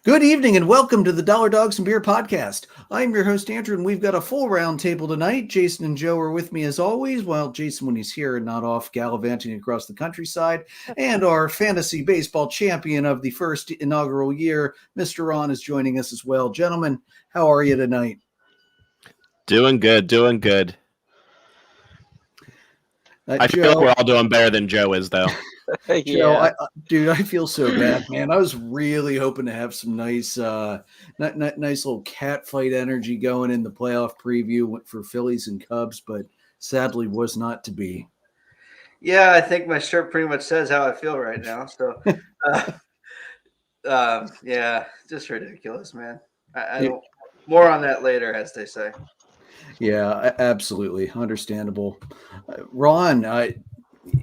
Good evening and welcome to the Dollar Dogs and Beer podcast. I'm your host, Andrew, and we've got a full round table tonight. Jason and Joe are with me as always. Well, Jason when he's here and not off gallivanting across the countryside. And our fantasy baseball champion of the first inaugural year, Mr. Ron, is joining us as well. Gentlemen, how are you tonight? Doing good. I feel like we're all doing better than Joe is, though. Joe, I feel so bad, man. I was really hoping to have some nice little cat fight energy going in the playoff preview for Phillies and Cubs, but sadly was not to be. Yeah, I think my shirt pretty much says how I feel right now. So, yeah, just ridiculous, man. I don't. More on that later, as they say. Yeah, absolutely understandable. Ron,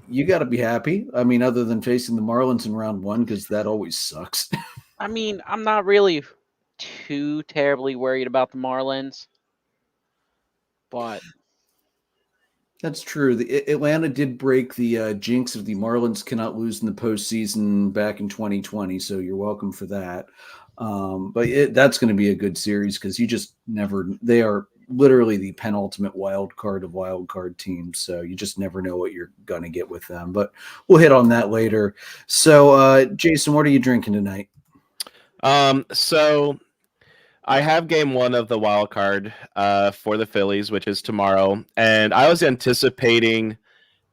you got to be happy. I mean, other than facing the Marlins in round one, because that always sucks. I mean, I'm not really too terribly worried about the Marlins, but that's true. Atlanta did break the jinx of the Marlins cannot lose in the postseason back in 2020, so you're welcome for that. But that's going to be a good series because you just never. They are literally the penultimate wild card of wild card teams, so you just never know what you're going to get with them. But we'll hit on that later. So, Jason, what are you drinking tonight? So I have game one of the wild card for the Phillies, which is tomorrow, and I was anticipating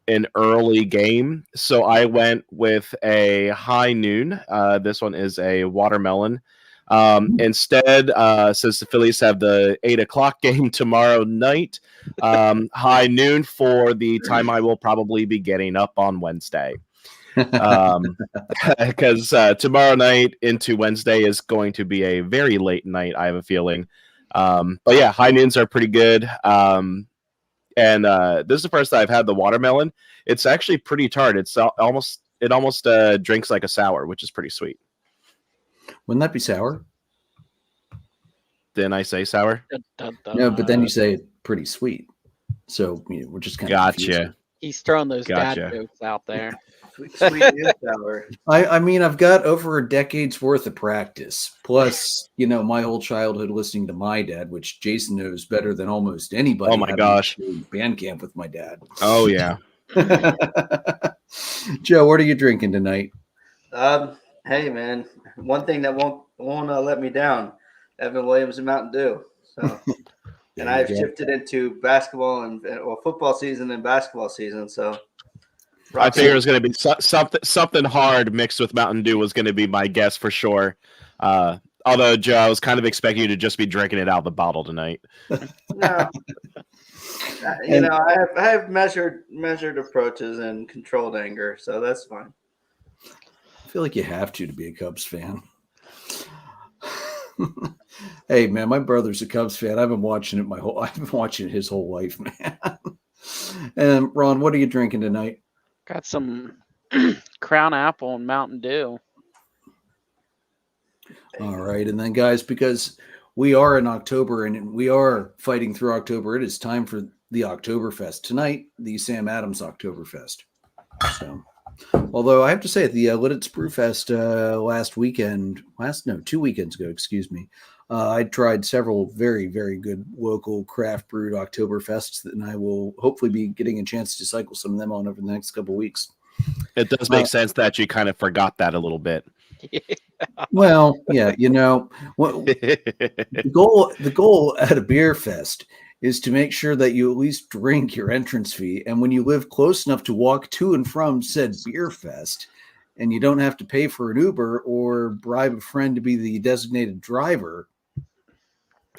an early game, so I went with a high noon. This one is a watermelon. Instead, since the Phillies have the 8:00 game tomorrow night, high noon for the time I will probably be getting up on Wednesday. Because tomorrow night into Wednesday is going to be a very late night, I have a feeling. But yeah, high noons are pretty good. And this is the first time I've had the watermelon. It's actually pretty tart. It almost drinks like a sour, which is pretty sweet. Wouldn't that be sour? Didn't I say sour? No, but then you say it's pretty sweet. So we're just kind of gotcha. He's throwing those dad jokes out there. Sweet is sour. I mean, I've got over a decade's worth of practice, plus, my whole childhood listening to my dad, which Jason knows better than almost anybody. Oh my gosh. Band camp with my dad. Oh yeah. Joe, what are you drinking tonight? Hey man, one thing that won't let me down: Evan Williams and Mountain Dew. So, and I've shifted into basketball and football season and basketball season. So, I figured it was going to be something hard mixed with Mountain Dew was going to be my guess for sure. Although Joe, I was kind of expecting you to just be drinking it out of the bottle tonight. No. I have measured approaches and controlled anger, so that's fine. I feel like you have to be a Cubs fan. Hey man, my brother's a Cubs fan. I've been watching it his whole life, man. And Ron, what are you drinking tonight? Got some Crown Apple and Mountain Dew. All right, and then guys, because we are in October and we are fighting through October, it is time for the Oktoberfest tonight, the Sam Adams Oktoberfest. So, although I have to say, at the Lidditz Brewfest 2 weekends ago, excuse me, I tried several very, very good local craft brewed Oktoberfests, and I will hopefully be getting a chance to cycle some of them on over the next couple of weeks. It does make sense that you kind of forgot that a little bit. Well, yeah, the goal at a beer fest is to make sure that you at least drink your entrance fee. And when you live close enough to walk to and from said beer fest, and you don't have to pay for an Uber or bribe a friend to be the designated driver.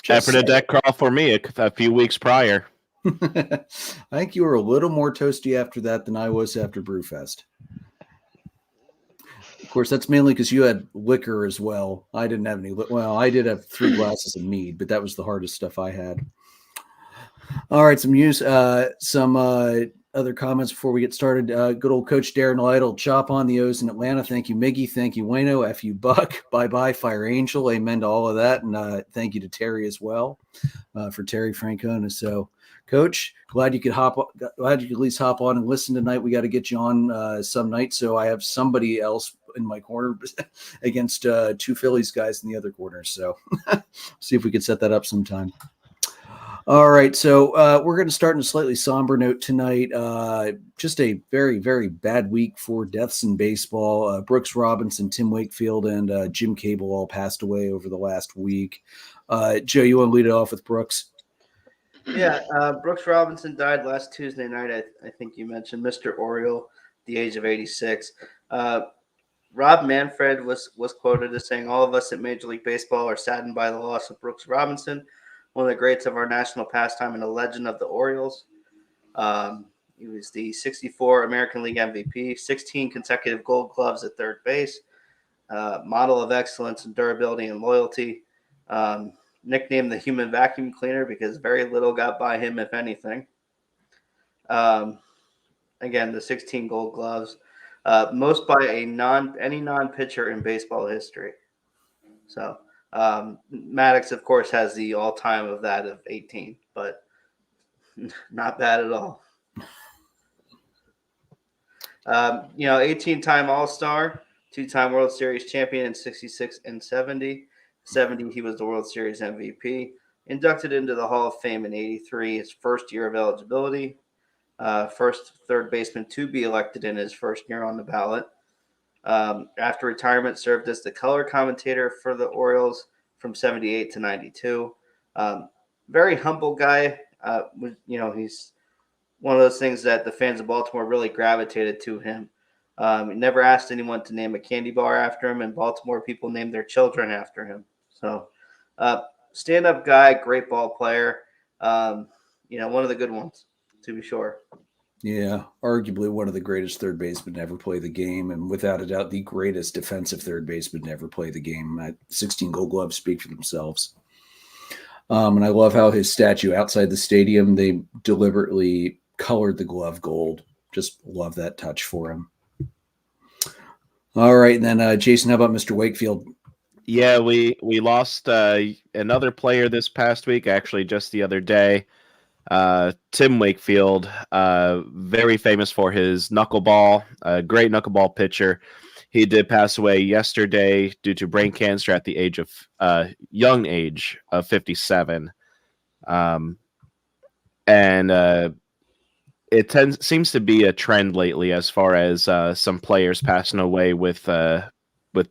After the deck crawl for me a few weeks prior. I think you were a little more toasty after that than I was after Brewfest. Of course, that's mainly because you had liquor as well. I didn't have any. Well, I did have 3 glasses of mead, but that was the hardest stuff I had. All right, some other comments before we get started? Good old Coach Darren Lytle, chop on the O's in Atlanta. Thank you, Miggy. Thank you, Wayno. F you, Buck. Bye-bye, Fire Angel. Amen to all of that. And thank you to Terry as well, for Terry Francona. So, Coach, glad you could at least hop on and listen tonight. We got to get you on some night, so I have somebody else in my corner against two Phillies guys in the other corner. So see if we could set that up sometime. All right, so we're going to start in a slightly somber note tonight. Just a very, very bad week for deaths in baseball. Brooks Robinson, Tim Wakefield, and Jim Caple all passed away over the last week. Joe, you want to lead it off with Brooks? Yeah, Brooks Robinson died last Tuesday night. I think you mentioned Mr. Oriole, at the age of 86. Rob Manfred was quoted as saying, "All of us at Major League Baseball are saddened by the loss of Brooks Robinson, one of the greats of our national pastime and a legend of the Orioles. He was the 64 American League MVP, 16 consecutive Gold Gloves at third base, model of excellence and durability and loyalty. Nicknamed the human vacuum cleaner because very little got by him, if anything. Again, the 16 Gold Gloves, most by any non-pitcher in baseball history. So Maddox, of course, has the all-time of that of 18, but not bad at all. 18-time All-Star, 2-time World Series champion in 66 and 70. 70, he was the World Series MVP. Inducted into the Hall of Fame in 83, his first year of eligibility. First third baseman to be elected in his first year on the ballot. After retirement, served as the color commentator for the Orioles from 78 to 92. Very humble guy. He's one of those things that the fans of Baltimore really gravitated to him. He never asked anyone to name a candy bar after him, and Baltimore people named their children after him. So, stand-up guy, great ball player. One of the good ones, to be sure. Yeah, arguably one of the greatest third basemen to ever play the game, and without a doubt, the greatest defensive third baseman to ever play the game. 16 Gold Gloves speak for themselves. And I love how his statue outside the stadium, they deliberately colored the glove gold. Just love that touch for him. All right, and then Jason, how about Mr. Wakefield? Yeah, we lost another player this past week, actually just the other day. Tim Wakefield, very famous for his knuckleball, a great knuckleball pitcher. He did pass away yesterday due to brain cancer at the young age of 57. It seems to be a trend lately as far as some players passing away with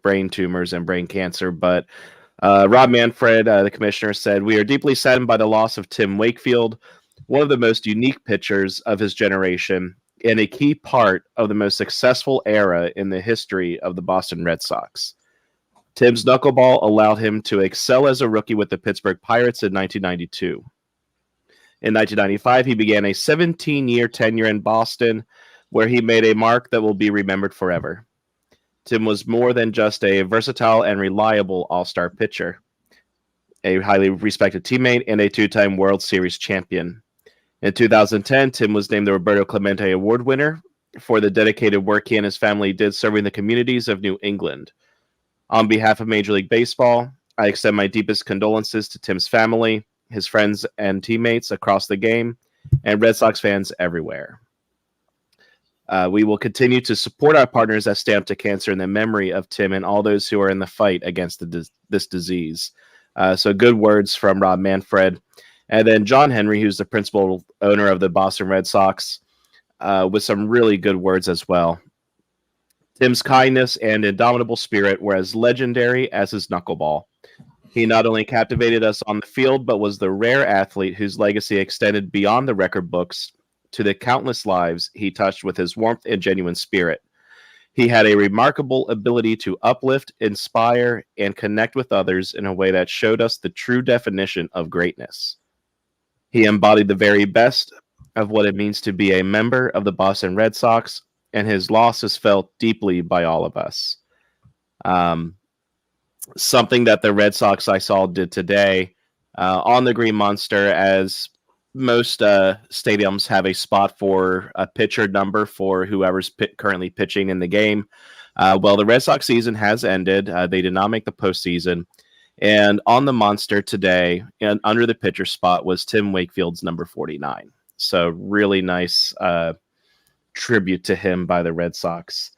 brain tumors and brain cancer. But Rob Manfred, the commissioner, said, "We are deeply saddened by the loss of Tim Wakefield, one of the most unique pitchers of his generation and a key part of the most successful era in the history of the Boston Red Sox. Tim's knuckleball allowed him to excel as a rookie with the Pittsburgh Pirates in 1992. In 1995, he began a 17-year tenure in Boston, where he made a mark that will be remembered forever. Tim was more than just a versatile and reliable all-star pitcher, a highly respected teammate, and a two-time World Series champion. In 2010, Tim was named the Roberto Clemente Award winner for the dedicated work he and his family did serving the communities of New England. On behalf of Major League Baseball, I extend my deepest condolences to Tim's family, his friends and teammates across the game, and Red Sox fans everywhere. We will continue to support our partners at Stand Up to Cancer in the memory of Tim and all those who are in the fight against this disease." So good words from Rob Manfred. And then John Henry, who's the principal owner of the Boston Red Sox, with some really good words as well. "Tim's kindness and indomitable spirit were as legendary as his knuckleball. He not only captivated us on the field, but was the rare athlete whose legacy extended beyond the record books to the countless lives he touched with his warmth and genuine spirit. He had a remarkable ability to uplift, inspire, and connect with others in a way that showed us the true definition of greatness. He embodied the very best of what it means to be a member of the Boston Red Sox, and his loss is felt deeply by all of us." Something that the Red Sox I saw did today on the Green Monster, as most stadiums have a spot for a pitcher number for whoever's currently pitching in the game. Well, the Red Sox season has ended. They did not make the postseason. And on the monster today, and under the pitcher spot, was Tim Wakefield's number 49. So really nice tribute to him by the Red Sox.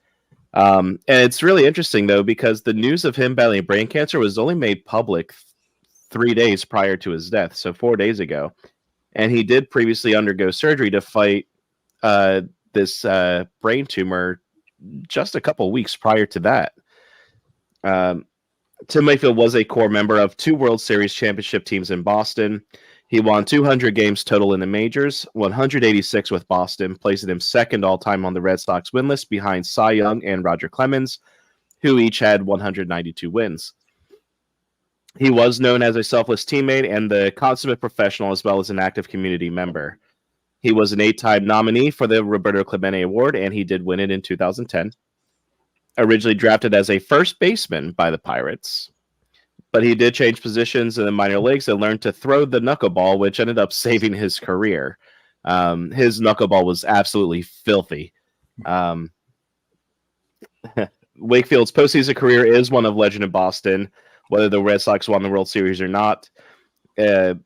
And it's really interesting, though, because the news of him battling brain cancer was only made public 3 days prior to his death, so 4 days ago. And he did previously undergo surgery to fight this brain tumor just a couple weeks prior to that. Tim Wakefield was a core member of 2 World Series championship teams in Boston. He won 200 games total in the majors, 186 with Boston, placing him second all-time on the Red Sox win list behind Cy Young and Roger Clemens, who each had 192 wins. He was known as a selfless teammate and the consummate professional, as well as an active community member. He was an 8-time nominee for the Roberto Clemente Award, and he did win it in 2010. Originally drafted as a first baseman by the Pirates, but he did change positions in the minor leagues and learned to throw the knuckleball, which ended up saving his career. His knuckleball was absolutely filthy. Wakefield's postseason career is one of legend in Boston, whether the Red Sox won the World Series or not. The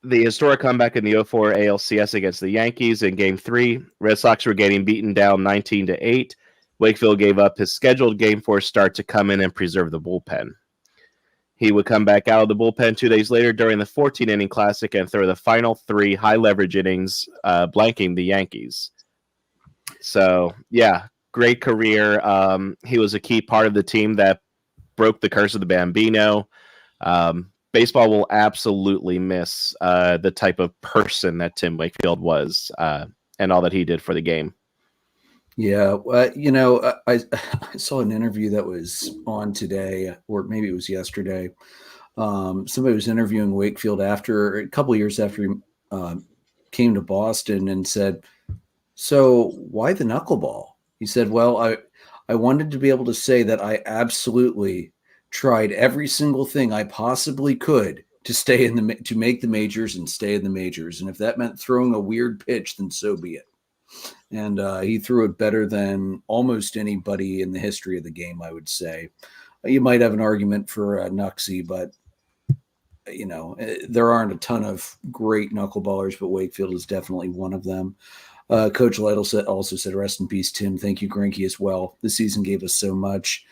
historic comeback in the 2004 ALCS against the Yankees in Game 3, Red Sox were getting beaten down 19-8. Wakefield gave up his scheduled Game 4 start to come in and preserve the bullpen. He would come back out of the bullpen 2 days later during the 14-inning classic and throw the final 3 high-leverage innings, blanking the Yankees. So, yeah, great career. He was a key part of the team that broke the curse of the Bambino. Baseball will absolutely miss the type of person that Tim Wakefield was and all that he did for the game. Yeah, I saw an interview that was on today, or maybe it was yesterday. Somebody was interviewing Wakefield after a couple of years after he came to Boston and said, "So why the knuckleball?" He said, "Well, I wanted to be able to say that I absolutely tried every single thing I possibly could to stay to make the majors and stay in the majors, and if that meant throwing a weird pitch, then so be it." And he threw it better than almost anybody in the history of the game, I would say. You might have an argument for Knucksy, but there aren't a ton of great knuckleballers, but Wakefield is definitely one of them. Coach Lytle also said, "Rest in peace, Tim." Thank you, Grinky, as well. This season gave us so much.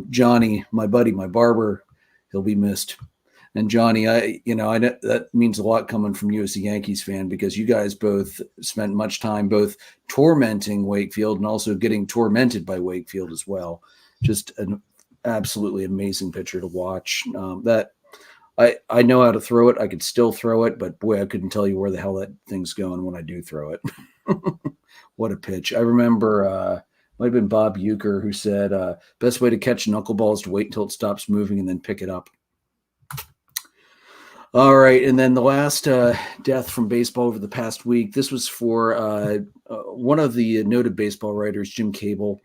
Johnny, my buddy, my barber, he'll be missed. And Johnny, I know that means a lot coming from you as a Yankees fan, because you guys both spent much time both tormenting Wakefield and also getting tormented by Wakefield as well. Just an absolutely amazing pitcher to watch. That I know how to throw it. I could still throw it, but boy, I couldn't tell you where the hell that thing's going when I do throw it. What a pitch. I remember might have been Bob Euchre who said, best way to catch a knuckleball is to wait until it stops moving and then pick it up. All right, and then the last death from baseball over the past week. This was for one of the noted baseball writers, Jim Caple.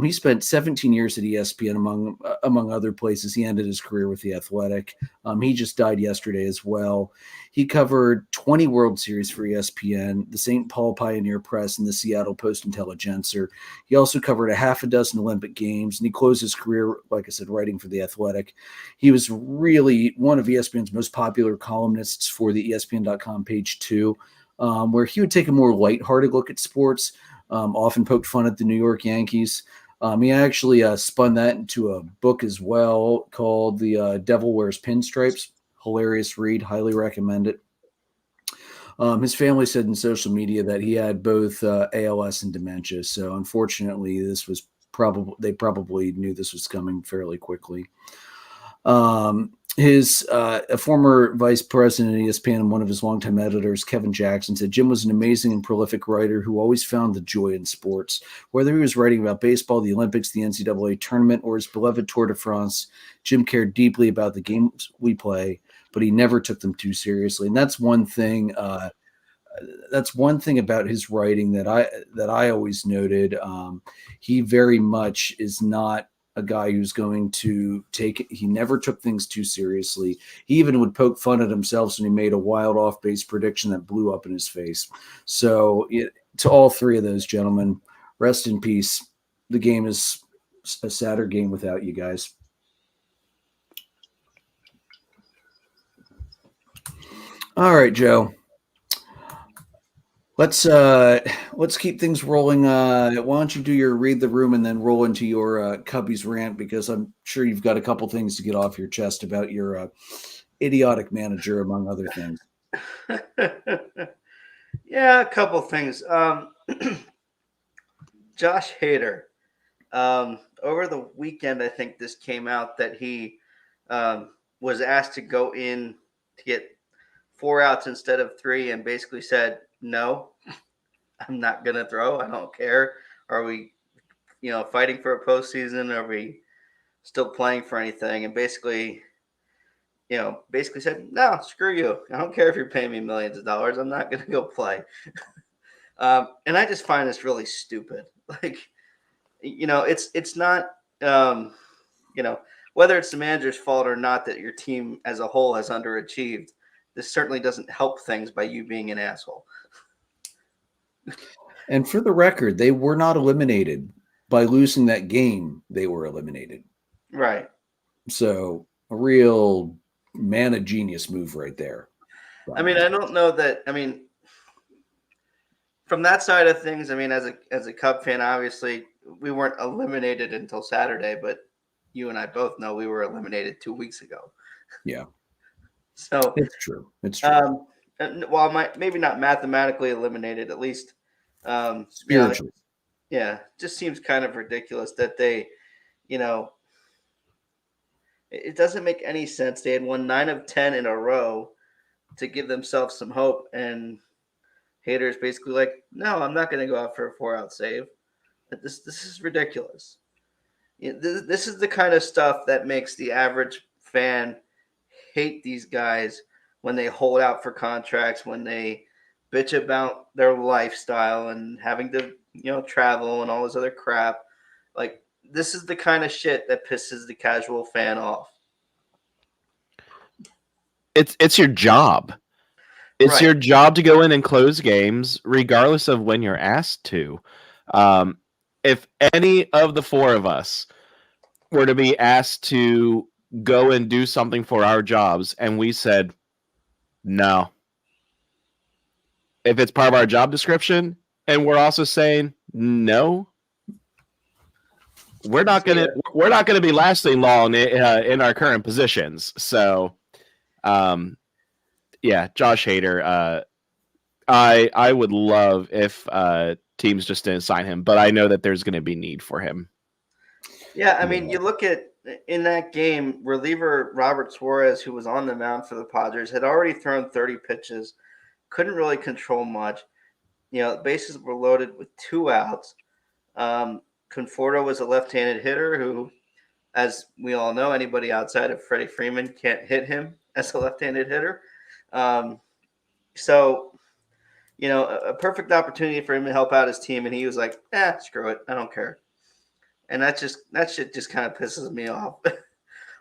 He spent 17 years at ESPN, among other places. He ended his career with The Athletic. He just died yesterday as well. He covered 20 World Series for ESPN, the St. Paul Pioneer Press, and the Seattle Post-Intelligencer. He also covered a half a dozen Olympic Games, and he closed his career, like I said, writing for The Athletic. He was really one of ESPN's most popular columnists for the ESPN.com page 2, where he would take a more lighthearted look at sports, often poked fun at the New York Yankees. He actually spun that into a book as well called The Devil Wears Pinstripes. Hilarious read. Highly recommend it. His family said in social media that he had both ALS and dementia. So unfortunately, they probably knew this was coming fairly quickly. A former vice president at ESPN and one of his longtime editors, Kevin Jackson, said Jim was an amazing and prolific writer who always found the joy in sports. Whether he was writing about baseball, the Olympics, the NCAA tournament, or his beloved Tour de France, Jim cared deeply about the games we play, but he never took them too seriously. And that's one thing. That's one thing about his writing that I always noted. He very much is not a guy who's going to take it. He never took things too seriously. He even would poke fun at himself when he made a wild off-base prediction that blew up in his face. So to all three of those gentlemen, rest in peace. The game is a sadder game without you guys. All right, Joe. Let's keep things rolling. Why don't you do your read the room and then roll into your Cubbies rant, because I'm sure you've got a couple things to get off your chest about your idiotic manager, among other things. Yeah, a couple things. Josh Hader. Over the weekend, I think this came out that he was asked to go in to get 4 outs instead of 3, and basically said, "No, I'm not gonna throw. I don't care. Are we, fighting for a postseason? Are we still playing for anything?" And basically said, "No, screw you. I don't care if you're paying me millions of dollars. I'm not gonna go play." And I just find this really stupid. Like, it's not, whether it's the manager's fault or not that your team as a whole has underachieved. This certainly doesn't help things by you being an asshole. And for the record, they were not eliminated by losing that game. They were eliminated. Right. So a real man of genius move right there. I mean, I don't know that. I mean, from that side of things, I mean, as a Cub fan, obviously we weren't eliminated until Saturday, but you and I both know we were eliminated 2 weeks ago. Yeah. So it's true. It's true. While maybe not mathematically eliminated, at least spiritually. Just seems kind of ridiculous that they, it doesn't make any sense. They had won 9 of 10 in a row to give themselves some hope, and Hader's basically like, "No, I'm not going to go out for a 4-out save. This is ridiculous." This is the kind of stuff that makes the average fan hate these guys when they hold out for contracts, when they bitch about their lifestyle and having to, travel and all this other crap. Like, this is the kind of shit that pisses the casual fan off. It's your job. It's Right. your job to go in and close games, regardless of when you're asked to. If any of the 4 of us were to be asked to go and do something for our jobs, and we said no, if it's part of our job description, and we're also saying no, we're not gonna be lasting long in our current positions. So, yeah, Josh Hader. I would love if teams just didn't sign him, but I know that there's going to be need for him. Yeah, I mean, you look at in that game, reliever Robert Suarez, who was on the mound for the Padres, had already thrown 30 pitches, couldn't really control much. Bases were loaded with 2 outs. Conforto was a left-handed hitter who, as we all know, anybody outside of Freddie Freeman can't hit him as a left-handed hitter. So, a perfect opportunity for him to help out his team, and he was like, screw it, I don't care. And that shit just kind of pisses me off.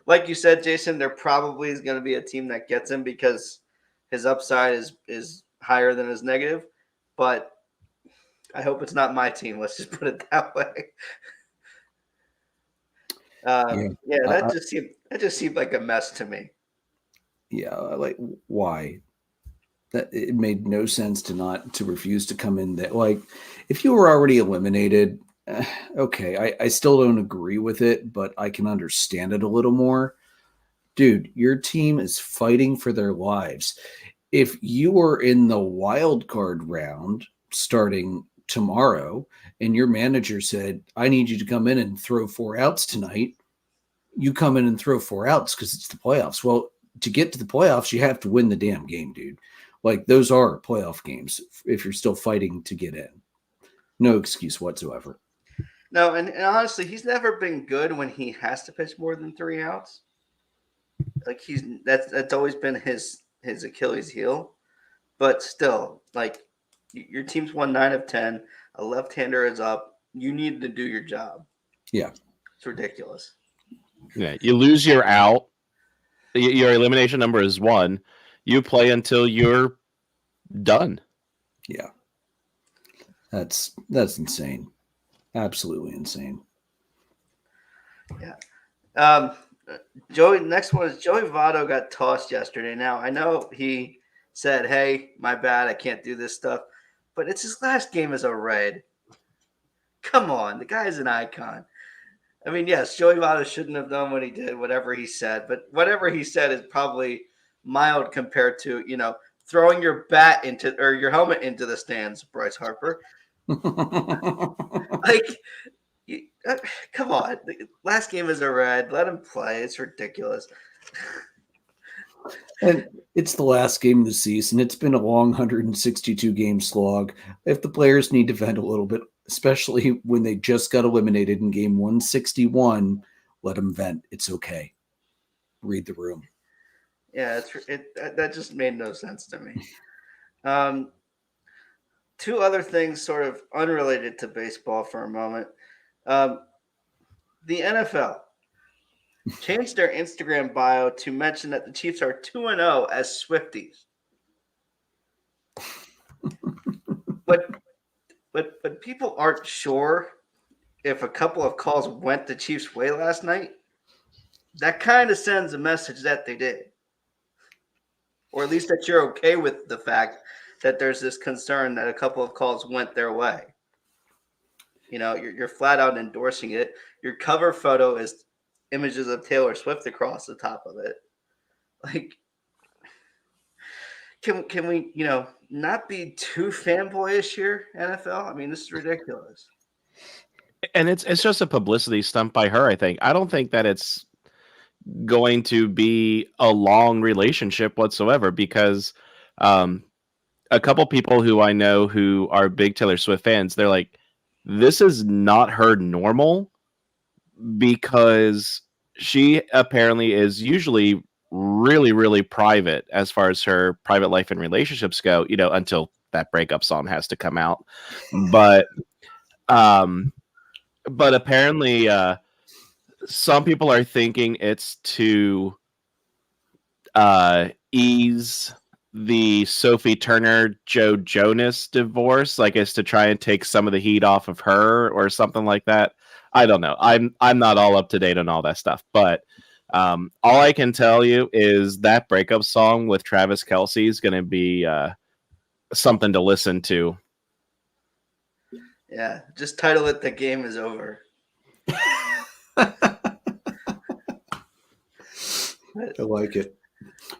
Like you said, Jason, there probably is going to be a team that gets him because his upside is higher than his negative. But I hope it's not my team. Let's just put it that way. That just seemed like a mess to me. Yeah, like, why? That it made no sense to refuse to come in there. Like, if you were already eliminated, okay, I still don't agree with it, but I can understand it a little more. Dude, your team is fighting for their lives. If you were in the wild card round starting tomorrow and your manager said, "I need you to come in and throw 4 outs tonight," you come in and throw 4 outs because it's the playoffs. Well, to get to the playoffs, you have to win the damn game, dude. Like, those are playoff games if you're still fighting to get in. No excuse whatsoever. No, and honestly, he's never been good when he has to pitch more than 3 outs. Like, that's always been his Achilles heel. But still, like, your team's won 9 of 10. A left-hander is up. You need to do your job. Yeah. It's ridiculous. Yeah, you lose your out. Your elimination number is 1. You play until you're done. Yeah. That's insane. Absolutely insane. Yeah. Joey, next one is Joey Votto got tossed yesterday. Now, I know he said, hey, my bad, I can't do this stuff. But it's his last game as a Red. Come on, the guy's an icon. I mean, yes, Joey Votto shouldn't have done what he did, whatever he said. But whatever he said is probably mild compared to, throwing your bat into or your helmet into the stands, Bryce Harper. Come on. The last game is a Red. Let him play. It's ridiculous. And it's the last game of the season. It's been a long 162 game slog. If the players need to vent a little bit, especially when they just got eliminated in game 161, let them vent. It's okay. Read the room. Yeah, that just made no sense to me. Two other things sort of unrelated to baseball for a moment. The NFL changed their Instagram bio to mention that the Chiefs are 2-0 as Swifties. But people aren't sure if a couple of calls went the Chiefs' way last night. That kind of sends a message that they did. Or at least that you're okay with the fact that there's this concern that a couple of calls went their way. You're flat out endorsing it. Your cover photo is images of Taylor Swift across the top of it. Like, can we, not be too fanboyish here, NFL? I mean, this is ridiculous. And it's just a publicity stunt by her, I think. I don't think that it's going to be a long relationship whatsoever because a couple people who I know who are big Taylor Swift fans, they're like, this is not her normal because she apparently is usually really, really private as far as her private life and relationships go, until that breakup song has to come out. But apparently some people are thinking it's to ease the Sophie Turner Joe Jonas divorce, I guess, to try and take some of the heat off of her or something like that. I don't know. I'm not all up to date on all that stuff, but all I can tell you is that breakup song with Travis Kelce is going to be something to listen to. Yeah, just title it "The Game Is Over." I like it.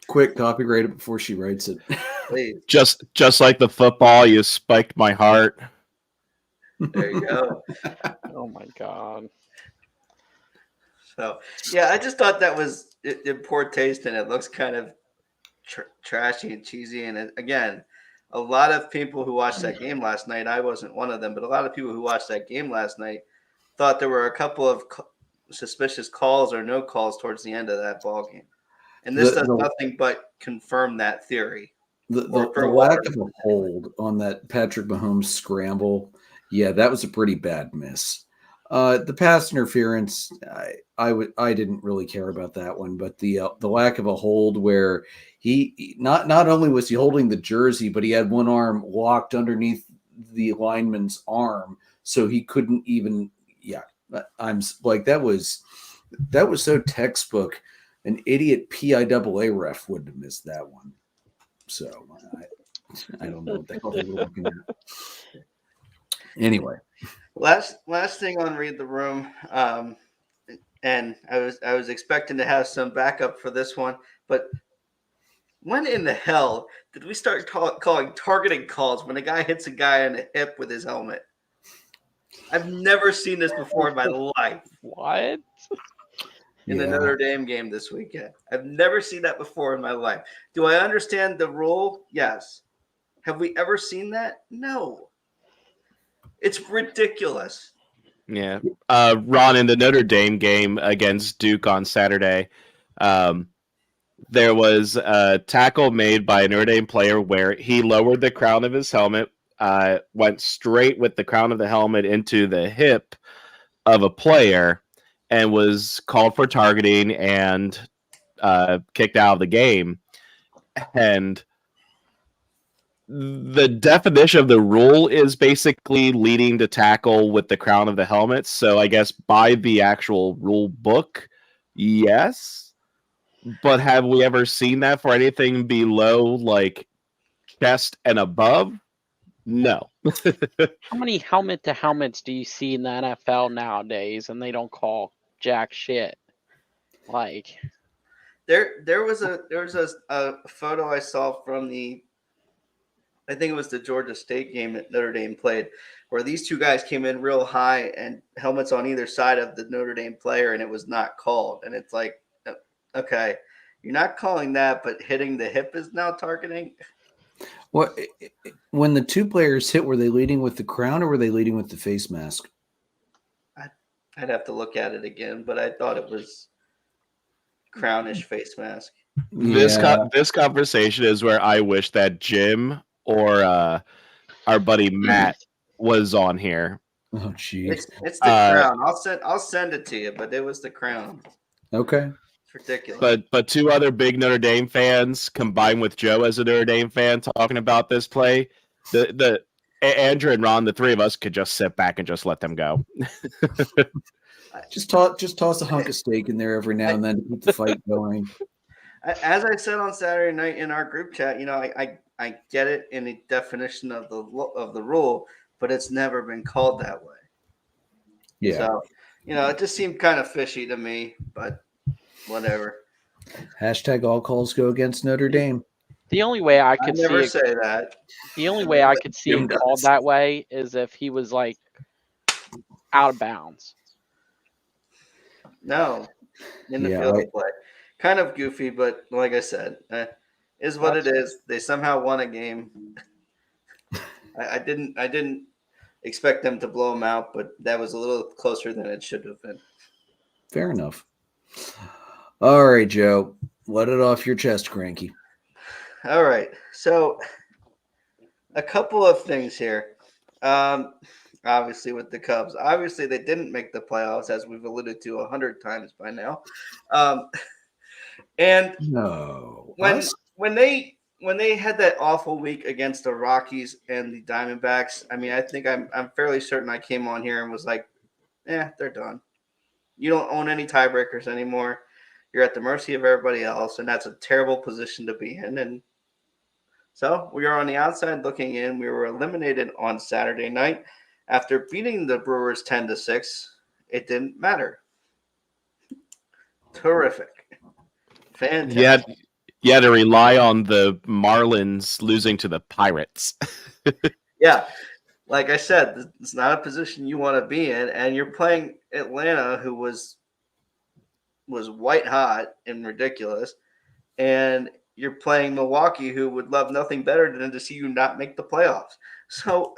Quick, copyright it before she writes it. Please. Just like the football, you spiked my heart. There you go. Oh my God. So, yeah, I just thought that was in poor taste, and it looks kind of trashy and cheesy. And again, a lot of people who watched that game last night, I wasn't one of them, but a lot of people who watched that game last night thought there were a couple of suspicious calls or no calls towards the end of that ball game. And this does nothing but confirm that theory. The lack of a hold on that Patrick Mahomes scramble, yeah, that was a pretty bad miss. The pass interference, I didn't really care about that one, but the lack of a hold where he not only was he holding the jersey, but he had one arm locked underneath the lineman's arm, so he couldn't even. Yeah, I'm like that was so textbook. An idiot PIAA ref wouldn't have missed that one. So I don't know what the hell they were looking at. Anyway. Last thing on Read the Room, and I was expecting to have some backup for this one, but when in the hell did we start calling targeting calls when a guy hits a guy in the hip with his helmet? I've never seen this before in my life. What? In the Notre Dame game this weekend. I've never seen that before in my life. Do I understand the rule? Yes. Have we ever seen that? No. It's ridiculous. Yeah. Ron, in the Notre Dame game against Duke on Saturday, there was a tackle made by a Notre Dame player where he lowered the crown of his helmet, went straight with the crown of the helmet into the hip of a player, and was called for targeting and kicked out of the game. And the definition of the rule is basically leading to tackle with the crown of the helmet. So I guess by the actual rule book, yes. But have we ever seen that for anything below like chest and above? No. How many helmet to helmets do you see in the NFL nowadays, and they don't call jack shit? Like, There was a photo I saw from I think it was the Georgia State game that Notre Dame played, where these two guys came in real high and helmets on either side of the Notre Dame player, and it was not called. And it's like, okay, you're not calling that, but hitting the hip is now targeting. What when the two players hit, were they leading with the crown or were they leading with the face mask? I'd have to look at it again, but I thought it was crownish face mask. This conversation is where I wish that Jim or our buddy Matt was on here. Oh, geez. It's the crown. I'll send it to you, but it was the crown. Okay. It's ridiculous. But two other big Notre Dame fans combined with Joe as a Notre Dame fan talking about this play. The Andrew and Ron, the three of us could just sit back and just let them go. Just toss a hunk of steak in there every now and then to keep the fight going. As I said on Saturday night in our group chat, I get it in the definition of the rule, but it's never been called that way. Yeah. So, it just seemed kind of fishy to me, but whatever. Hashtag all calls go against Notre Dame. the only way I could never see say that. the only way I could see Jim it does. called that way is if he was like out of bounds. No, in the Yeah, field of play. Kind of goofy, but like I said, is what it is. They somehow won a game. I didn't expect them to blow them out, but that was a little closer than it should have been. Fair enough. All right, Joe. Let it off your chest, Cranky. All right. So a couple of things here. Obviously with the Cubs. Obviously they didn't make the playoffs, as we've alluded to 100 times by now. And No. when they had that awful week against the Rockies and the Diamondbacks, I mean, I think I'm fairly certain I came on here and was like, they're done. You don't own any tiebreakers anymore. You're at the mercy of everybody else, and that's a terrible position to be in. And so we are on the outside looking in. We were eliminated on Saturday night after beating the Brewers 10-6. It didn't matter. Terrific. Fantastic. You had to rely on the Marlins losing to the Pirates. Yeah. Like I said, it's not a position you want to be in, and you're playing Atlanta, who was white hot and ridiculous, and you're playing Milwaukee, who would love nothing better than to see you not make the playoffs. So,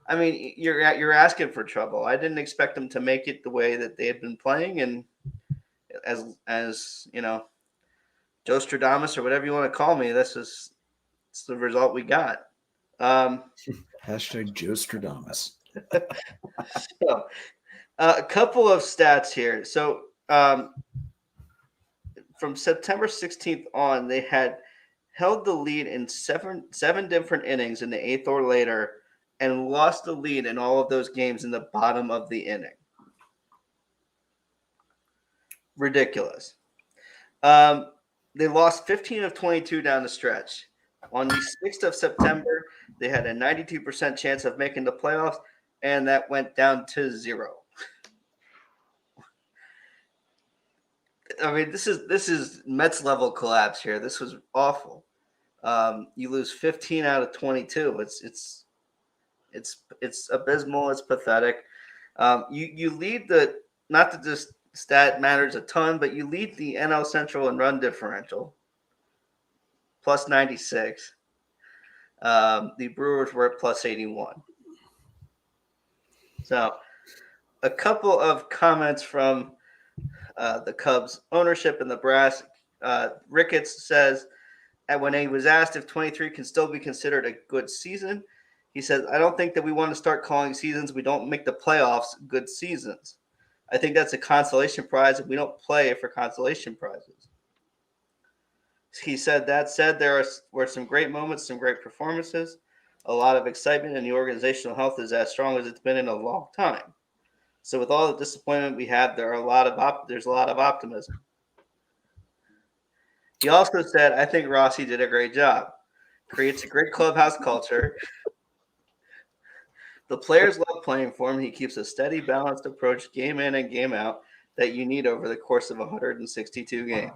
I mean, you're asking for trouble. I didn't expect them to make it the way that they had been playing, and as you know, Joe Stradamus or whatever you want to call me, it's the result we got. Hashtag Joe Stradamus. So, a couple of stats here. So, from September 16th on, they had held the lead in seven different innings in the eighth or later and lost the lead in all of those games in the bottom of the inning. Ridiculous. They lost 15 of 22 down the stretch. On the 6th of September, they had a 92% chance of making the playoffs, and that went down to 0. I mean, this is Mets level collapse here. This was awful. You lose 15 out of 22. It's abysmal. It's pathetic. You lead the, not that this stat matters a ton, but you lead the NL Central in run differential, plus 96. The Brewers were at plus 81. So, a couple of comments from the Cubs ownership and the brass. Ricketts says, and when he was asked if 23 can still be considered a good season, he says, I don't think that we want to start calling seasons we don't make the playoffs good seasons. I think that's a consolation prize, and we don't play for consolation prizes. He said, that said, were some great moments, some great performances, a lot of excitement, and the organizational health is as strong as it's been in a long time. So with all the disappointment we had, there's a lot of optimism. He also said, I think Rossi did a great job. Creates a great clubhouse culture. The players love playing for him. He keeps a steady, balanced approach game in and game out that you need over the course of 162 games.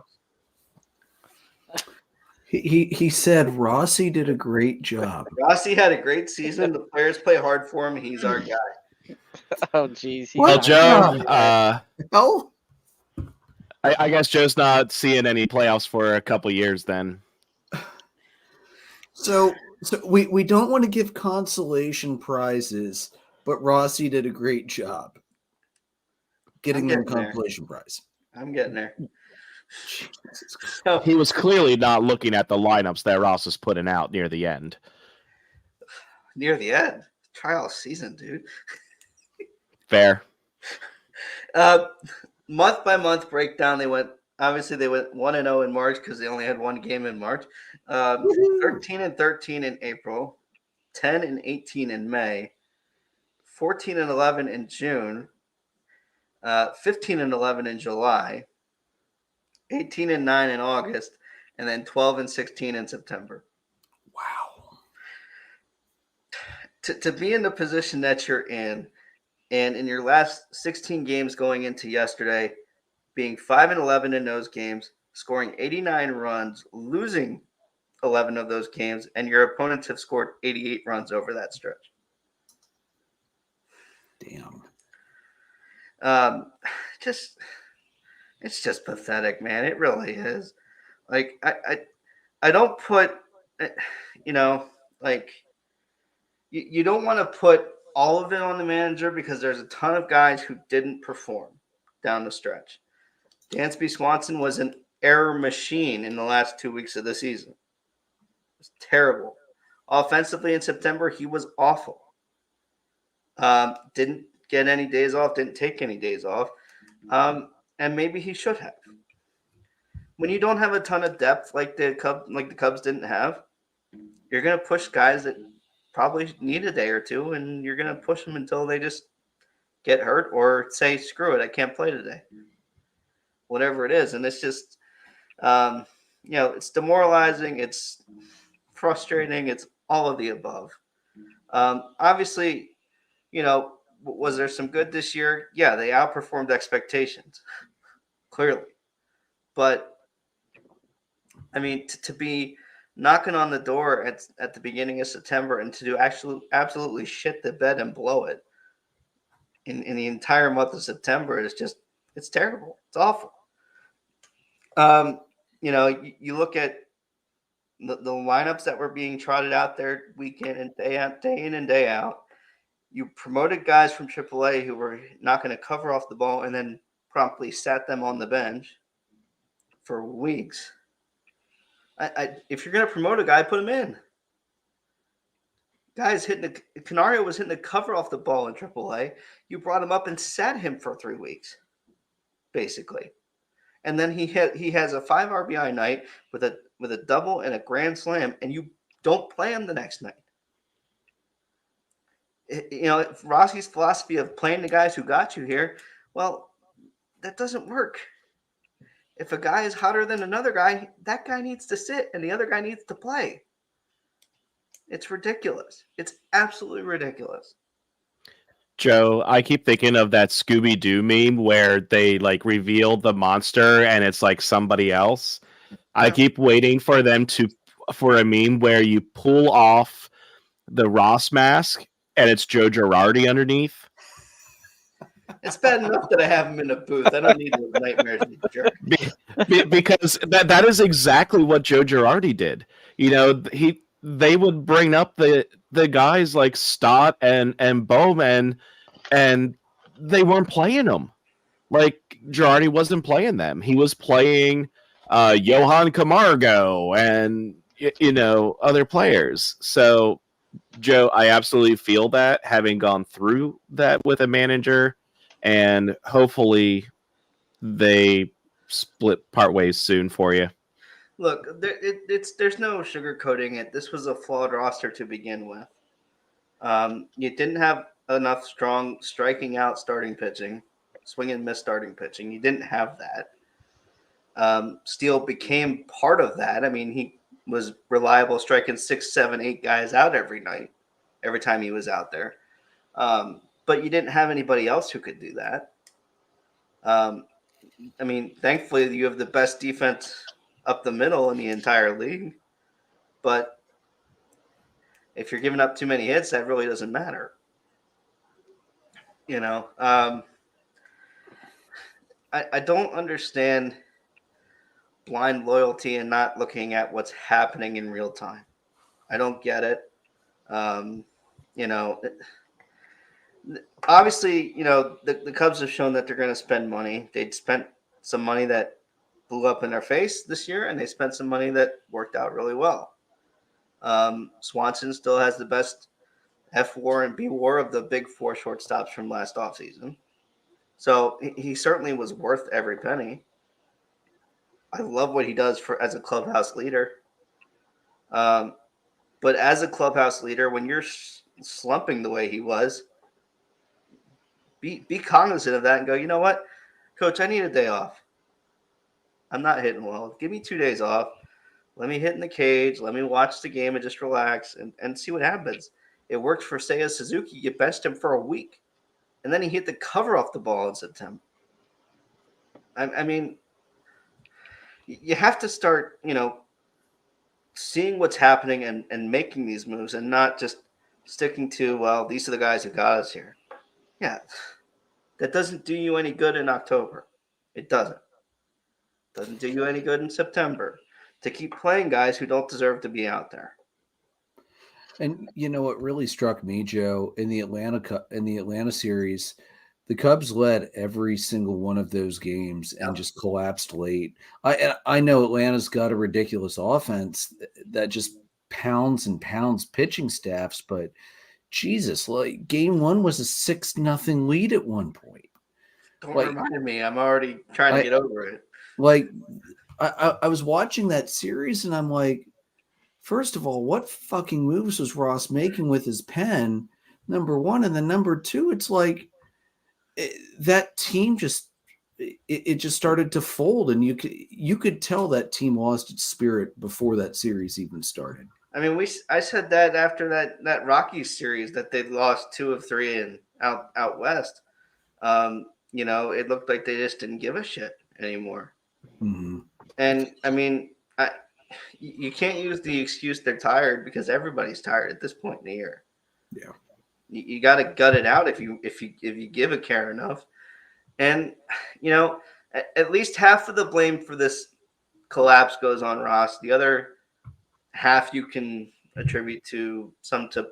He said Rossi did a great job. Rossi had a great season. The players play hard for him. He's our guy. Oh, geez. Well, Joe, Oh, I guess Joe's not seeing any playoffs for a couple years then. so we don't want to give consolation prizes, but Rossi did a great job getting them consolation prize. I'm getting there. He was clearly not looking at the lineups that Ross was putting out near the end. Near the end? Trial season, dude. Fair. Month by month breakdown, they went 1-0 in March because they only had one game in March. 13-13 in April, 10-18 in May, 14-11 in June, 15-11 in July, 18-9 in August, and then 12-16 in September. Wow. To be in the position that you're in, and in your last 16 games going into yesterday, being 5-11 in those games, scoring 89 runs, losing 11 of those games, and your opponents have scored 88 runs over that stretch. Damn. It's just pathetic, man. It really is. Like I don't put, you don't want to put all of it on the manager because there's a ton of guys who didn't perform down the stretch. Dansby Swanson was an error machine in the last 2 weeks of the season. It was terrible. Offensively in September, he was awful. Didn't get any days off, didn't take any days off. And maybe he should have. When you don't have a ton of depth like the Cubs didn't have, you're going to push guys that probably need a day or two, and you're going to push them until they just get hurt or say, screw it, I can't play today. Whatever it is. And it's just, it's demoralizing. It's frustrating. It's all of the above. Obviously, was there some good this year? Yeah, they outperformed expectations, clearly. But, I mean, to be knocking on the door at the beginning of September and to do absolutely shit the bed and blow it in the entire month of September is just, it's terrible. It's awful. You look at the lineups that were being trotted out there week in and day in and day out. You promoted guys from AAA who were not going to cover off the ball and then promptly sat them on the bench for weeks. If you're going to promote a guy, put him in. Guys Canario was hitting the cover off the ball in AAA. You brought him up and sat him for 3 weeks, basically. And then he has a 5 RBI night with a double and a grand slam, and you don't play him the next night. Rossi's philosophy of playing the guys who got you here, well, that doesn't work. If a guy is hotter than another guy, that guy needs to sit and the other guy needs to play. It's ridiculous. It's absolutely ridiculous. Joe, I keep thinking of that Scooby-Doo meme where they reveal the monster and it's somebody else. Yeah. I keep waiting for them for a meme where you pull off the Ross mask and it's Joe Girardi underneath. It's bad enough that I have him in a booth. I don't need those nightmares. Because that is exactly what Joe Girardi did. They would bring up the guys like Stott and Bowman, and they weren't playing them. Girardi wasn't playing them. He was playing Johan Camargo and other players. So, Joe, I absolutely feel that, having gone through that with a manager and hopefully they split part ways soon for you. Look, there's no sugarcoating it. This was a flawed roster to begin with. You didn't have enough strong striking out starting pitching, swing and miss starting pitching. You didn't have that. Steele became part of that. I mean, he was reliable, striking 6, 7, 8 guys out every night, every time he was out there. But you didn't have anybody else who could do that. I mean, thankfully, you have the best defense up the middle in the entire league. But if you're giving up too many hits, that really doesn't matter. You know, I don't understand blind loyalty and not looking at what's happening in real time. I don't get it. You know, obviously, you know, the Cubs have shown that they're going to spend money. They'd spent some money that blew up in their face this year, and they spent some money that worked out really well. Swanson still has the best F WAR and B WAR of the big 4 shortstops from last offseason. So he certainly was worth every penny. I love what he does as a clubhouse leader. But as a clubhouse leader, when you're slumping the way he was, be cognizant of that and go, you know what, Coach, I need a day off. I'm not hitting well. Give me 2 days off. Let me hit in the cage. Let me watch the game and just relax and see what happens. It worked for Seiya Suzuki. You benched him for a week, and then he hit the cover off the ball in September. I mean, you have to start, you know, seeing what's happening and making these moves and not just sticking to, well, these are the guys who got us here. Yeah, that doesn't do you any good in October. It doesn't. Doesn't do you any good in September to keep playing guys who don't deserve to be out there. And you know what really struck me, Joe, in the Atlanta series, the Cubs led every single one of those games and just collapsed late. I know Atlanta's got a ridiculous offense that just pounds and pounds pitching staffs, but Jesus, like game 1 was a 6-0 lead at one point. Don't remind me. I'm already trying to get over it. Like I was watching that series and I'm like, first of all, what fucking moves was Ross making with his pen? Number one, and then number two, it's like that team just started to fold, and you could tell that team lost its spirit before that series even started. I mean, I said that after that Rockies series that they lost 2 of 3 and out west. You know, it looked like they just didn't give a shit anymore. Mm-hmm. And I mean, you can't use the excuse they're tired because everybody's tired at this point in the year. Yeah, you got to gut it out if you give a care enough. And you know, at least half of the blame for this collapse goes on Ross. The other half you can attribute to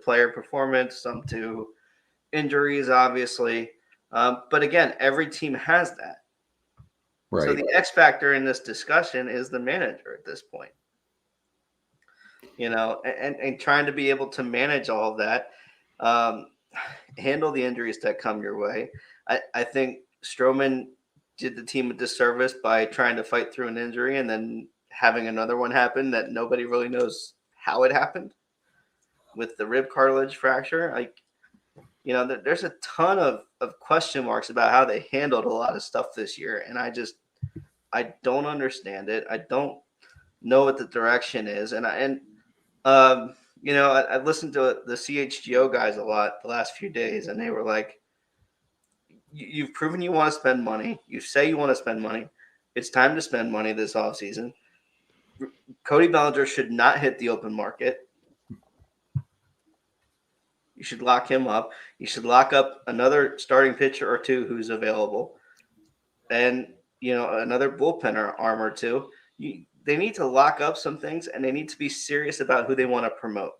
player performance, some to injuries, obviously. But again, every team has that. right. So the X factor in this discussion is the manager at this point. You know, and trying to be able to manage all of that, handle the injuries that come your way. I think Stroman did the team a disservice by trying to fight through an injury and then having another one happen that nobody really knows how it happened with the rib cartilage fracture. Like, you know, there's a ton of question marks about how they handled a lot of stuff this year. And I don't understand it. I don't know what the direction is. You know, I listened to the CHGO guys a lot the last few days, and they were like, you've proven you want to spend money. You say you want to spend money. It's time to spend money this offseason. Cody Bellinger should not hit the open market. You should lock him up. You should lock up another starting pitcher or two who's available. And, you know, another bullpen arm or two. They need to lock up some things, and they need to be serious about who they want to promote.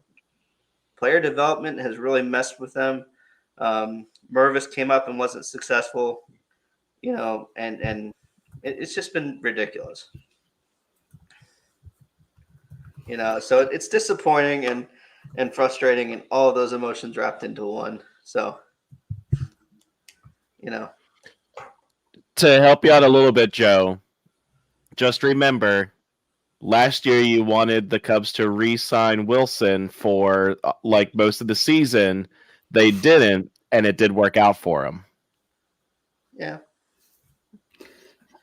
Player development has really messed with them. Mervis came up and wasn't successful, you know, and it's just been ridiculous. You know, so it's disappointing and frustrating, and all of those emotions wrapped into one. So, you know, To help you out a little bit, Joe, just remember, last year you wanted the Cubs to re-sign Wilson for like most of the season. They didn't, and it did work out for him. Yeah.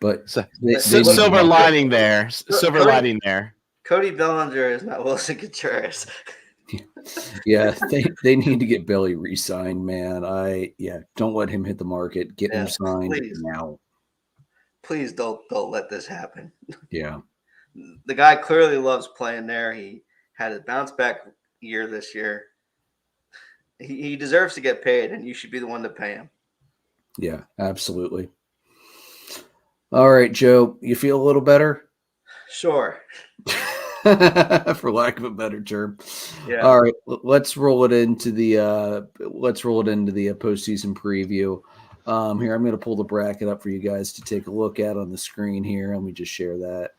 But silver lining there. Silver lining there. Cody Bellinger is not Wilson Contreras. Yeah, they need to get Belly re-signed, man. Don't let him hit the market. Get him signed now. Please don't let this happen. Yeah. The guy clearly loves playing there. He had a bounce back year this year. He deserves to get paid, and you should be the one to pay him. Yeah, absolutely. All right, Joe, you feel a little better? Sure. For lack of a better term. Yeah. All right, let's roll it into the postseason preview. Here, I'm going to pull the bracket up for you guys to take a look at on the screen here. Let me just share that.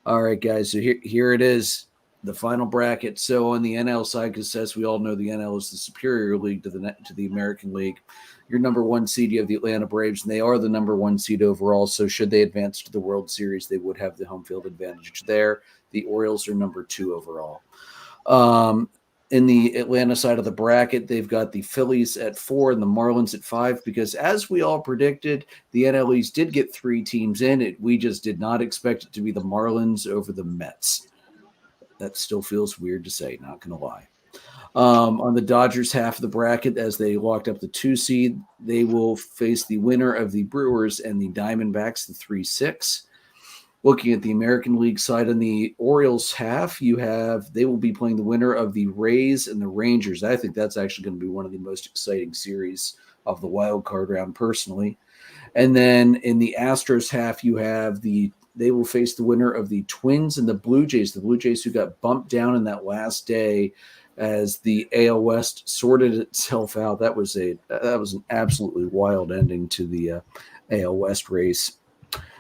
All right, guys. So here it is, the final bracket. So on the NL side, because as we all know, the NL is the superior league to the American League. Your number one seed, you have the Atlanta Braves, and they are the number one seed overall. So should they advance to the World Series, they would have the home field advantage there. The Orioles are number 2 overall. In the Atlanta side of the bracket, they've got the Phillies at 4 and the Marlins at 5, because as we all predicted, the NL East did get 3 teams in. We just did not expect it to be the Marlins over the Mets. That still feels weird to say, not going to lie. On the Dodgers half of the bracket, as they locked up the 2 seed, they will face the winner of the Brewers and the Diamondbacks, the 3-6. Looking at the American League side on the Orioles half, they will be playing the winner of the Rays and the Rangers. I think that's actually going to be one of the most exciting series of the wild card round personally. And then in the Astros half, they will face the winner of the Twins and the Blue Jays who got bumped down in that last day as the AL West sorted itself out. That was an absolutely wild ending to the AL West race.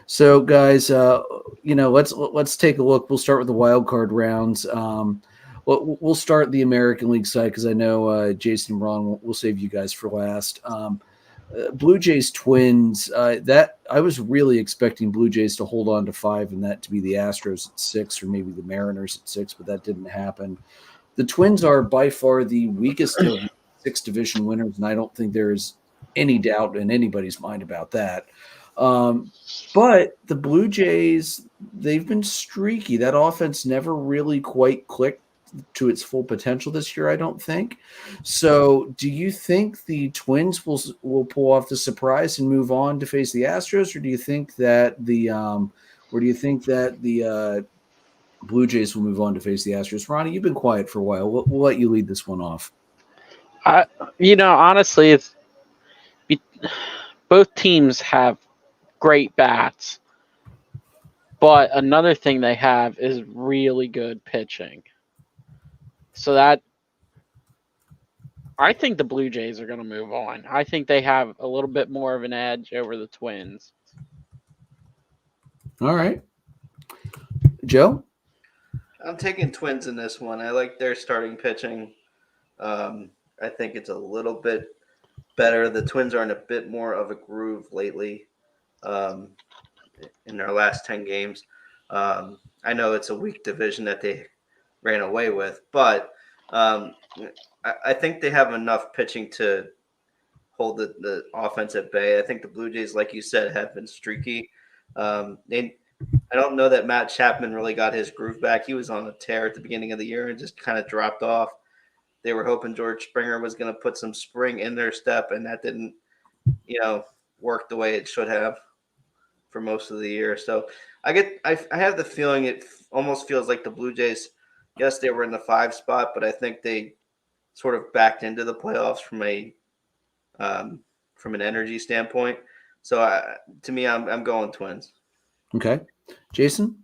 So, guys, let's take a look. We'll start with the wild card rounds. We'll start the American League side because I know Jason and Ron will save you guys for last. Blue Jays Twins. That I was really expecting Blue Jays to hold on to 5 and that to be the Astros at 6 or maybe the Mariners at 6, but that didn't happen. The Twins are by far the weakest of 6 division winners, and I don't think there is any doubt in anybody's mind about that. But the Blue Jays, they've been streaky. That offense never really quite clicked to its full potential this year, I don't think. So do you think the Twins will pull off the surprise and move on to face the Astros, or do you think that the Blue Jays will move on to face the Astros? Ronnie, you've been quiet for a while. We'll let you lead this one off. Honestly, both teams have great bats, but another thing they have is really good pitching. So that I think the Blue Jays are going to move on. I think they have a little bit more of an edge over the Twins. All right. Joe? I'm taking Twins in this one. I like their starting pitching. I think it's a little bit better. The Twins are in a bit more of a groove lately in their last 10 games. I know it's a weak division that they ran away with, but I think they have enough pitching to hold the offense at bay. I think the Blue Jays, like you said, have been streaky. I don't know that Matt Chapman really got his groove back. He was on a tear at the beginning of the year and just kind of dropped off. They were hoping George Springer was going to put some spring in their step, and that didn't, work the way it should have for most of the year. So I have the feeling it almost feels like the Blue Jays, yes, they were in the 5 spot, but I think they sort of backed into the playoffs from an energy standpoint. So to me, I'm going Twins. Okay. Jason?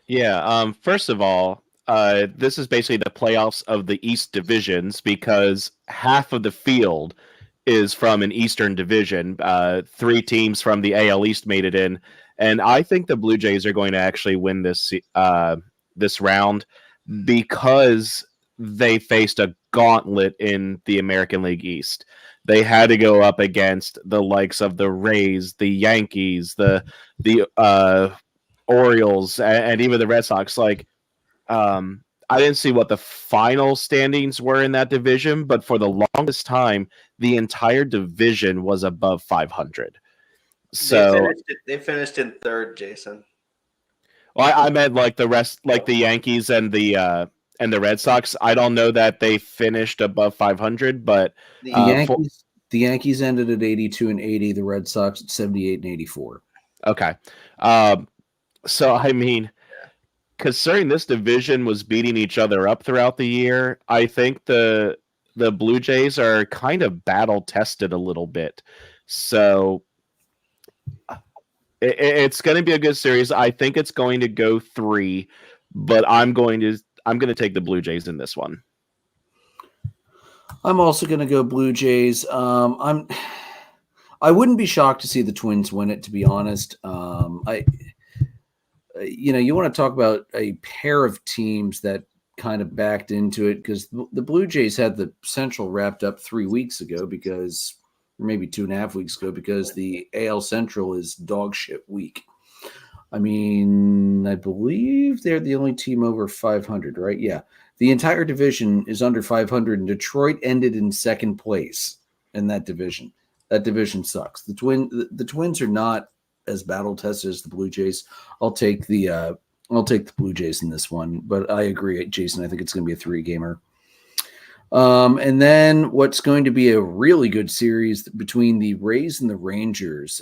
Yeah. First of all, this is basically the playoffs of the East divisions because half of the field is from an Eastern division. 3 teams from the AL East made it in, and I think the Blue Jays are going to actually win this round because they faced a gauntlet in the American League East. they had to go up against the likes of the Rays, the Yankees, the Orioles, and even the Red Sox. Like, I didn't see what the final standings were in that division, but for the longest time, the entire division was above 500. So they finished in third, Jason. well, I meant like the rest, like the Yankees and the Red Sox. I don't know that they finished above 500, but The Yankees ended at 82 and 80. The Red Sox at 78 and 84. Okay. So I mean, considering this division was beating each other up throughout the year, I think the Blue Jays are kind of battle tested a little bit. So it's going to be a good series. I think it's going to go 3, but I'm going to take the Blue Jays in this one. I'm also going to go Blue Jays. I wouldn't be shocked to see the Twins win it, to be honest. You want to talk about a pair of teams that kind of backed into it, because the Blue Jays had the Central wrapped up 3 weeks ago or maybe 2.5 weeks ago, because the AL Central is dog shit week. I mean, I believe they're the only team over 500, right? Yeah. The entire division is under 500, and Detroit ended in second place in that division. That division sucks. The Twins are not as battle tested as the Blue Jays. I'll take the Blue Jays in this one, but I agree, Jason. I think it's going to be a 3-gamer. And then what's going to be a really good series between the Rays and the Rangers.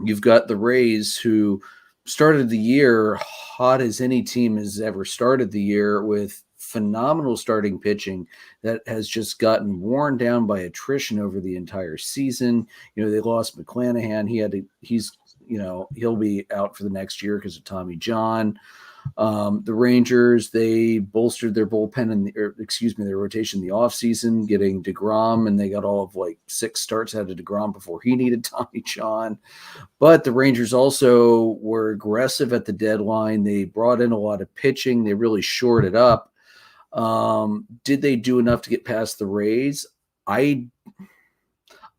You've got the Rays, who started the year hot as any team has ever started the year, with phenomenal starting pitching that has just gotten worn down by attrition over the entire season. They lost McClanahan. He'll be out for the next year because of Tommy John. The Rangers, they bolstered their bullpen their rotation in the offseason, getting DeGrom, and they got all of 6 starts out of DeGrom before he needed Tommy John. But the Rangers also were aggressive at the deadline. They brought in a lot of pitching. They really shored it up. Did they do enough to get past the Rays? I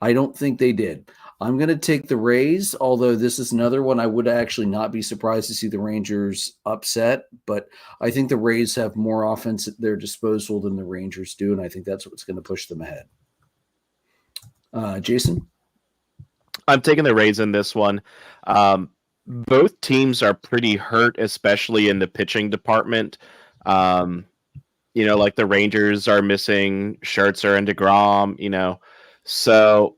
don't think they did. I'm going to take the Rays, although this is another one I would actually not be surprised to see the Rangers upset. But I think the Rays have more offense at their disposal than the Rangers do, and I think that's what's going to push them ahead. Jason? I'm taking the Rays in this one. Both teams are pretty hurt, especially in the pitching department. Like the Rangers are missing Scherzer and DeGrom, So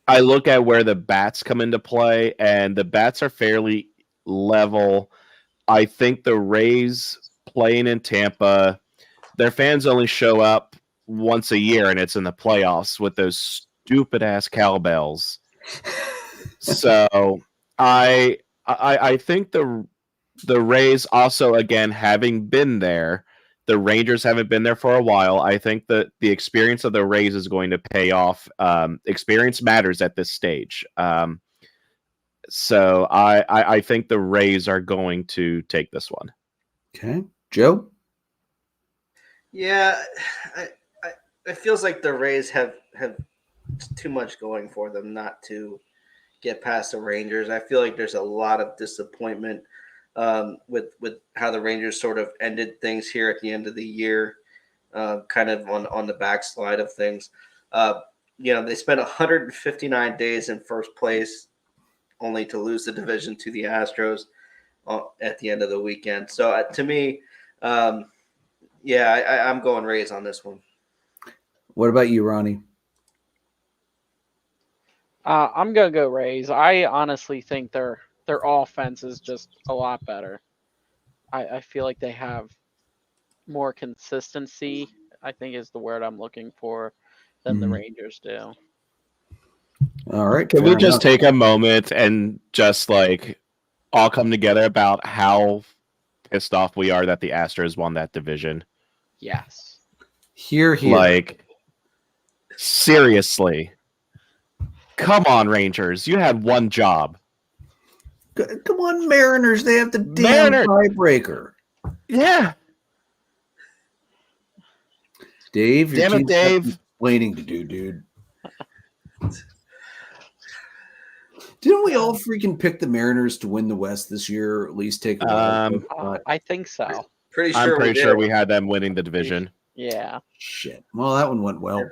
I look at where the bats come into play, and the bats are fairly level. I think the Rays playing in Tampa, their fans only show up once a year, and it's in the playoffs with those stupid-ass cowbells. So I think the Rays also, again, having been there, the Rangers haven't been there for a while. I think that the experience of the Rays is going to pay off. Experience matters at this stage. So I think the Rays are going to take this one. Okay. Joe? Yeah, it feels like the Rays have too much going for them not to get past the Rangers. I feel like there's a lot of disappointment with how the Rangers sort of ended things here at the end of the year, kind of on the backslide of things. They spent 159 days in first place, only to lose the division to the Astros at the end of the weekend. So to me, I'm going Rays on this one. What about you, Ronnie? I'm gonna go Rays. I honestly think their offense is just a lot better. I feel like they have more consistency, I think is the word I'm looking for, than the Rangers do. All right. Can we just take a moment and just all come together about how pissed off we are that the Astros won that division? Yes. Here. Seriously. Come on, Rangers. You had one job. Come on, Mariners. They have the damn tiebreaker. Yeah. Dave, damn it, Dave. Waiting to do, dude. Didn't we all freaking pick the Mariners to win the West this year, or at least take a wild card? I think so. Pretty I'm sure pretty we did. sure we had them winning the division. Yeah. Shit. Well, that one went well.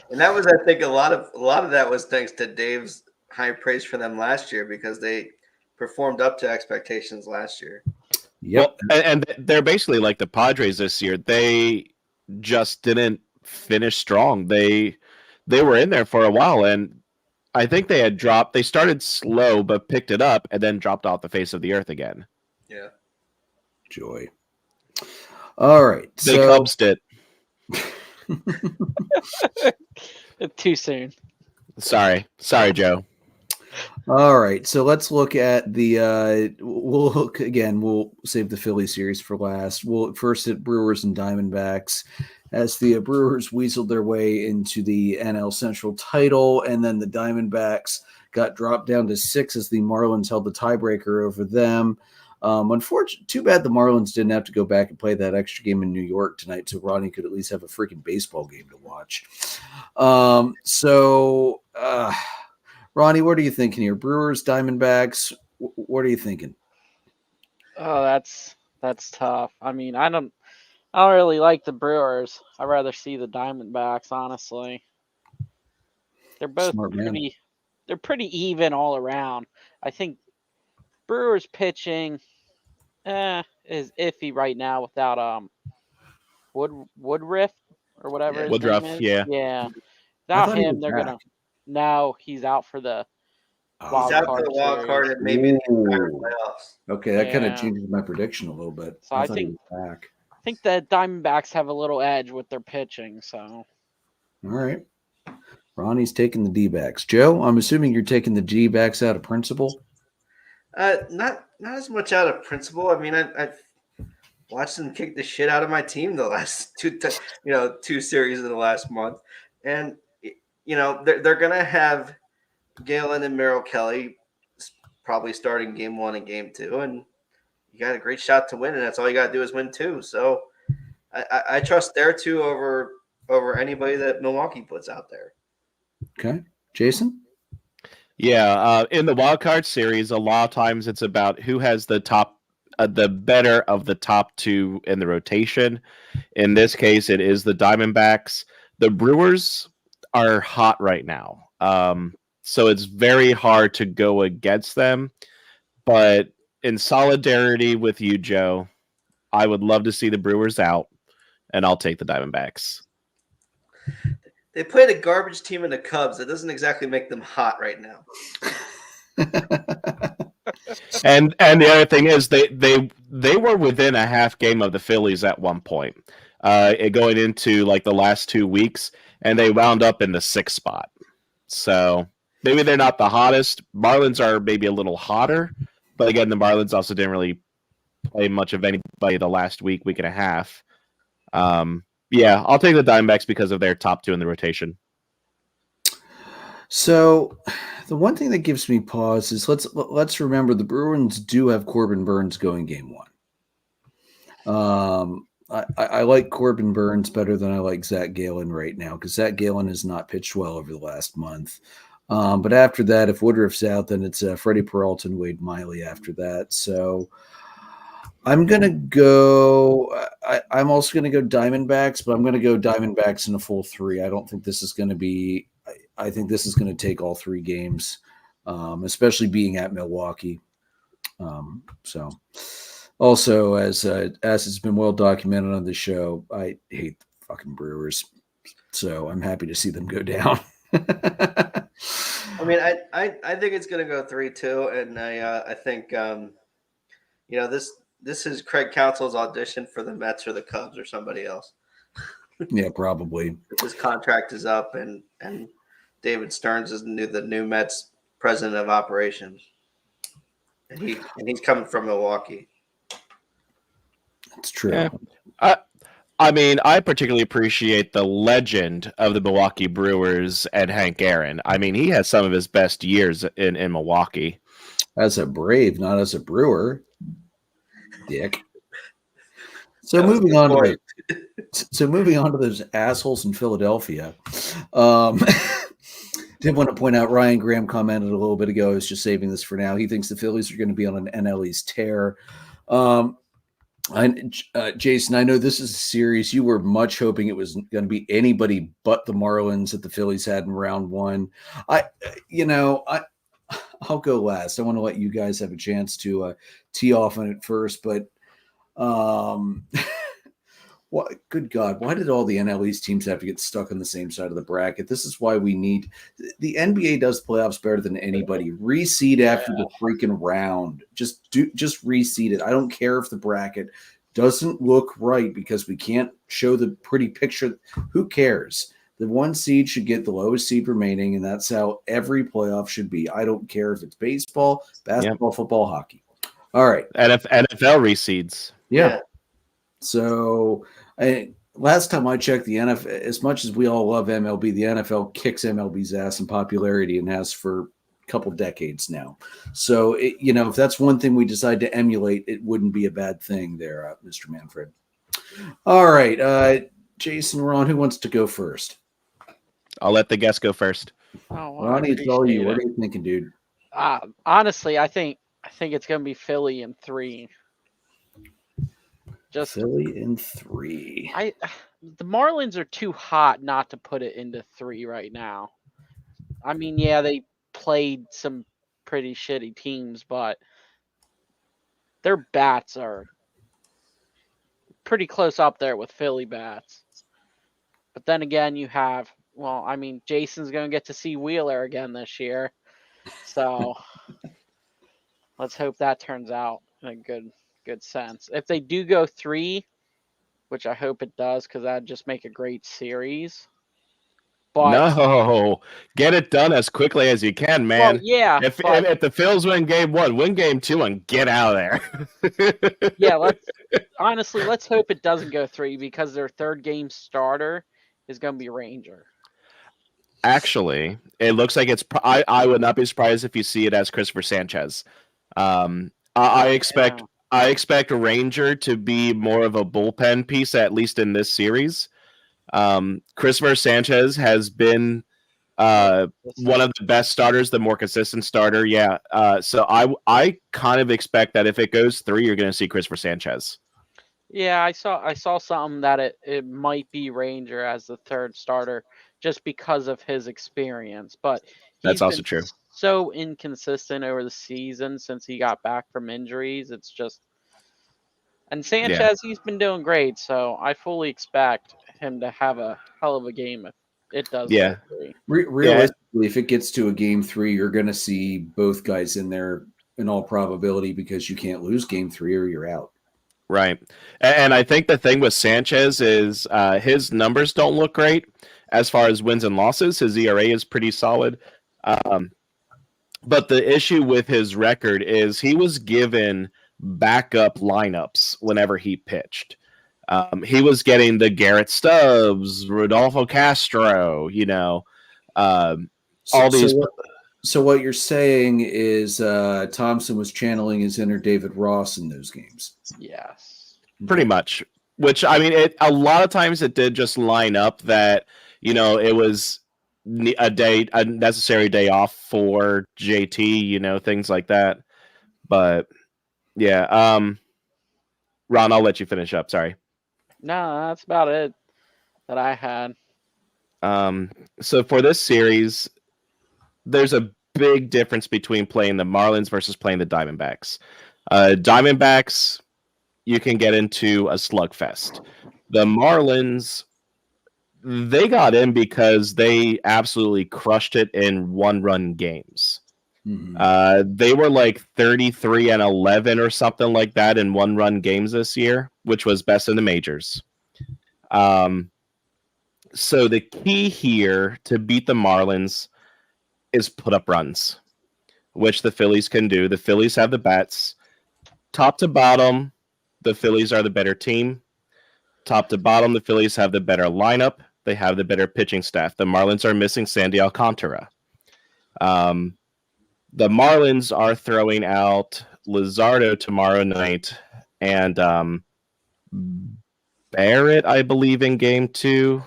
And that was, I think, a lot of that was thanks to Dave's high praise for them last year because they performed up to expectations last year. Yep. Well, and they're basically like the Padres this year. They just didn't finish strong. They were in there for a while, and I think they had dropped. They started slow, but picked it up, and then dropped off the face of the earth again. Yeah. Joy. All right. They Cubsed it. Too soon. Sorry, Joe. All right, so let's look at the. We'll save the Philly series for last. We'll first hit Brewers and Diamondbacks, as the Brewers weaseled their way into the NL Central title, and then the Diamondbacks got dropped down to 6 as the Marlins held the tiebreaker over them. Unfortunately, too bad the Marlins didn't have to go back and play that extra game in New York tonight, so Ronnie could at least have a freaking baseball game to watch. Ronnie, what are you thinking here? Brewers, Diamondbacks, what are you thinking? Oh, that's tough. I mean, I don't really like the Brewers. I'd rather see the Diamondbacks, honestly. They're both they're pretty even all around. I think Brewers pitching is iffy right now without Woodruff or whatever his Woodruff, name is. yeah. Yeah. Without him, they're back. gonna. No, he's out for the He's out for the wild card and maybe the entire playoffs. Okay, that kind of changes my prediction a little bit. So I think he was back. I think the Diamondbacks have a little edge with their pitching. So. All right. Ronnie's taking the D-backs. Joe, I'm assuming you're taking the D-backs out of principle. Not as much out of principle. I mean, I've watched them kick the shit out of my team the last two series of the last month, and they're gonna have Galen and Merrill Kelly probably starting game 1 and game 2, and you got a great shot to win, and that's all you got to do is win 2. So I trust their 2 over anybody that Milwaukee puts out there. Okay, Jason. Yeah, in the wild card series, a lot of times it's about who has the better of the top 2 in the rotation. In this case, it is the Diamondbacks. The Brewers are hot right now. So it's very hard to go against them. But in solidarity with you, Joe, I would love to see the Brewers out, and I'll take the Diamondbacks. They played a garbage team in the Cubs. That doesn't exactly make them hot right now. And the other thing is they were within a half game of the Phillies at one point, going into like the last 2 weeks, and they wound up in the 6th spot. So maybe they're not the hottest. Marlins are maybe a little hotter, but again, the Marlins also didn't really play much of anybody the last week and a half. Yeah, I'll take the Diamondbacks because of their top 2 in the rotation. So the one thing that gives me pause is let's remember the Bruins do have Corbin Burns going game 1. I like Corbin Burns better than I like Zach Gallen right now because Zach Gallen has not pitched well over the last month. But after that, if Woodruff's out, then it's Freddie Peralta and Wade Miley after that. So I'm going to go – I'm also going to go Diamondbacks, but I'm going to go Diamondbacks in a full 3. I don't think this is going to be – I think this is going to take all 3 games, especially being at Milwaukee. So also, as it's been well documented on the show, I hate the fucking Brewers. So I'm happy to see them go down. I mean, I think it's going to go 3-2, and I think this is Craig Counsell's audition for the Mets or the Cubs or somebody else. Yeah, probably. His contract is up, and David Stearns is the new Mets president of operations, and he's coming from Milwaukee. That's true. Yeah. I mean, I particularly appreciate the legend of the Milwaukee Brewers and Hank Aaron. I mean, he had some of his best years in Milwaukee. As a Brave, not as a Brewer. Dick. So That was a moving good on point. to those assholes in Philadelphia. Did want to point out Ryan Graham commented a little bit ago. I was just saving this for now. He thinks the Phillies are going to be on an NL East tear. Jason, I know this is a series you were much hoping it was going to be anybody but the Marlins that the Phillies had in round one. I'll go last. I want to let you guys have a chance to tee off on it first, but what? Good God! Why did all the NL East teams have to get stuck on the same side of the bracket? This is why we need the NBA does playoffs better than anybody. Reseed after the freaking round. Just reseed it. I don't care if the bracket doesn't look right because we can't show the pretty picture. Who cares? The one seed should get the lowest seed remaining, and that's how every playoff should be. I don't care if it's baseball, basketball, football, hockey. All right. NFL reseeds. Yeah. So last time I checked, the NFL, as much as we all love MLB, the NFL kicks MLB's ass in popularity and has for a couple decades now. So, if that's one thing we decide to emulate, it wouldn't be a bad thing there, Mr. Manfred. All right. Jason, Ron, who wants to go first? I'll let the guest go first. Oh, Ronnie, it's all you. What are you thinking, dude? Honestly, I think it's going to be Philly in 3. Just Philly in 3. The Marlins are too hot not to put it into 3 right now. I mean, yeah, they played some pretty shitty teams, but their bats are pretty close up there with Philly bats. But then again, you have, Jason's going to get to see Wheeler again this year. So let's hope that turns out in a good sense. If they do go 3, which I hope it does, because that'd just make a great series. But no, get it done as quickly as you can, man. Well, yeah. If the Phils win game 1, win game 2, and get out of there. Yeah, let's hope it doesn't go 3 because their third game starter is going to be Ranger. Actually, it looks like it's. I would not be surprised if you see it as Christopher Sanchez. I expect Ranger to be more of a bullpen piece, at least in this series. Christopher Sanchez has been one of the best starters, the more consistent starter. Yeah. So I kind of expect that if it goes 3, you're going to see Christopher Sanchez. Yeah, I saw something that it might be Ranger as the third starter just because of his experience, but that's also true. So inconsistent over the season since he got back from injuries. It's just, and Sanchez, he's been doing great, so I fully expect him to have a hell of a game if it does. Yeah. Realistically, if it gets to a game 3, you're going to see both guys in there in all probability because you can't lose game 3 or you're out. Right. And I think the thing with Sanchez is his numbers don't look great as far as wins and losses. His ERA is pretty solid. But the issue with his record is he was given backup lineups whenever he pitched. He was getting the Garrett Stubbs, Rodolfo Castro, all these. So what you're saying is Thompson was channeling his inner David Ross in those games. Yes. Pretty much. Which, I mean, a lot of times it did just line up that, it was a necessary day off for JT, things like that. But, yeah. Ron, I'll let you finish up. Sorry. No, that's about it that I had. So for this series, there's a big difference between playing the Marlins versus playing the Diamondbacks. Diamondbacks, you can get into a slugfest. The Marlins, they got in because they absolutely crushed it in one-run games. Mm-hmm. They were like 33-11 or something like that in one-run games this year, which was best in the majors. So the key here to beat the Marlins is put up runs, which the Phillies can do. The Phillies have the bats. Top to bottom, the Phillies are the better team. Top to bottom, the Phillies have the better lineup. They have the better pitching staff. The Marlins are missing Sandy Alcantara. The Marlins are throwing out Luzardo tomorrow night, and Barrett, I believe, in game 2.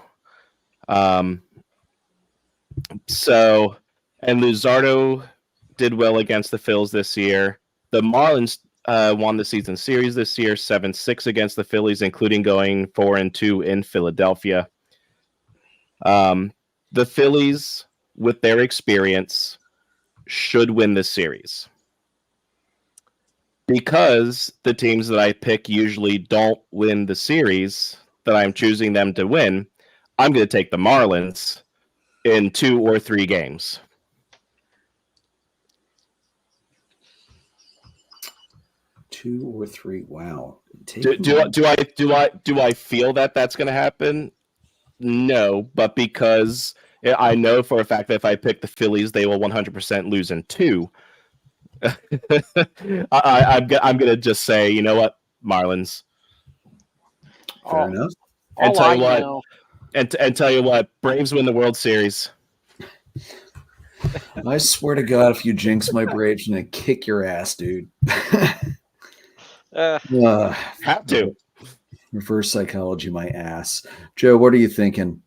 So, and Luzardo did well against the Phils this year. The Marlins won the season series this year, 7-6 against the Phillies, including going 4-2 in Philadelphia. The Phillies, with their experience, should win this series. Because the teams that I pick usually don't win the series that I'm choosing them to win, I'm going to take the Marlins in 2 or 3 games. Two or three. Wow. Do I feel that that's going to happen? No, but because I know for a fact that if I pick the Phillies, they will 100% lose in 2. I'm going to just say, you know what, Marlins. Fair enough. And tell you what, Braves win the World Series. I swear to God, if you jinx my Braves, I'm going to kick your ass, dude. Have to. Reverse psychology, my ass. Joe, what are you thinking?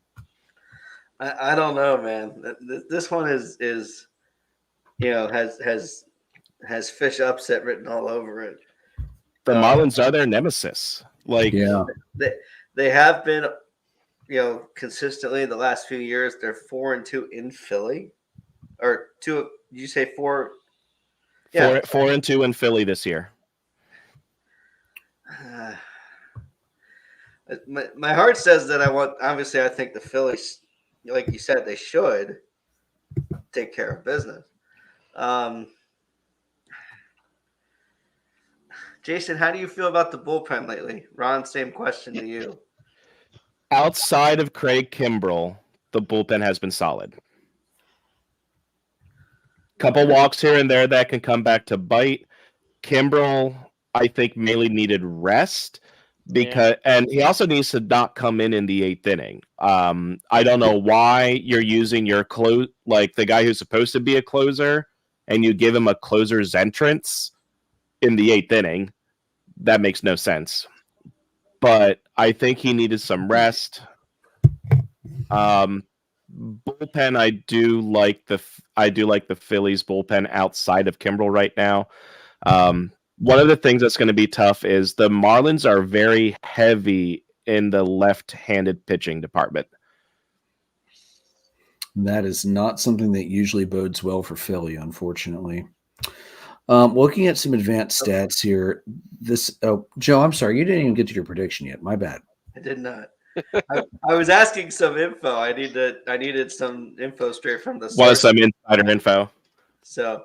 I don't know, man. This one is has fish upset written all over it. The Marlins are their nemesis. They have been, consistently the last few years. They're 4-2 in Philly, or 2. Did you say 4? Yeah, 4-2 in Philly this year. My heart says that obviously, I think the Phillies, like you said, they should take care of business. Jason, how do you feel about the bullpen lately? Ron, same question to you. Outside of Craig Kimbrell, the bullpen has been solid. Couple walks here and there that can come back to bite. Kimbrell, I think, mainly needed rest and he also needs to not come in the 8th inning. I don't know why you're using your the guy who's supposed to be a closer, and you give him a closer's entrance in the 8th inning. That makes no sense. But I think he needed some rest. Bullpen, I do like the Phillies bullpen outside of Kimbrell right now. One of the things that's going to be tough is the Marlins are very heavy in the left-handed pitching department. That is not something that usually bodes well for Philly, unfortunately. Looking at some advanced stats here, Joe, I'm sorry, you didn't even get to your prediction yet. My bad. I did not. I was asking some info. I needed some info straight from the source. Was some insider info. So,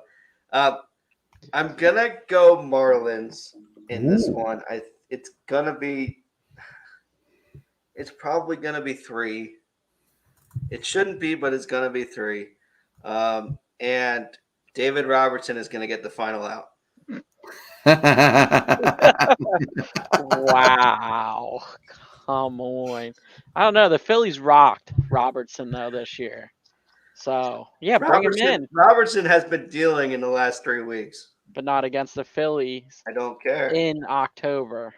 I'm gonna go Marlins in this one. It's probably gonna be 3. It shouldn't be, but it's gonna be 3. And David Robertson is gonna get the final out. Wow. Come on. I don't know. The Phillies rocked Robertson, though, this year. So, yeah, bring him in. Robertson has been dealing in the last 3 weeks. But not against the Phillies. I don't care. In October.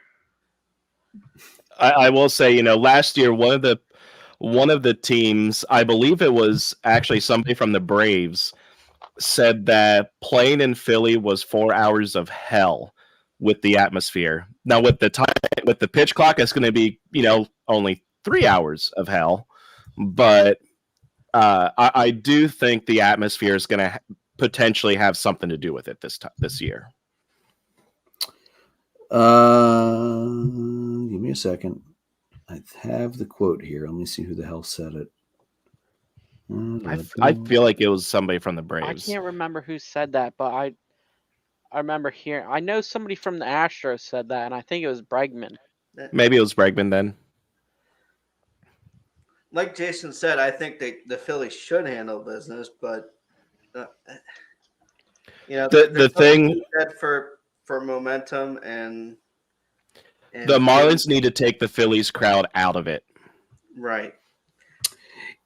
I will say, last year, one of the teams, I believe it was actually somebody from the Braves, said that playing in Philly was 4 hours of hell with the atmosphere. Now with the pitch clock, it's going to be, only 3 hours of hell. But I do think the atmosphere is going to potentially have something to do with it this year. Give me a second. I have the quote here. Let me see who the hell said it. I feel like it was somebody from the Braves. I can't remember who said that, but I remember hearing. I know somebody from the Astros said that, and I think it was Bregman. Maybe it was Bregman then. Like Jason said, I think the Phillies should handle business, but the thing for momentum and the Marlins need to take the Phillies crowd out of it. Right.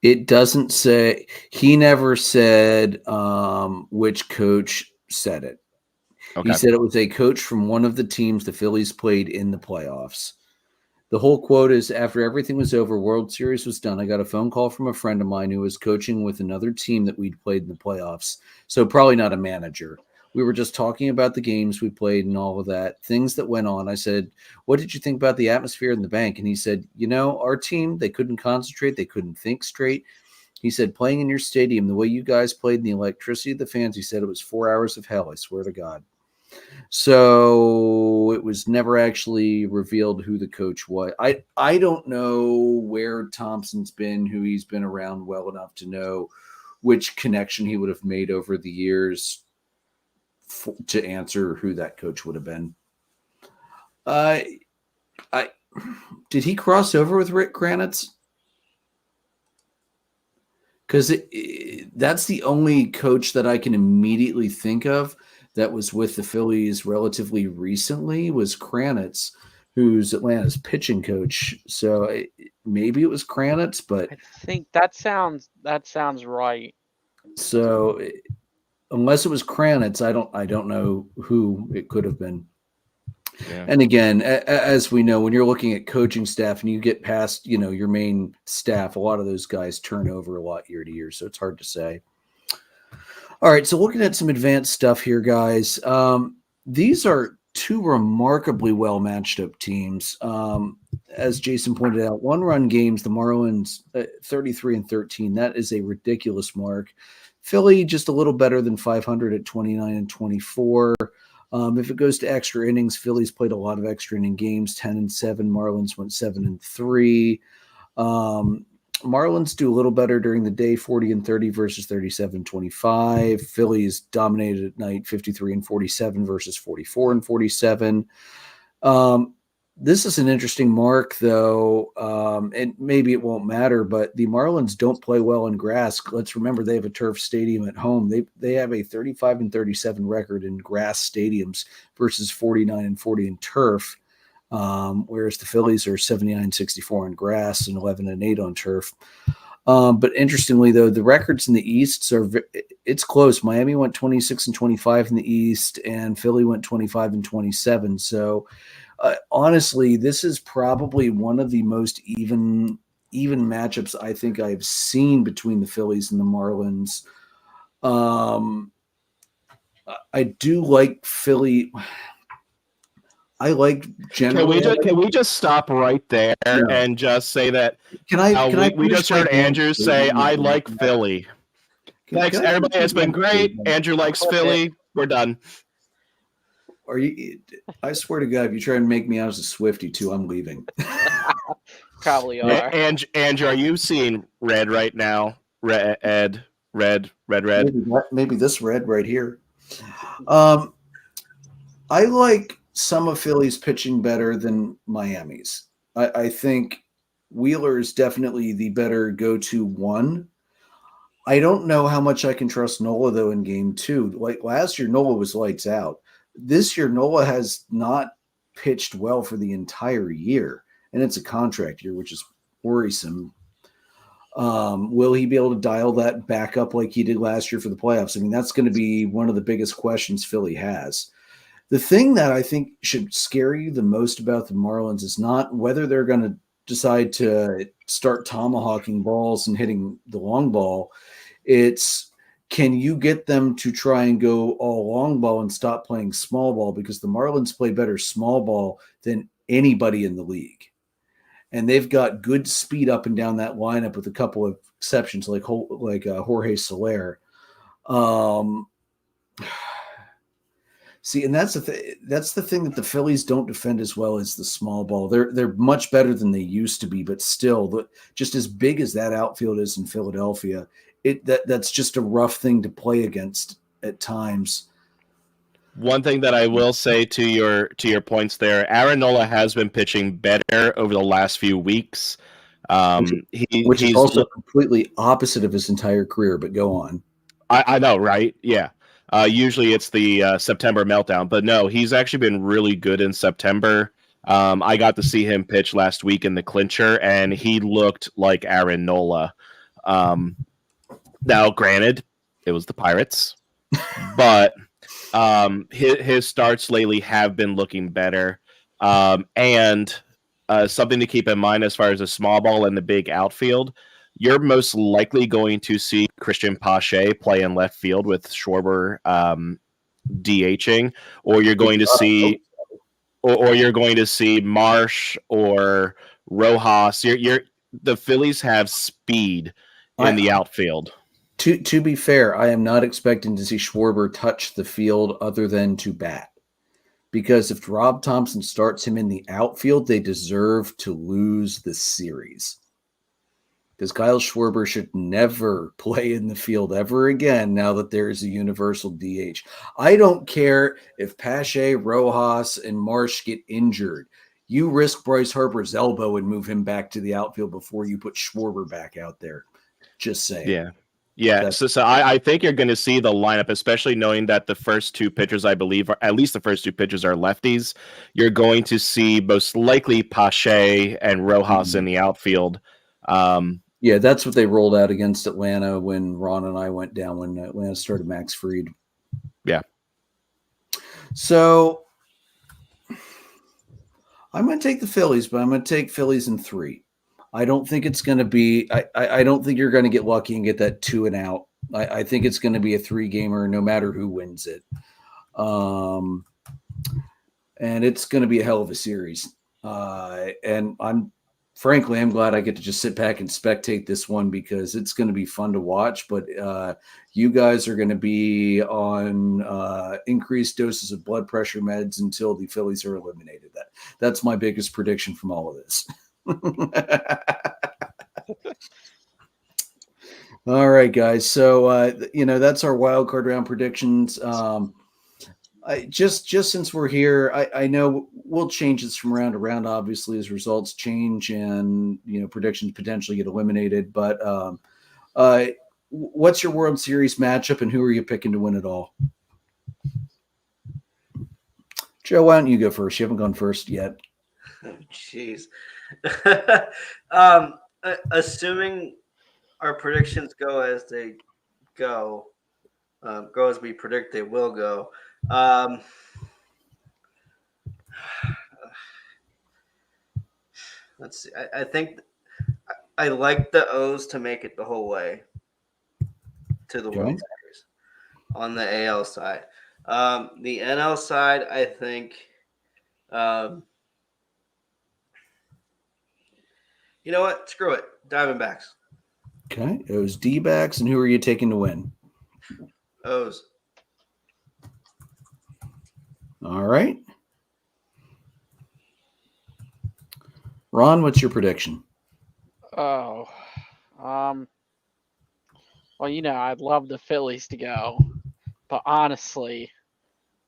It doesn't say. He never said which coach said it. Okay. He said it was a coach from one of the teams the Phillies played in the playoffs. The whole quote is, after everything was over, World Series was done, I got a phone call from a friend of mine who was coaching with another team that we'd played in the playoffs. So probably not a manager. We were just talking about the games we played and all of that, things that went on. I said, what did you think about the atmosphere in the bank? And he said, our team, they couldn't concentrate. They couldn't think straight. He said, playing in your stadium, the way you guys played and the electricity of the fans, he said it was 4 hours of hell, I swear to God. So it was never actually revealed who the coach was. I don't know where Thompson's been, who he's been around well enough to know which connection he would have made over the years to answer who that coach would have been. Did he cross over with Rick Kranitz? Because that's the only coach that I can immediately think of that was with the Phillies relatively recently was Kranitz, who's Atlanta's pitching coach. So maybe it was Kranitz, but I think that sounds right. So unless it was Kranitz, I don't know who it could have been. Yeah. And again, as we know, when you're looking at coaching staff and you get past, your main staff, a lot of those guys turn over a lot year to year. So it's hard to say. All right, so looking at some advanced stuff here, guys. These are two remarkably well matched up teams. As Jason pointed out, 1-run games, the Marlins 33-13. That is a ridiculous mark. Philly just a little better than 500 at 29-24. If it goes to extra innings, Philly's played a lot of extra inning games, 10-7. Marlins went 7-3. Marlins do a little better during the day, 40-30 versus 37-25. Phillies dominated at night, 53-47 versus 44-47. This is an interesting mark, though, and maybe it won't matter, but the Marlins don't play well in grass. Let's remember they have a turf stadium at home. They have a 35-37 record in grass stadiums versus 49-40 in turf. Whereas the Phillies are 79-64 on grass and 11-8 on turf. But interestingly, though, the records in the East it's close. Miami went 26-25 in the East, and Philly went 25-27. So, honestly, this is probably one of the most even matchups I think I've seen between the Phillies and the Marlins. I do like Philly. I like generally. Can we just stop right there and just say that? We just heard Andrew say, "I like Philly." Thanks, everybody. It's been great. Andrew likes Philly. We're done. Are you? I swear to God, if you try and make me out as a Swiftie too, I'm leaving. Probably are. Andrew, are you seeing red right now? Red. Maybe this red right here. I like some of Philly's pitching better than Miami's. I think Wheeler is definitely the better go-to one. I don't know how much I can trust Nola, though, in game 2. Like last year, Nola was lights out. This year, Nola has not pitched well for the entire year, and it's a contract year, which is worrisome. Will he be able to dial that back up like he did last year for the playoffs? I mean, that's going to be one of the biggest questions Philly has. The thing that I think should scare you the most about the Marlins is not whether they're going to decide to start tomahawking balls and hitting the long ball. It's, can you get them to try and go all long ball and stop playing small ball? Because the Marlins play better small ball than anybody in the league. And they've got good speed up and down that lineup with a couple of exceptions like Jorge Soler. See, and that's the thing that the Phillies don't defend as well as the small ball. They're much better than they used to be, but still, just as big as that outfield is in Philadelphia, that's just a rough thing to play against at times. One thing that I will say to your points there, Aaron Nola has been pitching better over the last few weeks. Which is also completely opposite of his entire career, but go on. I know, right? Yeah. Usually it's the September meltdown, but no, he's actually been really good in September. I got to see him pitch last week in the clincher, and he looked like Aaron Nola. Now, granted, it was the Pirates, but his starts lately have been looking better. And something to keep in mind as far as the small ball and the big outfield. You're most likely going to see Christian Pache play in left field with Schwarber DHing, or you're going to see, or you're going to see Marsh or Rojas. The Phillies have speed in the outfield. To be fair, I am not expecting to see Schwarber touch the field other than to bat. Because if Rob Thompson starts him in the outfield, they deserve to lose the series. Because Kyle Schwarber should never play in the field ever again now that there is a universal DH. I don't care if Pache, Rojas, and Marsh get injured. You risk Bryce Harper's elbow and move him back to the outfield before you put Schwarber back out there. Just saying. Yeah. Yeah, so I think you're going to see the lineup, especially knowing that the first two pitchers, I believe, at least the first two pitchers are lefties. You're going to see most likely Pache and Rojas in the outfield. Yeah, that's what they rolled out against Atlanta when Ron and I went down when Atlanta started Max Fried. Yeah. So I'm going to take the Phillies, but I'm going to take Phillies in 3. I don't think it's going to be I don't think you're going to get lucky and get that 2 and out. I think it's going to be a 3-gamer no matter who wins it. And it's going to be a hell of a series. And I'm glad I get to just sit back and spectate this one because it's going to be fun to watch. But you guys are going to be on increased doses of blood pressure meds until the Phillies are eliminated. That's my biggest prediction from all of this. All right, guys. So that's our wild card round predictions. Just since we're here, I know we'll change this from round to round, obviously, as results change and predictions potentially get eliminated. But what's your World Series matchup, and who are you picking to win it all? Joe, why don't you go first? You haven't gone first yet. Oh, jeez. Assuming our predictions go as they go as we predict they will go. Let's see. I think I like the O's to make it the whole way to the World Series on the AL side. The NL side, I think. You know what? Screw it. Diamondbacks. Okay. O's, D-backs, and who are you taking to win? O's. All right. Ron, what's your prediction? Oh, well, I'd love the Phillies to go, but honestly,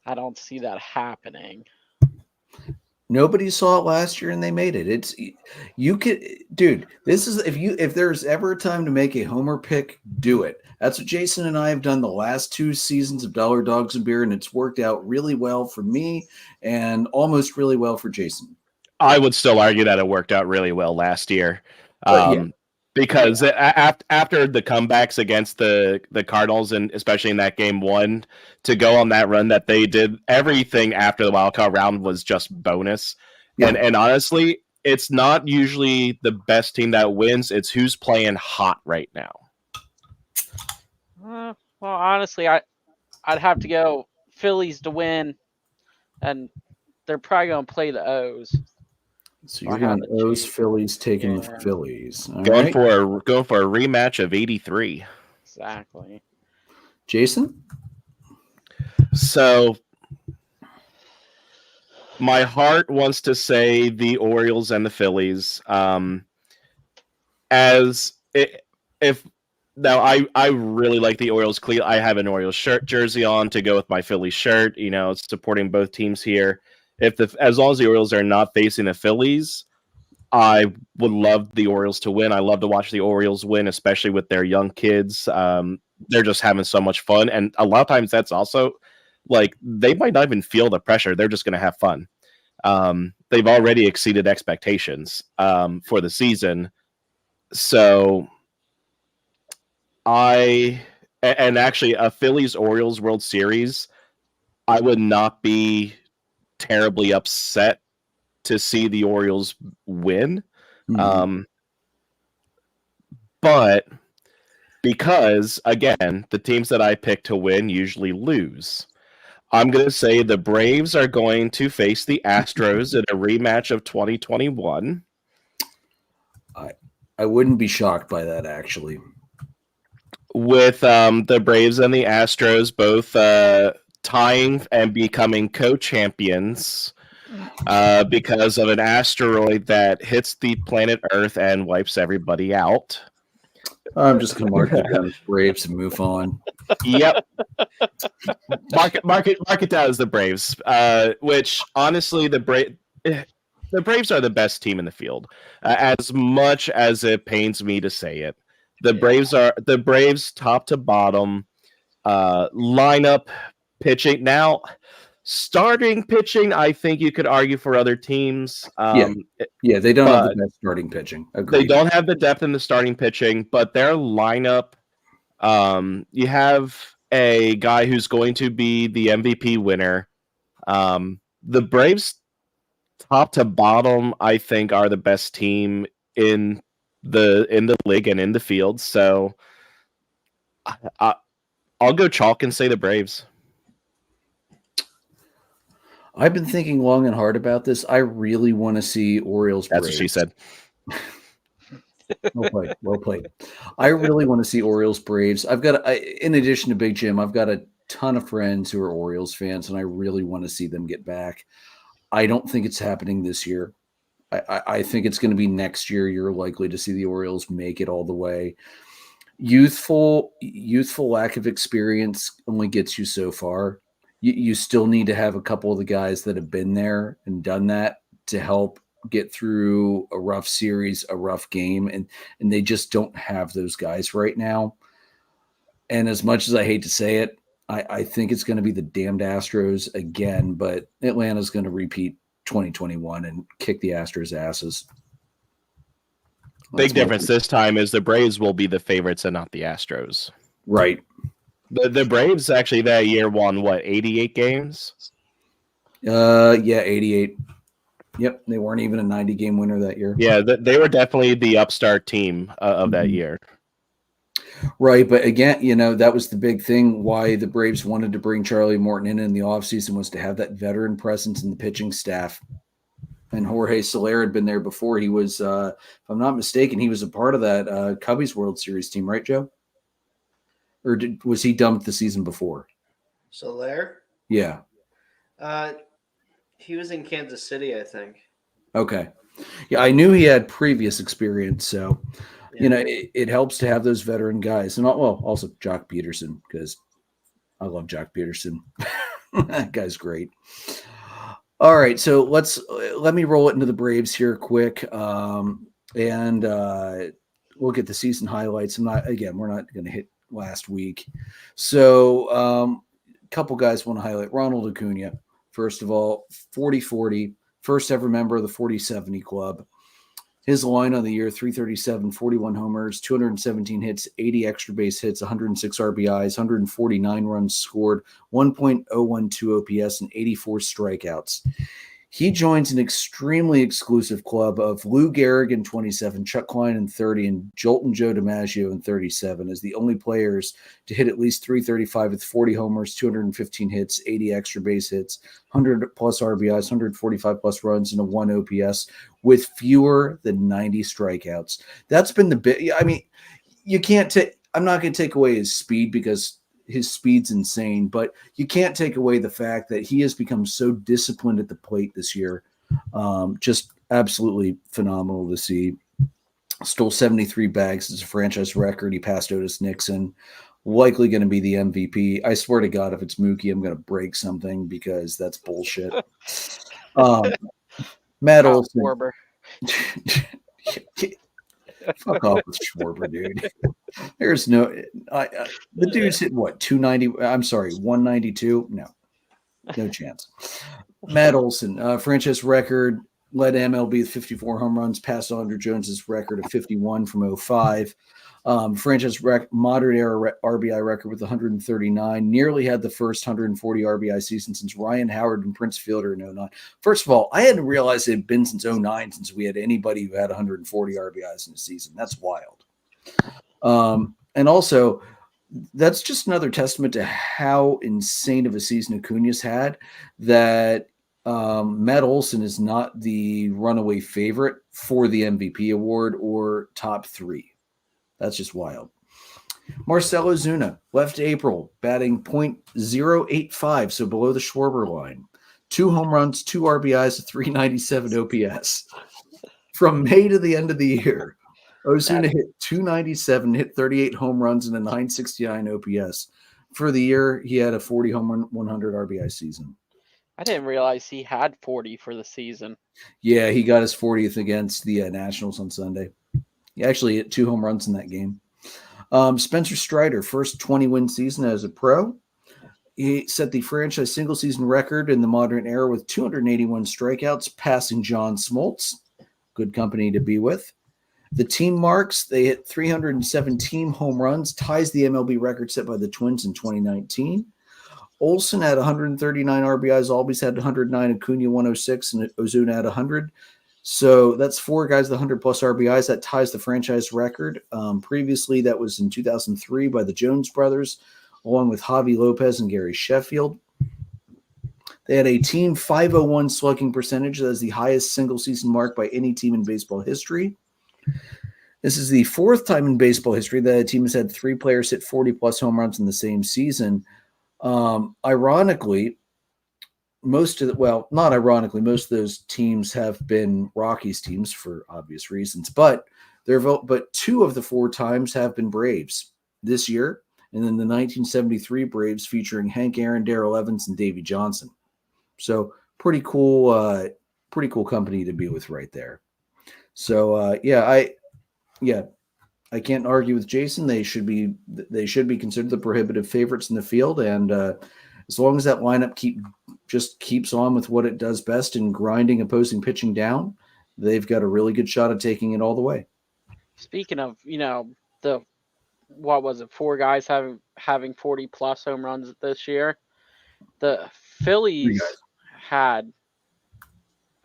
I don't see that happening. Nobody saw it last year and they made it. This is if there's ever a time to make a homer pick, do it. That's what Jason and I have done the last 2 seasons of Dollar Dogs and Beer, and it's worked out really well for me and almost really well for Jason. I would still argue that it worked out really well last year. Because after the comebacks against the Cardinals, and especially in that game 1, to go on that run that they did, everything after the wild card round was just bonus. Yeah. And honestly, it's not usually the best team that wins. It's who's playing hot right now. Well, honestly, I'd have to go Phillies to win, and they're probably going to play the O's. So you're going O's, Phillies, taking the Phillies. Going for a rematch of 83. Exactly. Jason? So my heart wants to say the Orioles and the Phillies. I really like the Orioles. I have an Orioles jersey on to go with my Phillies shirt. It's supporting both teams here. As long as the Orioles are not facing the Phillies, I would love the Orioles to win. I love to watch the Orioles win, especially with their young kids. They're just having so much fun. And a lot of times that's also like they might not even feel the pressure. They're just going to have fun. They've already exceeded expectations for the season. So actually a Phillies-Orioles World Series, I would not be terribly upset to see the Orioles win. Mhm. But because, again, the teams that I pick to win usually lose, I'm going to say the Braves are going to face the Astros in a rematch of 2021. I wouldn't be shocked by that, actually. With the Braves and the Astros both tying and becoming co-champions because of an asteroid that hits the planet Earth and wipes everybody out. I'm just going to mark it down as Braves and move on. Yep. Mark it down as the Braves, which honestly the Braves are the best team in the field. As much as it pains me to say it, the Braves top to bottom lineup pitching. Now, starting pitching, I think you could argue for other teams. Yeah, they don't have the best starting pitching. Agreed. They don't have the depth in the starting pitching, but their lineup, you have a guy who's going to be the MVP winner. The Braves, top to bottom, I think are the best team in the league and in the field. So I'll go chalk and say the Braves. I've been thinking long and hard about this. I really want to see Orioles. That's Braves. what she said. Well played. I really want to see Orioles Braves. In addition to Big Jim, I've got a ton of friends who are Orioles fans, and I really want to see them get back. I don't think it's happening this year. I think it's going to be next year. You're likely to see the Orioles make it all the way. Youthful lack of experience only gets you so far. You still need to have a couple of the guys that have been there and done that to help get through a rough series, a rough game, and they just don't have those guys right now. And as much as I hate to say it, I think it's going to be the damned Astros again, but Atlanta's going to repeat 2021 and kick the Astros' asses. Big difference this time is the Braves will be the favorites and not the Astros. Right. The Braves actually that year won 88 games? Yeah, 88. Yep, they weren't even a 90-game winner that year. Yeah, they were definitely the upstart team of that year. Right, but again, that was the big thing why the Braves wanted to bring Charlie Morton in the offseason was to have that veteran presence in the pitching staff. And Jorge Soler had been there before. He was, if I'm not mistaken, he was a part of that Cubbies World Series team, right, Joe? Or was he dumped the season before? Soler? Yeah. He was in Kansas City, I think. Okay. Yeah, I knew he had previous experience, so it helps to have those veteran guys, and also Jock Peterson, because I love Jock Peterson. That guy's great. All right, so let me roll it into the Braves here quick, and we'll get the season highlights. we're not going to hit last week, so a couple guys want to highlight. Ronald Acuna, first of all, 40-40, first ever member of the 40-70 club. His line on the year, 337, 41 homers, 217 hits, 80 extra base hits, 106 RBIs, 149 runs scored, 1.012 OPS, and 84 strikeouts. He joins an extremely exclusive club of Lou Gehrig in 27, Chuck Klein in 30, and Jolton Joe DiMaggio in 37 as the only players to hit at least 335 with 40 homers, 215 hits, 80 extra base hits, 100-plus RBIs, 145-plus runs, and a 1 OPS with fewer than 90 strikeouts. That's been the big – I mean, you can't take – I'm not going to take away his speed because – his speed's insane, but you can't take away the fact that he has become so disciplined at the plate this year. Just absolutely phenomenal to see. Stole 73 bags. It's a franchise record. He passed Otis Nixon. Likely going to be the MVP. I swear to God, if it's Mookie, I'm going to break something because that's bullshit. Matt Olson. Fuck off with Schwarber, dude. There's no the dude's hit what 290. I'm sorry, 192. No chance. Matt Olson, franchise record, led MLB with 54 home runs, passed Andre Jones's record of 51 from 05. Franchise modern era RBI record with 139. Nearly had the first 140 RBI season since Ryan Howard and Prince Fielder in 09. First of all, I hadn't realized it had been since 09 since we had anybody who had 140 RBIs in a season. That's wild. And also, that's just another testament to how insane of a season Acuna's had, that Matt Olson is not the runaway favorite for the MVP award or top 3. That's just wild. Marcell Ozuna left April batting .085, so below the Schwarber line. 2 home runs, 2 RBIs, a 397 OPS. From May to the end of the year, Ozuna hit 297, hit 38 home runs, and a 969 OPS. For the year, he had a 40 home run, 100 RBI season. I didn't realize he had 40 for the season. Yeah, he got his 40th against the Nationals on Sunday. He actually hit 2 home runs in that game. Spencer Strider, first 20-win season as a pro. He set the franchise single-season record in the modern era with 281 strikeouts, passing John Smoltz. Good company to be with. The team marks, they hit 317 home runs, ties the MLB record set by the Twins in 2019. Olson had 139 RBIs, always had 109, Acuna 106, and Ozuna had 100. So that's 4 guys with 100-plus RBIs. That ties the franchise record. Previously, that was in 2003 by the Jones brothers, along with Javi Lopez and Gary Sheffield. They had a team .501 slugging percentage. That is the highest single-season mark by any team in baseball history. This is the 4th time in baseball history that a team has had 3 players hit 40-plus home runs in the same season. Ironically, most of those teams have been Rockies teams for obvious reasons, but 2 of the 4 times have been Braves this year, and then the 1973 Braves featuring Hank Aaron, Darrell Evans, and Davey Johnson. So pretty cool company to be with right there. So I can't argue with Jason. They should be considered the prohibitive favorites in the field, and as long as that lineup keeps on with what it does best in grinding opposing pitching down, they've got a really good shot at taking it all the way. Speaking of, the 4 guys having 40-plus home runs this year, the Phillies had,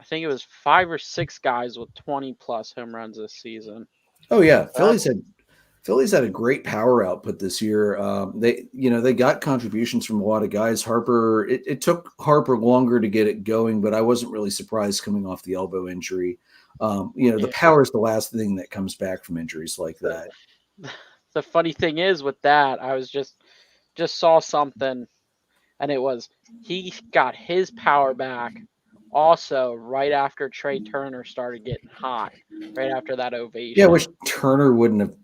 I think it was 5 or 6 guys with 20-plus home runs this season. Oh yeah, Phillies had a great power output this year. They got contributions from a lot of guys. Harper, it took Harper longer to get it going, but I wasn't really surprised coming off the elbow injury. The power is the last thing that comes back from injuries like that. The funny thing is with that, I was just saw something, and it was he got his power back also right after Trey Turner started getting hot, right after that ovation. Yeah, I wish Turner wouldn't have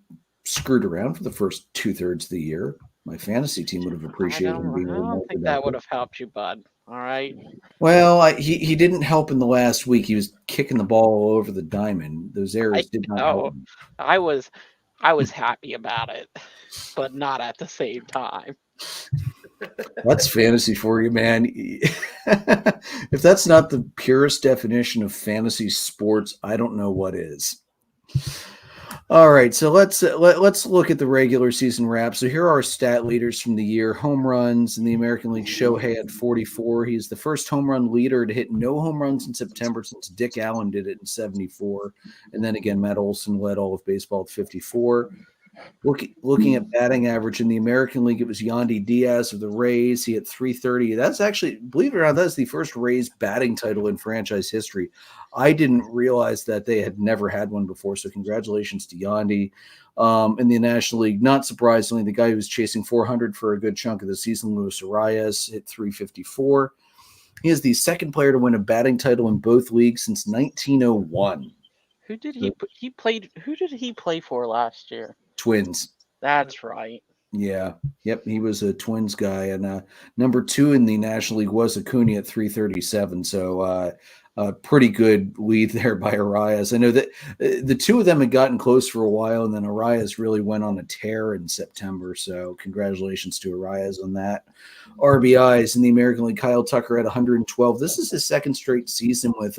screwed around for the first 2/3 of the year. My fantasy team would have appreciated him being a little more. I don't think that would have helped you, bud. All right. Well, he didn't help in the last week. He was kicking the ball all over the diamond. Those errors did not help him. I was happy about it, but not at the same time. That's fantasy for you, man. If that's not the purest definition of fantasy sports, I don't know what is. All right, so let's look at the regular season wrap. So here are our stat leaders from the year. Home runs in the American League, Shohei had 44. He's the first home run leader to hit no home runs in September since Dick Allen did it in 74. And then again, Matt Olson led all of baseball at 54. Looking at batting average in the American League, it was Yandy Diaz of the Rays. He had 330. That's actually, believe it or not, that's the first Rays batting title in franchise history. I didn't realize that they had never had one before, so congratulations to Yandy. In the National League, not surprisingly, the guy who was chasing 400 for a good chunk of the season, Luis Arias, hit 354. He is the second player to win a batting title in both leagues since 1901. Who did he play for last year? Twins. That's right. Yeah. Yep. He was a Twins guy. And number 2 in the National League was Acuna at 337. So a pretty good lead there by Arias. I know that the 2 of them had gotten close for a while, and then Arias really went on a tear in September. So congratulations to Arias on that. RBIs in the American League, Kyle Tucker at 112. This is his second straight season with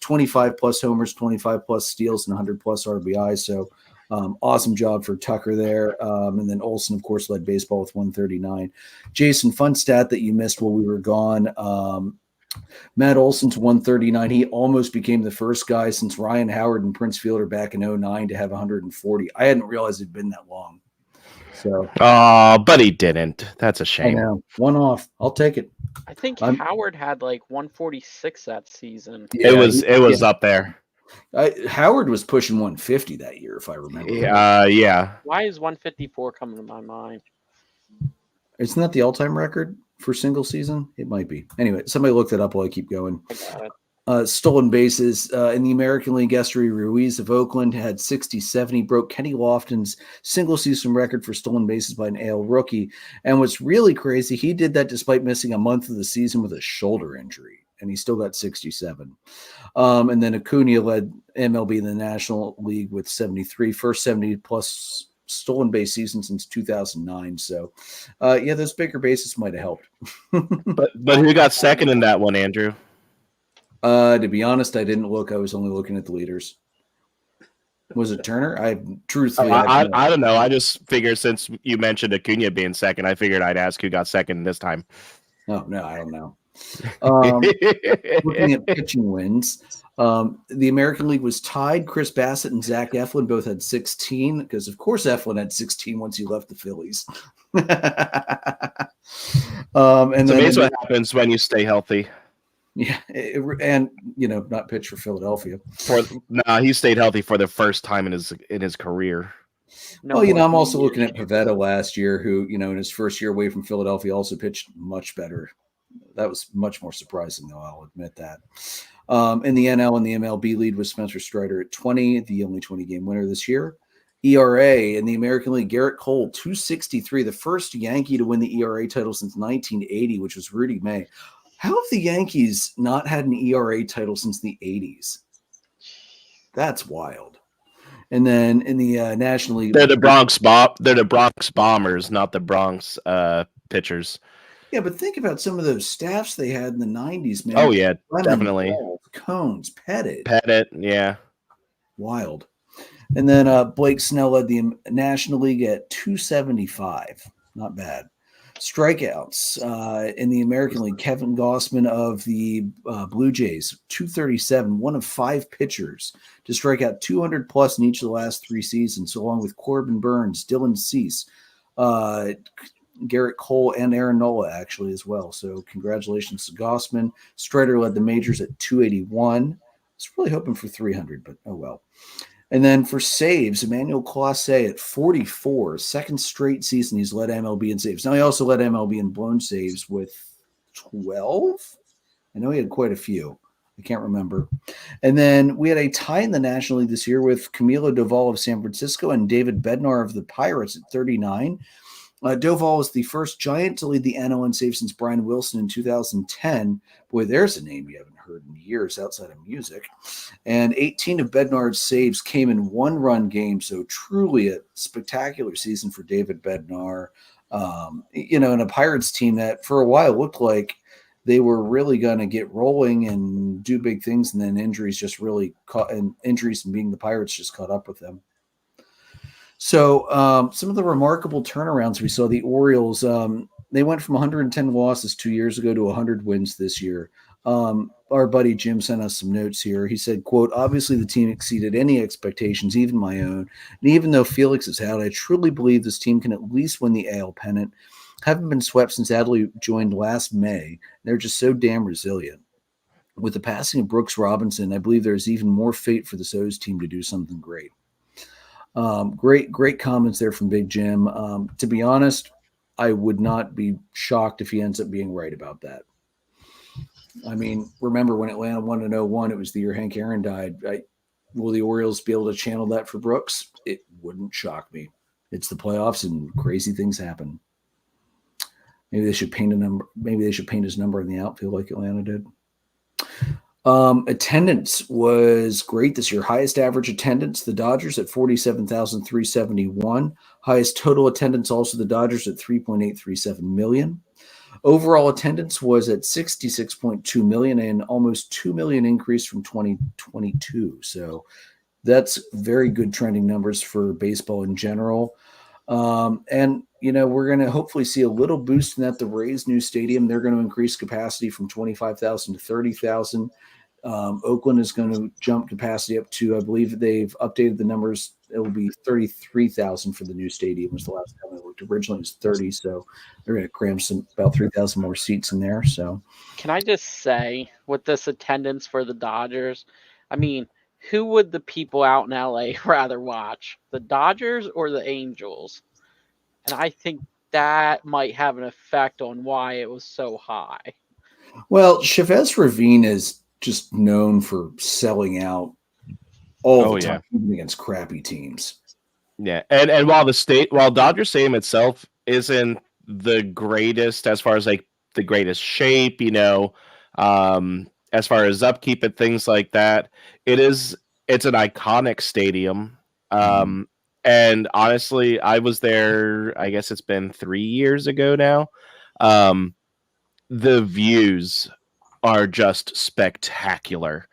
25-plus homers, 25-plus steals, and 100-plus RBIs. So Awesome job for Tucker there. And then Olsen, of course, led baseball with 139. Jason, fun stat that you missed while we were gone. Matt Olson's 139. He almost became the first guy since Ryan Howard and Prince Fielder back in 2009 to have 140. I hadn't realized it'd been that long. So, but he didn't. That's a I shame. know. One off. I'll take it. I think Howard had like 146 that season. Yeah, it was up there. Howard was pushing 150 that year, if I remember. Yeah. Why is 154 coming to my mind? Isn't that the all-time record for single season? It might be. Anyway, somebody look that up while I keep going. I got it. Stolen bases in the American League. Esteury Ruiz of Oakland had 67. He broke Kenny Lofton's single season record for stolen bases by an AL rookie. And what's really crazy, he did that despite missing a month of the season with a shoulder injury, and he still got 67. And then Acuna led MLB in the National League with 73, first 70-plus stolen base season since 2009. So, those bigger bases might have helped. But who got second in that one, Andrew? To be honest, I didn't look. I was only looking at the leaders. Was it Turner? I don't know. I just figured since you mentioned Acuna being second, I figured I'd ask who got second this time. Oh, no, I don't know. Looking at pitching wins, the American League was tied. Chris Bassett and Zach Eflin both had 16 because, of course, Eflin had 16 once he left the Phillies. It's amazing what happens when you stay healthy. Yeah, and not pitch for Philadelphia. He stayed healthy for the first time in his career. I'm also looking at Pivetta last year, who in his first year away from Philadelphia also pitched much better. That was much more surprising, though. I'll admit that. In the NL and the MLB lead was Spencer Strider at 20, the only 20-game winner this year. ERA in the American League, Garrett Cole, 263, the first Yankee to win the ERA title since 1980, which was Rudy May. How have the Yankees not had an ERA title since the 80s? That's wild. And then in the National League, they're the Bronx Bombers, not the Bronx pitchers. Yeah, but think about some of those staffs they had in the 90s, man. Oh, yeah, Lemon, definitely. Cones, Pettit, yeah. Wild. And then Blake Snell led the National League at 275. Not bad. Strikeouts in the American League, Kevin Gossman of the Blue Jays, 237, one of 5 pitchers to strike out 200-plus in each of the last 3 seasons, along with Corbin Burns, Dylan Cease, Garrett Cole, and Aaron Nola, actually, as well. So congratulations to Gossman. Strider led the majors at 281. I was really hoping for 300, but oh well. And then for saves, Emmanuel Clase at 44, second straight season he's led MLB in saves. Now he also led MLB in blown saves with 12. I know he had quite a few. I can't remember. And then we had a tie in the National League this year with Camilo Doval of San Francisco and David Bednar of the Pirates at 39. Doval was the first Giant to lead the NL in saves since Brian Wilson in 2010. Boy, there's a name you haven't heard in years outside of music. And 18 of Bednar's saves came in one-run games, so truly a spectacular season for David Bednar. In a Pirates team that for a while looked like they were really going to get rolling and do big things, and then injuries and being the Pirates just caught up with them. So some of the remarkable turnarounds we saw, the Orioles, they went from 110 losses 2 years ago to 100 wins this year. Our buddy Jim sent us some notes here. He said, quote, obviously the team exceeded any expectations, even my own. And even though Felix is out, I truly believe this team can at least win the AL pennant. Haven't been swept since Adley joined last May. They're just so damn resilient. With the passing of Brooks Robinson, I believe there's even more fate for this O's team to do something great. Great comments there from Big Jim. To be honest, I would not be shocked if he ends up being right about that. I mean, remember when Atlanta won in 2001, it was the year Hank Aaron died. Will the Orioles be able to channel that for Brooks? It wouldn't shock me. It's the playoffs and crazy things happen. Maybe they should paint a number. Maybe they should paint his number in the outfield like Atlanta did. Attendance was great this year. Highest average attendance, the Dodgers at 47,371. Highest total attendance, also the Dodgers at 3.837 million. Overall attendance was at 66.2 million, and almost 2 million increase from 2022. So That's very good trending numbers for baseball in general. And, we're going to hopefully see a little boost in that. The Rays' new stadium, they're going to increase capacity from 25,000 to 30,000. Oakland is going to jump capacity up to, I believe they've updated the numbers. It will be 33,000 for the new stadium was the last time I looked. Originally it was 30, so they're going to cram about 3,000 more seats in there. So Can I just say, with this attendance for the Dodgers, I mean, who would the people out in LA rather watch, the Dodgers or the Angels? And I think that might have an effect on why it was so high. Well, Chavez Ravine is just known for selling out all the time, even against crappy teams. Yeah, and while Dodger Stadium itself isn't the greatest as far as like the greatest shape, as far as upkeep and things like that, it's an iconic stadium. And honestly, I was there, I guess it's been 3 years ago now. The views are just spectacular.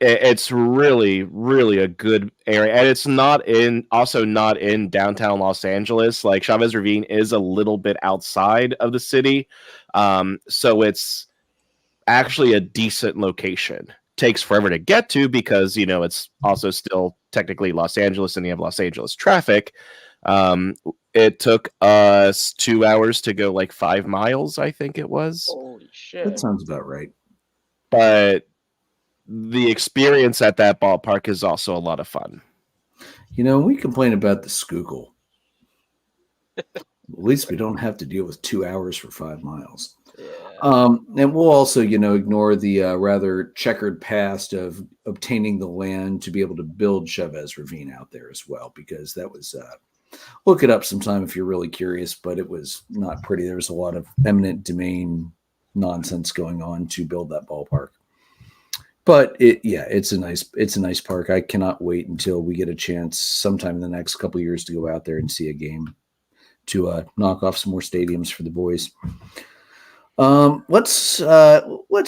It's really, really a good area, and it's not in downtown Los Angeles. Like Chavez Ravine is a little bit outside of the city, so it's actually a decent location. Takes forever to get to because it's also still technically Los Angeles, and you have Los Angeles traffic. It took us 2 hours to go like 5 miles, I think it was. Holy shit! That sounds about right. But the experience at that ballpark is also a lot of fun. We complain about the Schuylkill. At least we don't have to deal with 2 hours for 5 miles. Yeah. And we'll also, ignore the rather checkered past of obtaining the land to be able to build Chavez Ravine out there as well, because that was, look it up sometime if you're really curious, but it was not pretty. There was a lot of eminent domain nonsense going on to build that ballpark. But it's a nice park. I cannot wait until we get a chance sometime in the next couple of years to go out there and see a game to knock off some more stadiums for the boys. Let's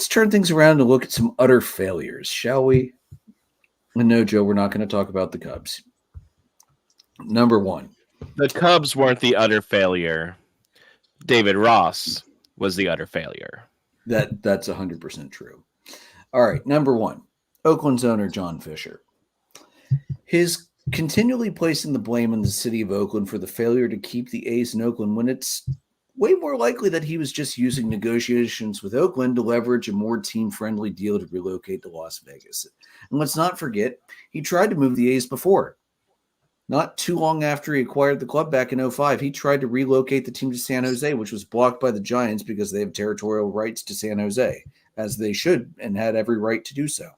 turn things around and look at some utter failures, shall we? And no, Joe, we're not going to talk about the Cubs. Number one. The Cubs weren't the utter failure. David Ross was the utter failure. That's 100% true. All right, number one, Oakland's owner, John Fisher. His continually placing the blame on the city of Oakland for the failure to keep the A's in Oakland when it's way more likely that he was just using negotiations with Oakland to leverage a more team-friendly deal to relocate to Las Vegas. And let's not forget, he tried to move the A's before. Not too long after he acquired the club back in 2005, he tried to relocate the team to San Jose, which was blocked by the Giants because they have territorial rights to San Jose, as they should and had every right to do so.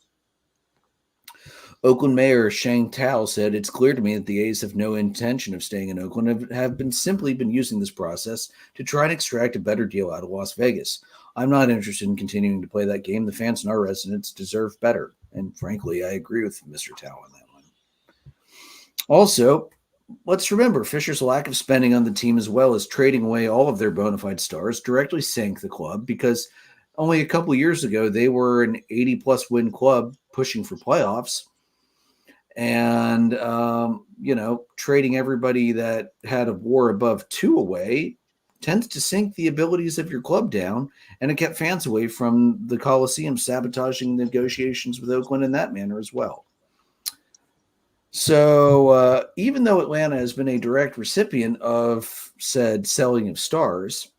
Oakland Mayor Shang Tao said, "It's clear to me that the A's have no intention of staying in Oakland and have simply been using this process to try and extract a better deal out of Las Vegas. I'm not interested in continuing to play that game. The fans and our residents deserve better." And frankly, I agree with Mr. Tao on that one. Also, let's remember Fisher's lack of spending on the team as well as trading away all of their bona fide stars directly sank the club because only a couple of years ago, they were an 80-plus win club pushing for playoffs. And, trading everybody that had a WAR above 2 away tends to sink the abilities of your club down, and it kept fans away from the Coliseum, sabotaging negotiations with Oakland in that manner as well. So even though Atlanta has been a direct recipient of said selling of stars,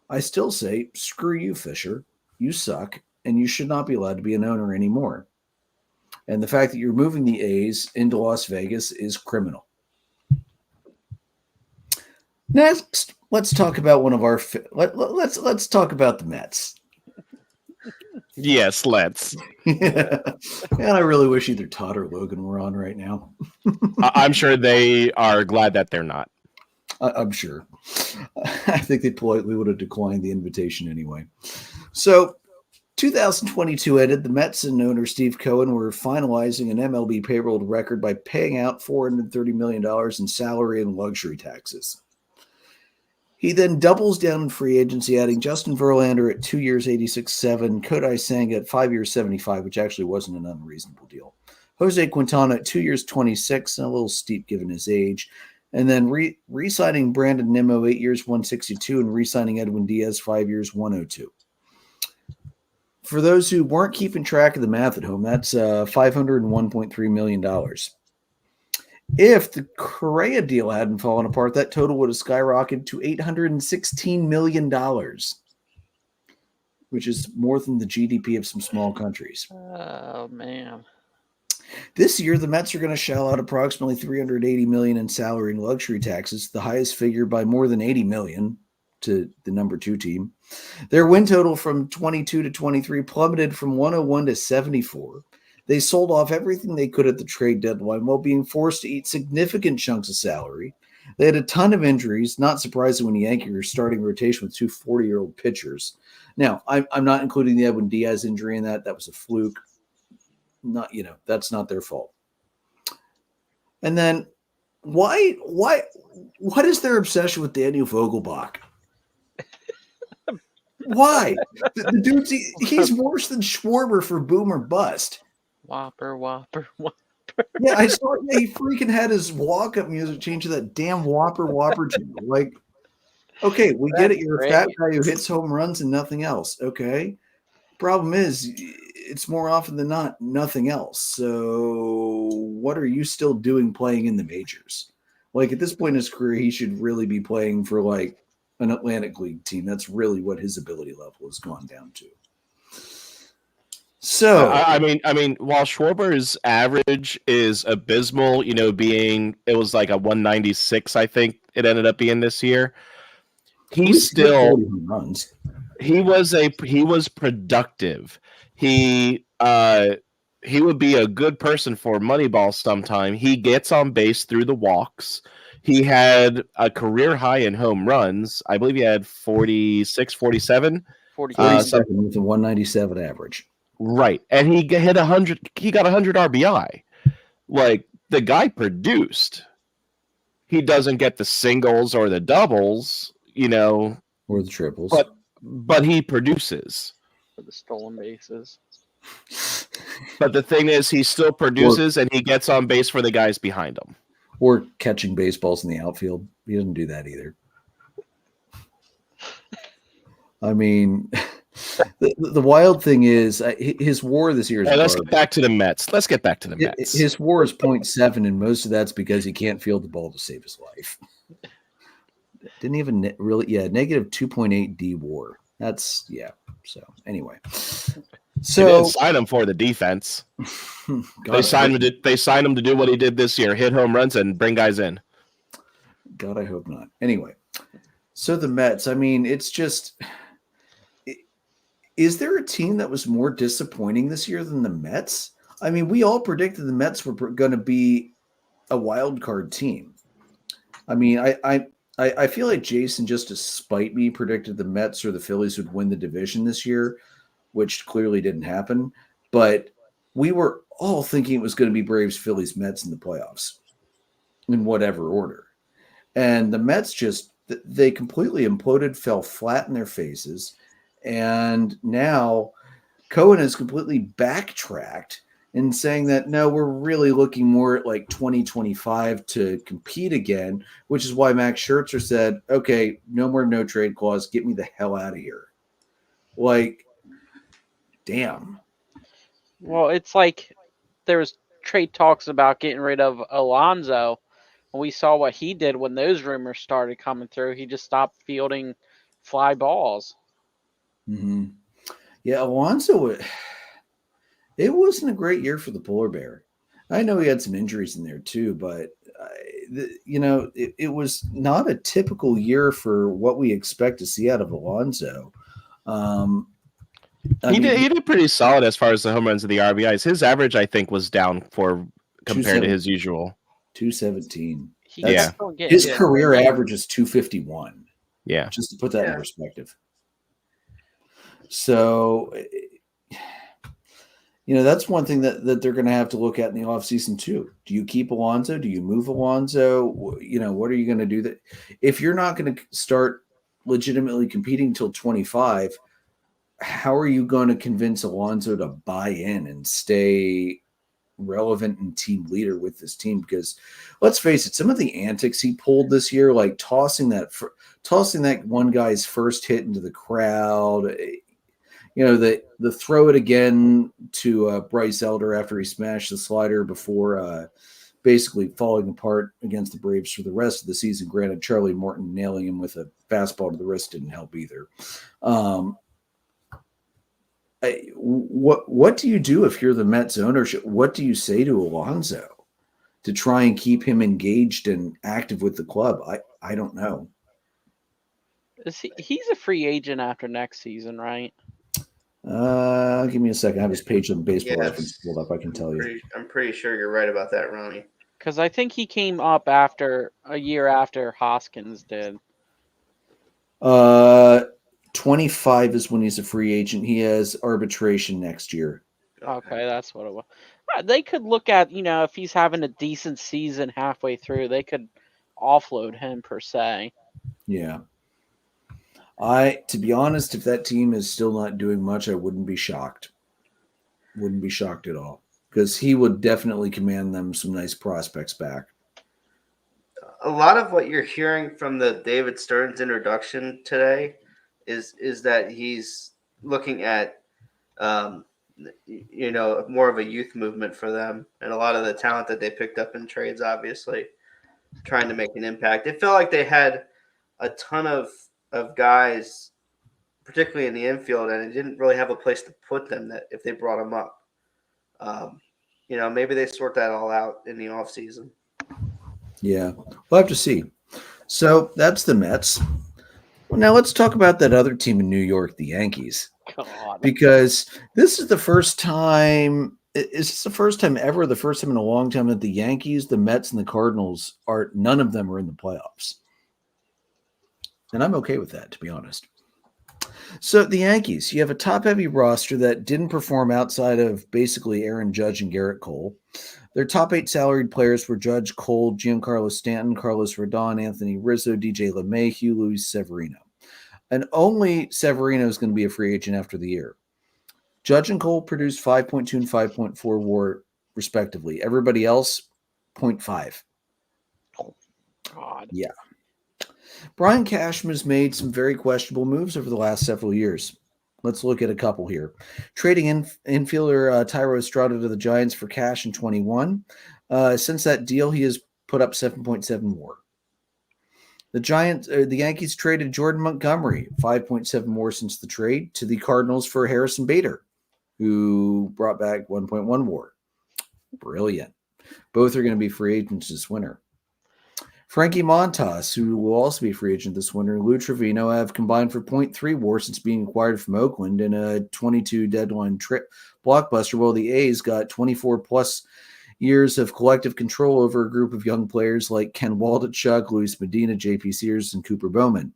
I still say, screw you, Fisher. You suck, and you should not be allowed to be an owner anymore. And the fact that you're moving the A's into Las Vegas is criminal. Next, let's talk about one of our. Let's talk about the Mets. Yes, let's. And I really wish either Todd or Logan were on right now. I'm sure they are glad that they're not. I'm sure. I think they politely would have declined the invitation anyway. So, 2022 ended. The Mets and owner Steve Cohen were finalizing an MLB payroll record by paying out $430 million in salary and luxury taxes. He then doubles down in free agency, adding Justin Verlander at 2 years, $86.7, Kodai Senga at 5 years, $75, which actually wasn't an unreasonable deal. Jose Quintana, 2 years, 26, and a little steep given his age. And then re-signing Brandon Nimmo, 8 years, 162, and re-signing Edwin Diaz, 5 years, 102. For those who weren't keeping track of the math at home, that's $501.3 million. If the Correa deal hadn't fallen apart, that total would have skyrocketed to $816 million, which is more than the GDP of some small countries. Oh, man. This year, the Mets are going to shell out approximately $380 million in salary and luxury taxes, the highest figure by more than $80 million to the number 2 team. Their win total from 22 to 23 plummeted from 101 to 74. They sold off everything they could at the trade deadline while being forced to eat significant chunks of salary. They had a ton of injuries, not surprising when the Yankees are starting rotation with 2 40-year-old pitchers. Now, I'm not including the Edwin Diaz injury in that. That was a fluke. That's not their fault. And then what is their obsession with Daniel Vogelbach? Why? The dude's he's worse than Schwarber for boom or bust. Whopper. Yeah, I saw. Yeah, he freaking had his walk-up music changed to that damn Whopper jingle. Like, okay, we get it. You're a fat guy who hits home runs and nothing else. Okay. Problem is, it's more often than not nothing else. So, what are you still doing playing in the majors? Like, at this point in his career, he should really be playing for like an Atlantic League team. That's really what his ability level has gone down to. So I mean, while Schwarber's average is abysmal, it was like a 196, I think it ended up being this year. He was productive. He would be a good person for Moneyball sometime. He gets on base through the walks. He had a career high in home runs. I believe he had 46, 47. 47 with a 197 average. Right. And he hit 100. He got 100 RBI. Like, the guy produced. He doesn't get the singles or the doubles, or the triples. But he produces. For the stolen bases. But the thing is, he still produces and he gets on base for the guys behind him. Or catching baseballs in the outfield. He doesn't do that either. I mean, the wild thing is his WAR this year is let's get back to the Mets. His WAR is 0.7, and most of that's because he can't field the ball to save his life. Didn't even negative 2.8 D WAR. That's So anyway, they didn't sign him for the defense. They signed him to do what he did this year: hit home runs and bring guys in. God, I hope not. Anyway, so the Mets. I mean, it's just. Is there a team that was more disappointing this year than the Mets? I mean, we all predicted the Mets were going to be a wild card team. I mean, I feel like Jason, just to spite me, predicted the Mets or the Phillies would win the division this year, which clearly didn't happen. But we were all thinking it was going to be Braves, Phillies, Mets in the playoffs in whatever order. And the Mets they completely imploded, fell flat in their faces. And now Cohen has completely backtracked in saying that, no, we're really looking more at like 2025 to compete again, which is why Max Scherzer said, okay, no more no trade clause. Get me the hell out of here. Like, damn. Well, it's like there was trade talks about getting rid of Alonso. We saw what he did when those rumors started coming through. He just stopped fielding fly balls. Mm-hmm. Yeah, Alonso, it wasn't a great year for the Polar Bear. I know he had some injuries in there too, but it was not a typical year for what we expect to see out of Alonso. He did pretty solid as far as the home runs and the RBIs. His average, I think, was down compared to his usual 217. His career average is 251. Yeah, just to put that in perspective. So, that's one thing that they're going to have to look at in the offseason too. Do you keep Alonso? Do you move Alonso? What are you going to do that if you're not going to start legitimately competing until 25? How are you going to convince Alonso to buy in and stay relevant and team leader with this team, because let's face it, some of the antics he pulled this year, like tossing that one guy's first hit into the crowd, the throw it again to Bryce Elder after he smashed the slider before basically falling apart against the Braves for the rest of the season. Granted, Charlie Morton nailing him with a fastball to the wrist didn't help either. What do you do if you're the Mets ownership? What do you say to Alonso to try and keep him engaged and active with the club? I don't know. He's a free agent after next season, right? Give me a second. I have his page on Baseball Reference pulled up. I can tell you. I'm pretty sure you're right about that, Ronnie. Because I think he came up after a year after Hoskins did. 25 is when he's a free agent. He has arbitration next year. Okay, that's what it was. They could look at, if he's having a decent season halfway through, they could offload him per se. Yeah. To be honest, if that team is still not doing much, I wouldn't be shocked. Wouldn't be shocked at all, because he would definitely command them some nice prospects back. A lot of what you're hearing from the David Stearns introduction today is that he's looking at, more of a youth movement for them, and a lot of the talent that they picked up in trades, obviously, trying to make an impact. It felt like they had a ton of guys, particularly in the infield, and it didn't really have a place to put them that if they brought them up. Maybe they sort that all out in the offseason. Yeah, we'll have to see. So that's the Mets. Well, now let's talk about that other team in New York, the Yankees. God. Because this is the first time – it's the first time ever, the first time in a long time that the Yankees, the Mets, and the Cardinals none of them are in the playoffs. And I'm okay with that, to be honest. So the Yankees, you have a top-heavy roster that didn't perform outside of basically Aaron Judge and Garrett Cole. Their top 8 salaried players were Judge, Cole, Giancarlo Stanton, Carlos Rodon, Anthony Rizzo, DJ LeMahieu, Luis Severino. And only Severino is going to be a free agent after the year. Judge and Cole produced 5.2 and 5.4 WAR, respectively. Everybody else, 0.5. Oh, God. Yeah. Brian Cashman has made some very questionable moves over the last several years. Let's look at a couple here. Trading infielder Tyro Estrada to the Giants for cash in 21. Since that deal, he has put up 7.7 WAR. The Yankees traded Jordan Montgomery, 5.7 WAR since the trade, to the Cardinals for Harrison Bader, who brought back 1.1 WAR. Brilliant. Both are going to be free agents this winter. Frankie Montas, who will also be a free agent this winter, and Lou Trevino have combined for 0.3 WAR since being acquired from Oakland in a 22 deadline trip blockbuster, while the A's got 24-plus years of collective control over a group of young players like Ken Waldichuk, Luis Medina, J.P. Sears, and Cooper Bowman.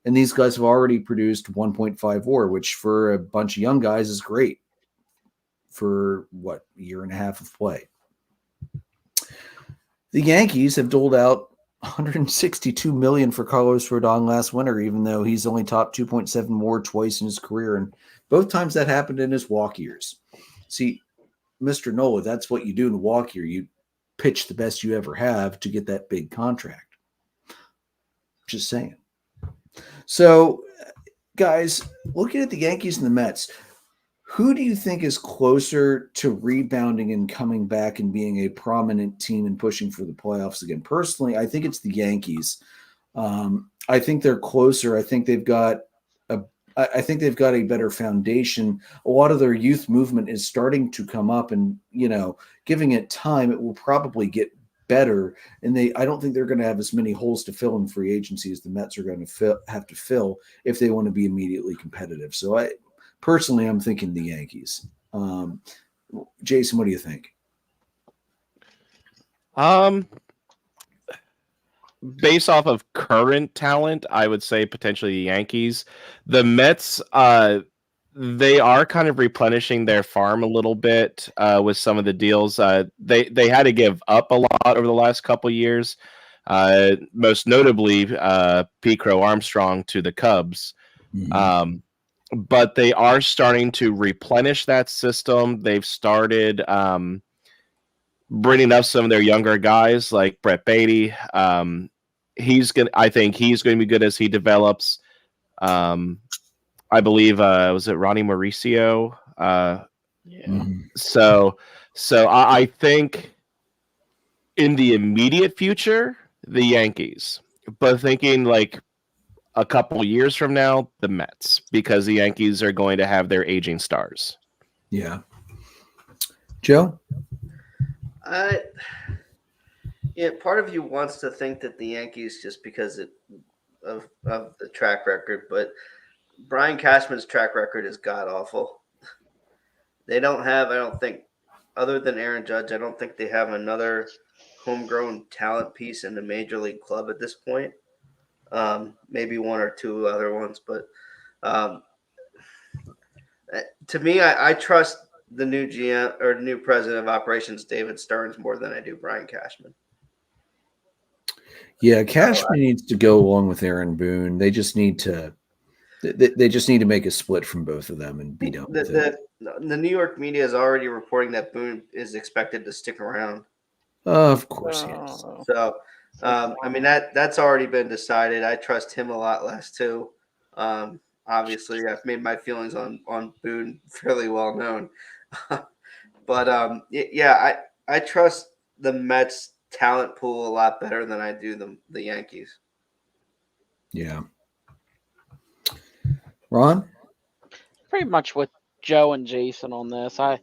And these guys have already produced 1.5 WAR, which for a bunch of young guys is great for, a year and a half of play. The Yankees have doled out $162 million for Carlos Rodon last winter, even though he's only topped 2.7 WAR twice in his career, and both times that happened in his walk years. See, Mr. Nola, that's what you do in a walk year. You pitch the best you ever have to get that big contract. Just saying. So, guys, looking at the Yankees and the Mets, who do you think is closer to rebounding and coming back and being a prominent team and pushing for the playoffs again? Personally, I think it's the Yankees. I think they're closer. I think they've got a better foundation. A lot of their youth movement is starting to come up, and giving it time, it will probably get better. And I don't think they're going to have as many holes to fill in free agency as the Mets are going to have to fill if they want to be immediately competitive. So Personally, I'm thinking the Yankees. Jason, what do you think? Based off of current talent, I would say potentially the Yankees. The Mets, they are kind of replenishing their farm a little bit with some of the deals. They had to give up a lot over the last couple years, most notably P. Crow Armstrong to the Cubs. Mm-hmm. But they are starting to replenish that system. They've started bringing up some of their younger guys like Brett Beatty. I think he's going to be good as he develops. I believe was it Ronnie Mauricio? Yeah. So I think in the immediate future, the Yankees, but thinking like a couple years from now, the Mets, because the Yankees are going to have their aging stars. Yeah. Joe? Yeah, part of you wants to think that the Yankees, just because of the track record, but Brian Cashman's track record is god awful. They don't have, I don't think, other than Aaron Judge, I don't think they have another homegrown talent piece in the major league club at this point. Maybe one or two other ones, but to me, I trust the new GM or new president of operations, David Stearns, more than I do Brian Cashman. Yeah, Cashman needs to go along with Aaron Boone. They just need to make a split from both of them and be done with it. The New York media is already reporting that Boone is expected to stick around. Of course he is. So, I mean, that's already been decided. I trust him a lot less too. Obviously, I've made my feelings on Boone fairly well known. But yeah, I trust the Mets talent pool a lot better than I do the Yankees. Yeah. Ron? Pretty much with Joe and Jason on this. I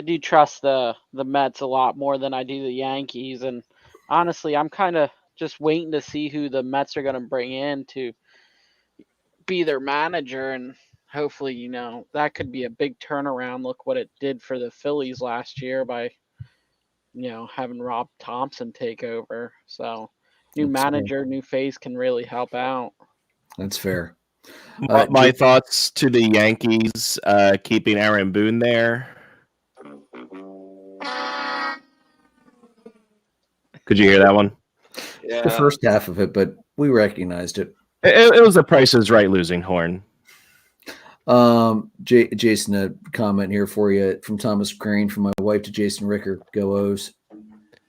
do trust the Mets a lot more than I do the Yankees, and honestly, I'm kind of just waiting to see who the Mets are going to bring in to be their manager, and hopefully, that could be a big turnaround. Look what it did for the Phillies last year by, having Rob Thompson take over. So, new manager, new face can really help out. That's fair. My thoughts to the Yankees keeping Aaron Boone there. Could you hear that one? Yeah. The first half of it, but we recognized it. It was the Price is Right losing horn. Jason, a comment here for you from Thomas Crane, from my wife to Jason Ricker. Go O's.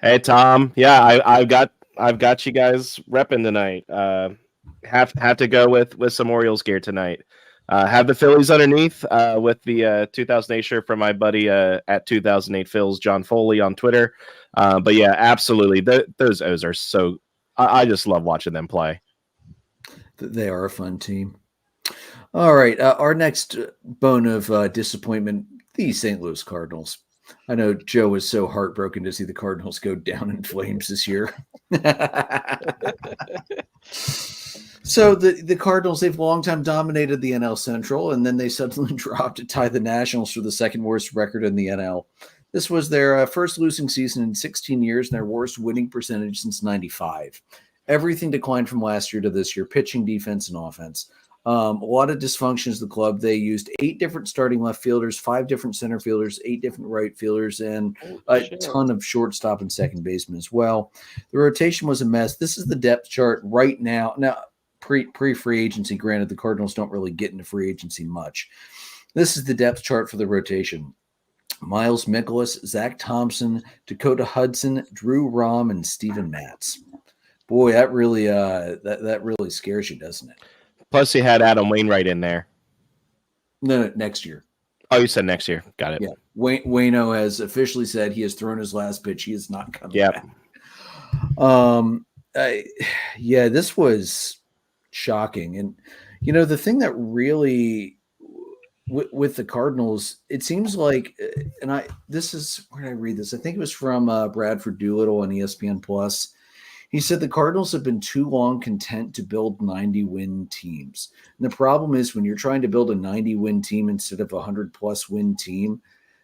Hey Tom, yeah, I've got you guys repping tonight. Have to go with some Orioles gear tonight. Have the Phillies underneath with the 2008 shirt from my buddy at 2008 Phils, John Foley on Twitter. But yeah, absolutely, those O's are so. I just love watching them play. They are a fun team. All right, our next bone of disappointment: the St. Louis Cardinals. I know Joe was so heartbroken to see the Cardinals go down in flames this year. So the Cardinals, they've long time dominated the NL Central, and then they suddenly dropped to tie the Nationals for the second worst record in the NL. This was their first losing season in 16 years and their worst winning percentage since 95. Everything declined from last year to this year: pitching, defense, and offense. A lot of dysfunctions of the club. They used 8 different starting left fielders, 5 different center fielders, 8 different right fielders, and a ton of shortstop and second baseman as well. The rotation was a mess. This is the depth chart right now. Now, pre-free agency, granted, the Cardinals don't really get into free agency much. This is the depth chart for the rotation: Miles Mikolas, Zach Thompson, Dakota Hudson, Drew Rom, and Steven Matz. Boy, that really that really scares you, doesn't it? Plus, he had Adam Wainwright in there. No, next year. Oh, you said next year. Got it. Yeah, Waino has officially said he has thrown his last pitch. He is not coming back. Yeah, this was shocking. And, the thing that really, with the Cardinals, it seems like, and where did I read this? I think it was from Bradford Doolittle on ESPN Plus. He said the Cardinals have been too long content to build 90-win teams. And the problem is, when you're trying to build a 90-win team instead of a 100-plus win team,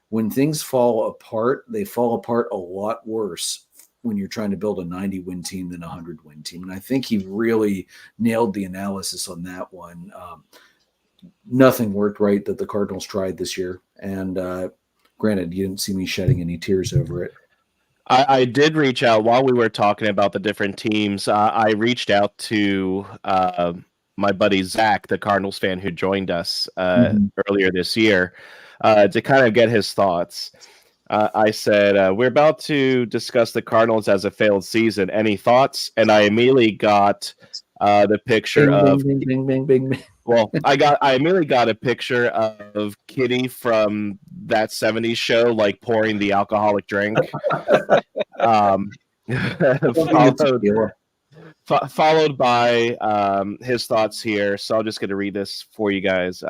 when things fall apart, they fall apart a lot worse when you're trying to build a 90-win team than a 100-win team. And I think he really nailed the analysis on that one. Nothing worked right that the Cardinals tried this year. And granted, you didn't see me shedding any tears over it. I did reach out while we were talking about the different teams. I reached out to my buddy Zach, the Cardinals fan who joined us earlier this year, to kind of get his thoughts. I said, we're about to discuss the Cardinals as a failed season. Any thoughts? And I immediately got the picture of. Bing, bing, bing, bing, bing. Well, I immediately got a picture of Kitty from that '70s show, like pouring the alcoholic drink. Followed by his thoughts here. So I'm just going to read this for you guys.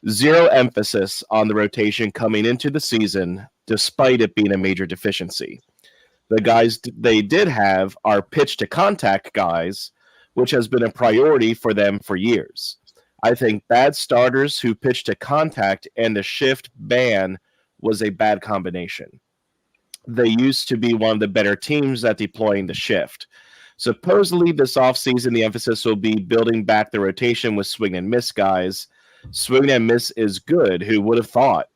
Zero emphasis on the rotation coming into the season, despite it being a major deficiency. The guys they did have are pitch to contact guys, which has been a priority for them for years. I think bad starters who pitch to contact and the shift ban was a bad combination. They used to be one of the better teams at deploying the shift. Supposedly this offseason, the emphasis will be building back the rotation with swing and miss guys. Swing and miss is good. Who would have thought?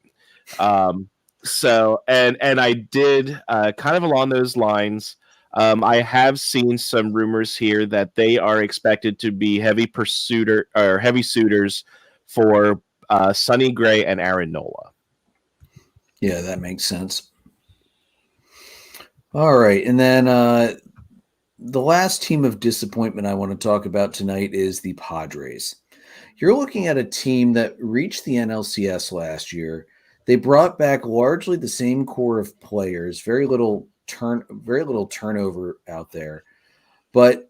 So I did kind of along those lines. I have seen some rumors here that they are expected to be heavy suitors for Sonny Gray and Aaron Nola. Yeah, that makes sense. All right, and then the last team of disappointment I want to talk about tonight is the Padres. You're looking at a team that reached the NLCS last year. They brought back largely the same core of players, very little turnover out there, but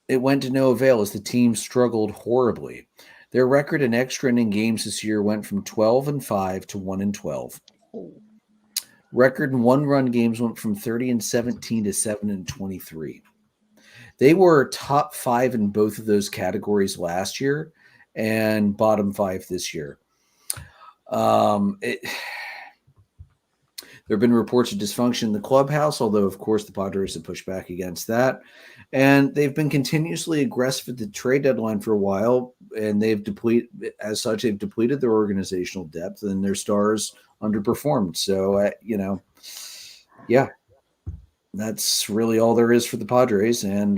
it went to no avail as the team struggled horribly. Their record in extra inning games this year went from 12-5 to 1-12. Record in one-run games went from 30-17 to 7-23. They were top 5 in both of those categories last year and bottom 5 this year. There have been reports of dysfunction in the clubhouse, although, of course, the Padres have pushed back against that. And they've been continuously aggressive at the trade deadline for a while, and they've depleted their organizational depth, and their stars underperformed. So, yeah, that's really all there is for the Padres. And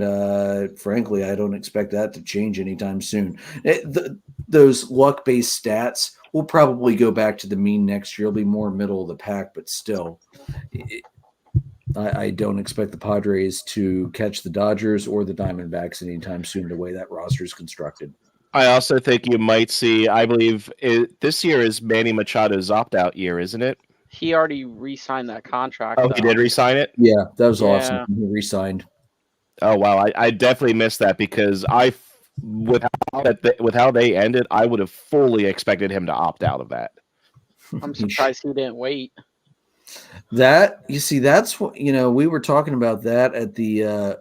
frankly, I don't expect that to change anytime soon. Those luck-based stats will probably go back to the mean next year. It'll be more middle of the pack, but still, I don't expect the Padres to catch the Dodgers or the Diamondbacks anytime soon, the way that roster is constructed. I also think you might see, I believe this year is Manny Machado's opt-out year, isn't it? He already re-signed that contract. Oh, he did re-sign it? Yeah, that was awesome. He re-signed. Oh, wow. I definitely missed that because with how they ended, I would have fully expected him to opt out of that. I'm surprised he didn't wait. That's what we were talking about that at the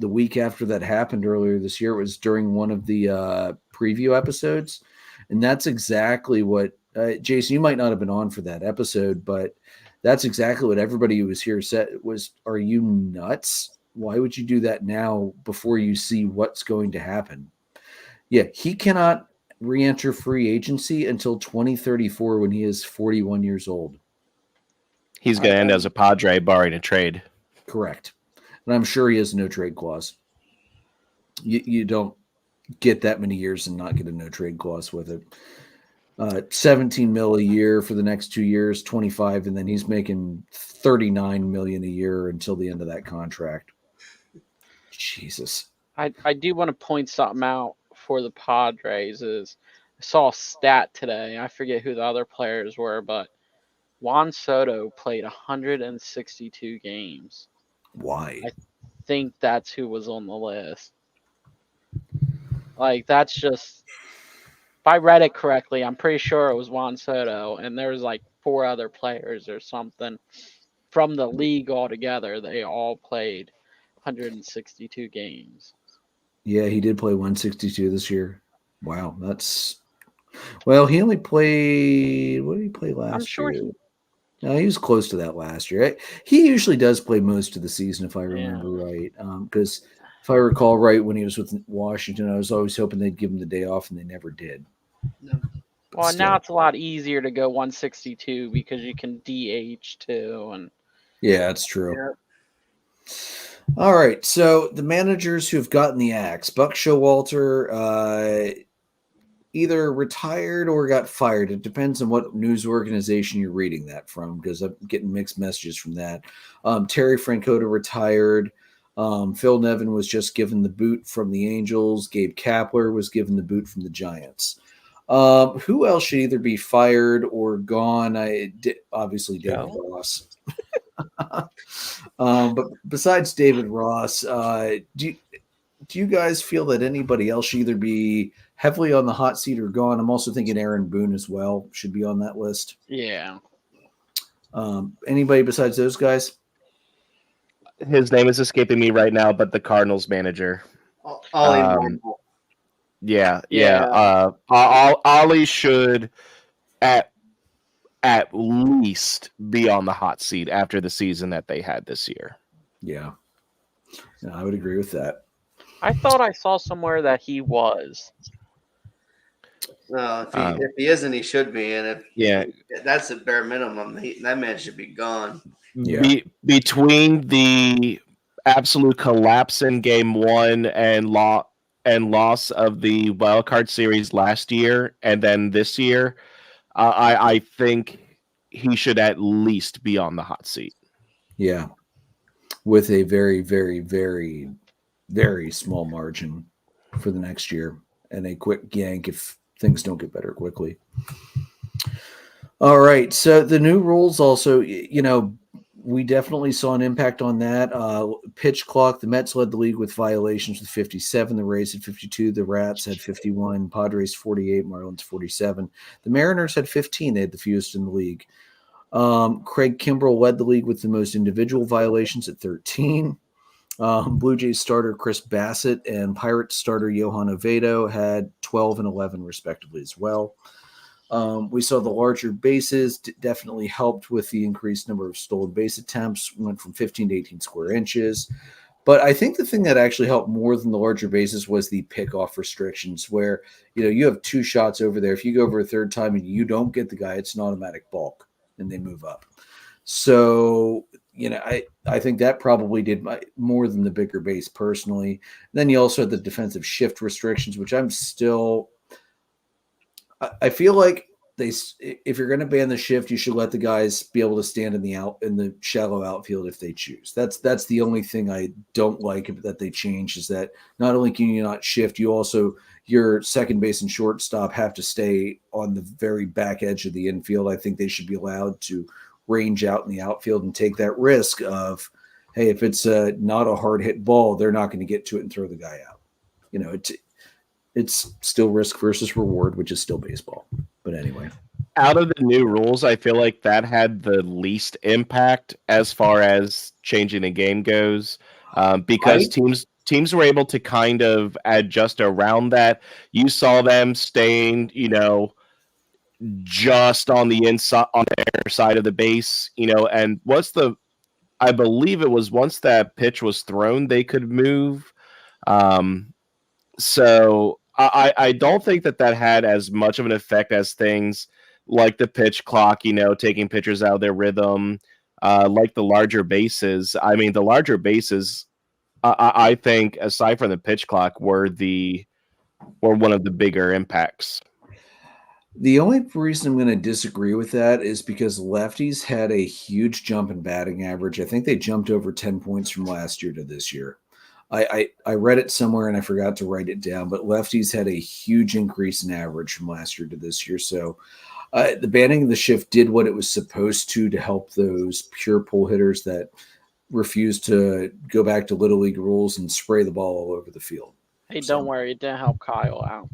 week after that happened earlier this year. It was during one of the preview episodes, and that's exactly what Jason, you might not have been on for that episode, but that's exactly what everybody who was here said was, are you nuts? Why would you do that now before you see what's going to happen? Yeah, he cannot re-enter free agency until 2034 when he is 41 years old. He's going to end as a Padre barring a trade. Correct. And I'm sure he has no trade clause. You don't get that many years and not get a no trade clause with it. 17 mil a year for the next 2 years, 25, and then he's making 39 million a year until the end of that contract. Jesus. I do want to point something out for the Padres. Is I saw a stat today. I forget who the other players were, but Juan Soto played 162 games. Why? I think that's who was on the list. Like, that's just, if I read it correctly, I'm pretty sure it was Juan Soto, and there was like 4 other players or something from the league altogether. They all played 162 games. Yeah, he did play 162 this year. Wow, well, he only played, what did he play last year? I'm sure he was close to that last year. He usually does play most of the season, if I remember right. Because if I recall right, when he was with Washington, I was always hoping they'd give him the day off, and they never did. No. Well, now it's a lot easier to go 162 because you can DH too. And yeah, that's true. Yeah. All right, so the managers who have gotten the axe, Buck Showalter, either retired or got fired. It depends on what news organization you're reading that from, because I'm getting mixed messages from that. Terry Francona retired. Phil Nevin was just given the boot from the Angels. Gabe Kapler was given the boot from the Giants. Who else should either be fired or gone? Obviously David Ross. But besides David Ross, do you guys feel that anybody else should either be heavily on the hot seat or gone? I'm also thinking Aaron Boone as well should be on that list. Yeah. Anybody besides those guys? His name is escaping me right now, but the Cardinals manager. Ollie Marmol. Yeah. Yeah. Ollie should at least be on the hot seat after the season that they had this year. Yeah, I would agree with that. I thought I saw somewhere that he was. No, if he isn't, he should be. And if that's the bare minimum. That man should be gone. Yeah. Between the absolute collapse in Game 1 and loss of the wild card series last year and then this year, I think he should at least be on the hot seat. Yeah, with a very, very, very, very small margin for the next year and a quick yank if things don't get better quickly. All right, so the new rules also, we definitely saw an impact on that. Pitch clock, the Mets led the league with violations with 57. The Rays had 52. The Rats had 51. Padres 48. Marlins 47. The Mariners had 15. They had the fewest in the league. Craig Kimbrell led the league with the most individual violations at 13. Blue Jays starter Chris Bassett and Pirates starter Johan Oviedo had 12 and 11 respectively as well. We saw the larger bases definitely helped with the increased number of stolen base attempts, went from 15 to 18 square inches. But I think the thing that actually helped more than the larger bases was the pickoff restrictions where, you have two shots over there. If you go over a third time and you don't get the guy, it's an automatic balk and they move up. So, I think that probably did more than the bigger base personally. And then you also had the defensive shift restrictions, which I feel like if you're going to ban the shift, you should let the guys be able to stand in the shallow outfield if they choose. That's the only thing I don't like that they changed is that not only can you not shift, your second base and shortstop have to stay on the very back edge of the infield. I think they should be allowed to range out in the outfield and take that risk of, hey, if it's not a hard hit ball, they're not going to get to it and throw the guy out. It's still risk versus reward, which is still baseball. But anyway. Out of the new rules, I feel like that had the least impact as far as changing the game goes, because teams were able to kind of adjust around that. You saw them staying, just on the inside, on their side of the base, and I believe it was once that pitch was thrown, they could move. So I don't think that had as much of an effect as things like the pitch clock, taking pitchers out of their rhythm, like the larger bases. I mean, the larger bases, I think, aside from the pitch clock, were one of the bigger impacts. The only reason I'm going to disagree with that is because lefties had a huge jump in batting average. I think they jumped over 10 points from last year to this year. I read it somewhere and I forgot to write it down, but lefties had a huge increase in average from last year to this year. So the banning of the shift did what it was supposed to help those pure pull hitters that refuse to go back to Little League rules and spray the ball all over the field. Hey, don't worry. It didn't help Kyle out.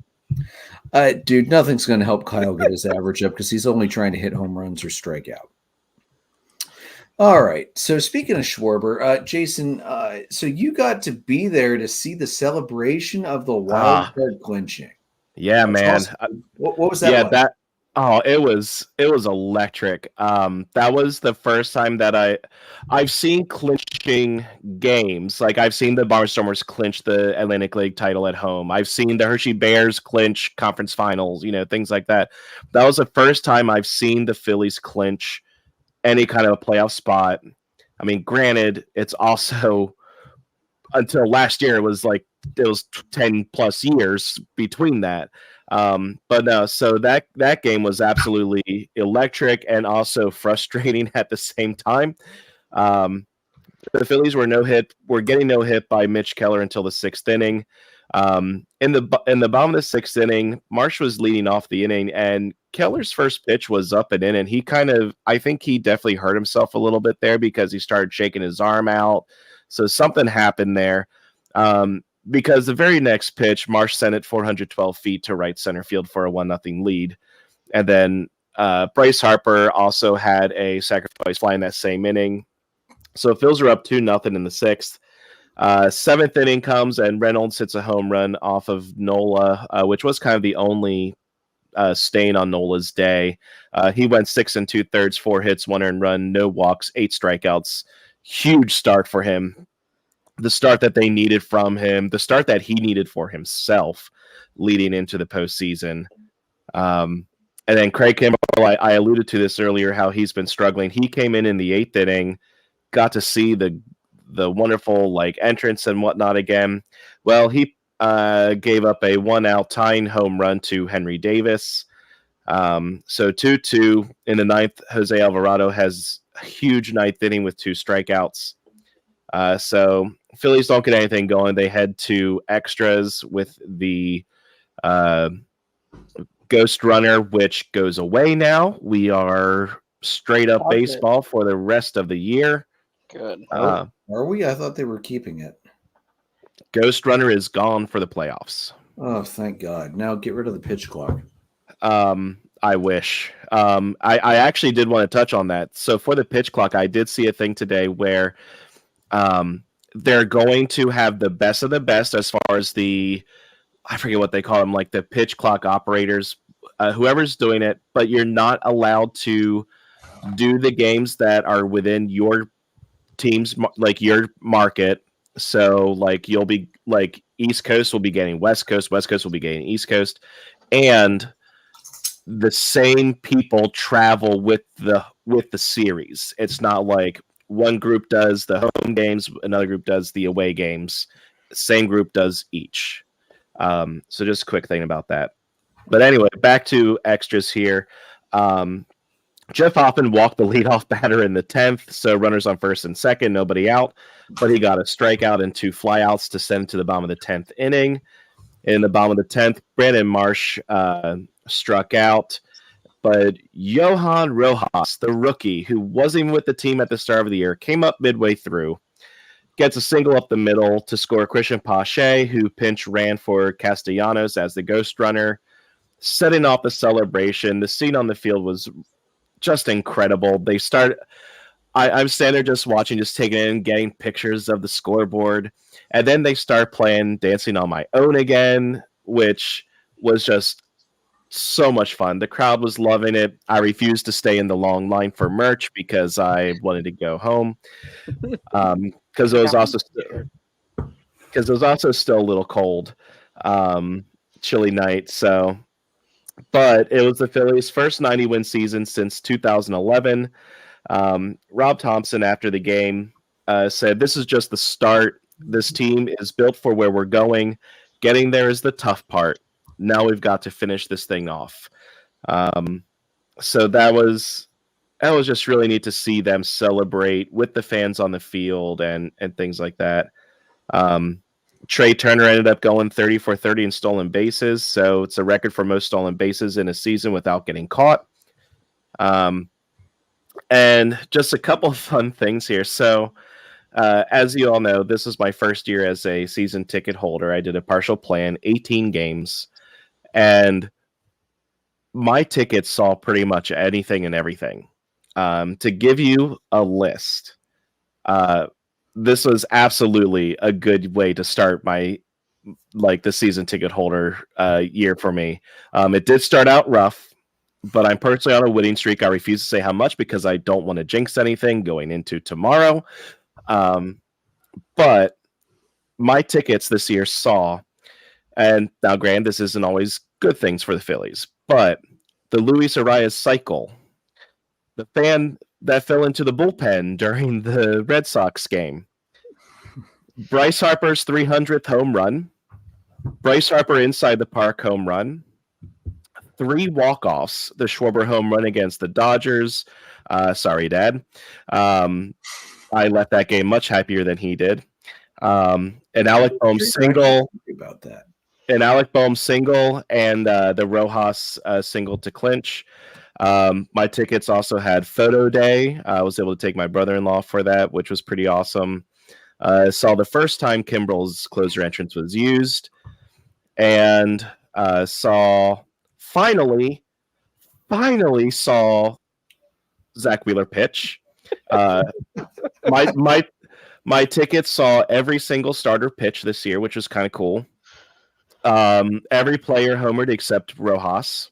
Dude, nothing's going to help Kyle get his average up because he's only trying to hit home runs or strike out. All right. So speaking of Schwarber, Jason, so you got to be there to see the celebration of the wild card clinching. Yeah, man. Awesome. What was that? Yeah, like? it was electric. That was the first time that I've seen clinching games. Like I've seen the Barnstormers clinch the Atlantic League title at home. I've seen the Hershey Bears clinch conference finals, things like that. That was the first time I've seen the Phillies clinch any kind of a playoff spot. I mean, granted, it's also until last year it was 10 plus years between that. But no, so that game was absolutely electric and also frustrating at the same time. The Phillies were getting no hit by Mitch Keller until the 6th inning. In the bottom of the 6th inning, Marsh was leading off the inning, and Keller's first pitch was up and in, and I think he definitely hurt himself a little bit there because he started shaking his arm out. So something happened there. Because the very next pitch, Marsh sent it 412 feet to right center field for a 1-0 lead. And then Bryce Harper also had a sacrifice fly in that same inning. So Phils are up 2-0 in the 6th. 7th inning comes, and Reynolds hits a home run off of Nola, which was kind of the only stain on Nola's day. He went 6 2/3, 4 hits, 1 earned run, no walks, 8 strikeouts. Huge start for him. The start that they needed from him, the start that he needed for himself leading into the postseason. And then Craig Kimbrell, I alluded to this earlier, how he's been struggling. He came in the 8th inning, got to see the wonderful entrance and whatnot again. Well, he gave up a 1-out tying home run to Henry Davis. So 2-2 in the 9th. Jose Alvarado has a huge 9th inning with 2 strikeouts. So Phillies don't get anything going. They head to extras with the Ghost Runner, which goes away now. We are straight up baseball for the rest of the year. Good. Are we? I thought they were keeping it. Ghost Runner is gone for the playoffs. Oh, thank God. Now get rid of the pitch clock. I wish. I actually did want to touch on that. So for the pitch clock, I did see a thing today where they're going to have the best of the best as far as I forget what they call them, the pitch clock operators, whoever's doing it, but you're not allowed to do the games that are within your team's, your market. So you'll be East Coast will be getting West Coast will be getting East Coast, and the same people travel with the series. It's not like one group does the home games, another group does the away games. Same group does each. So just a quick thing about that. But anyway, back to extras here. Jeff Hoffman walked the leadoff batter in the 10th, so runners on first and second, nobody out. But he got a strikeout and 2 flyouts to send to the bottom of the 10th inning. In the bottom of the 10th, Brandon Marsh struck out. But Johan Rojas, the rookie, who wasn't even with the team at the start of the year, came up midway through, gets a single up the middle to score Christian Pache, who pinch ran for Castellanos as the ghost runner, setting off the celebration. The scene on the field was just incredible. They start. I'm standing there just watching, just taking it in, getting pictures of the scoreboard, and then they start playing "Dancing on My Own" again, which was just so much fun. The crowd was loving it. I refused to stay in the long line for merch because I wanted to go home. Because it was also still a little cold, chilly night. So, but it was the Phillies' first 90-win season since 2011. Rob Thompson, after the game, said, "This is just the start. This team is built for where we're going. Getting there is the tough part. Now we've got to finish this thing off." So that was just really neat to see them celebrate with the fans on the field and things like that. Trey Turner ended up going 30 for 30 in stolen bases, so it's a record for most stolen bases in a season without getting caught. And just a couple of fun things here. So as you all know, this is my first year as a season ticket holder. I did a partial plan, 18 games, and my tickets saw pretty much anything and everything. To give you a list, this was absolutely a good way to start my the season ticket holder year for me. It did start out rough, but I'm personally on a winning streak. I refuse to say how much because I don't want to jinx anything going into tomorrow. But my tickets this year saw, and now granted, this isn't always good things for the Phillies, but the Luis Arias cycle, the fan that fell into the bullpen during the Red Sox game, Bryce Harper's 300th home run, Bryce Harper inside the park home run, 3 walk-offs. The Schwarber home run against the Dodgers. Sorry, Dad. I left that game much happier than he did. An Alec Bohm single. About that. An Alec Bohm single and the Rojas single to clinch. My tickets also had photo day. I was able to take my brother-in-law for that, which was pretty awesome. Saw the first time Kimbrel's closer entrance was used, and finally saw Zach Wheeler pitch. My tickets saw every single starter pitch this year, which was kind of cool. Every player homered except Rojas.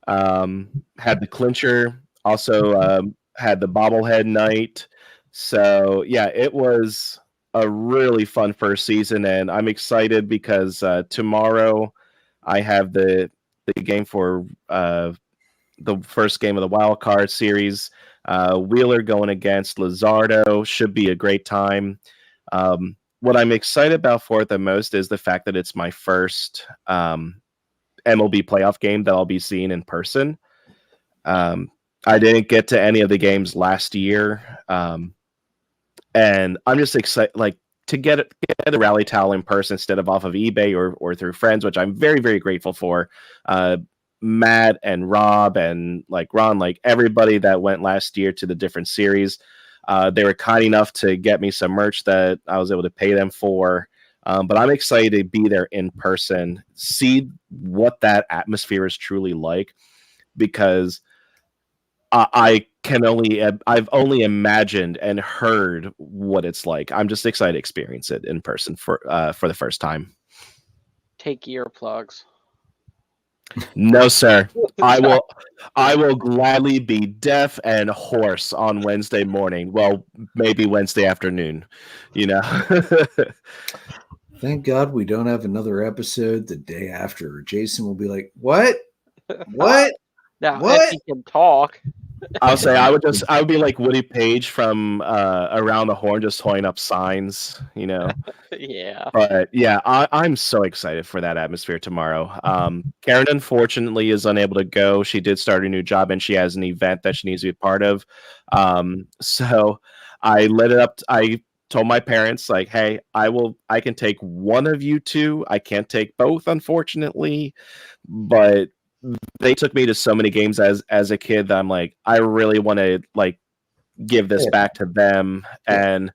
Had the clincher, also had the bobblehead night. So yeah, it was a really fun first season, and I'm excited because tomorrow I have the game for the first game of the wild card series. Wheeler going against Luzardo should be a great time. What I'm excited about for it the most is the fact that it's my first MLB playoff game that I'll be seeing in person. I didn't get to any of the games last year. And I'm just excited, like, to get a rally towel in person instead of off of eBay or through friends, which I'm very, very grateful for. Matt and Rob and like Ron, like everybody that went last year to the different series, they were kind enough to get me some merch that I was able to pay them for. But I'm excited to be there in person, see what that atmosphere is truly like, because I've only imagined and heard what it's like. I'm just excited to experience it in person for the first time. Take earplugs. No, sir. I will gladly be deaf and hoarse on Wednesday morning. Well, maybe Wednesday afternoon, you know. Thank God we don't have another episode the day after. Jason will be like, "What? What? Now, What?" if he can talk. I'll say I would be like Woody Page from Around the Horn, just holding up signs, you know. Yeah. But yeah, I'm so excited for that atmosphere tomorrow. Karen, unfortunately, is unable to go. She did start a new job and she has an event that she needs to be part of. So I let it up. I told my parents, like, hey, I can take one of you two. I can't take both, unfortunately. But they took me to so many games as a kid that I'm like, I really want to like give this back to them. And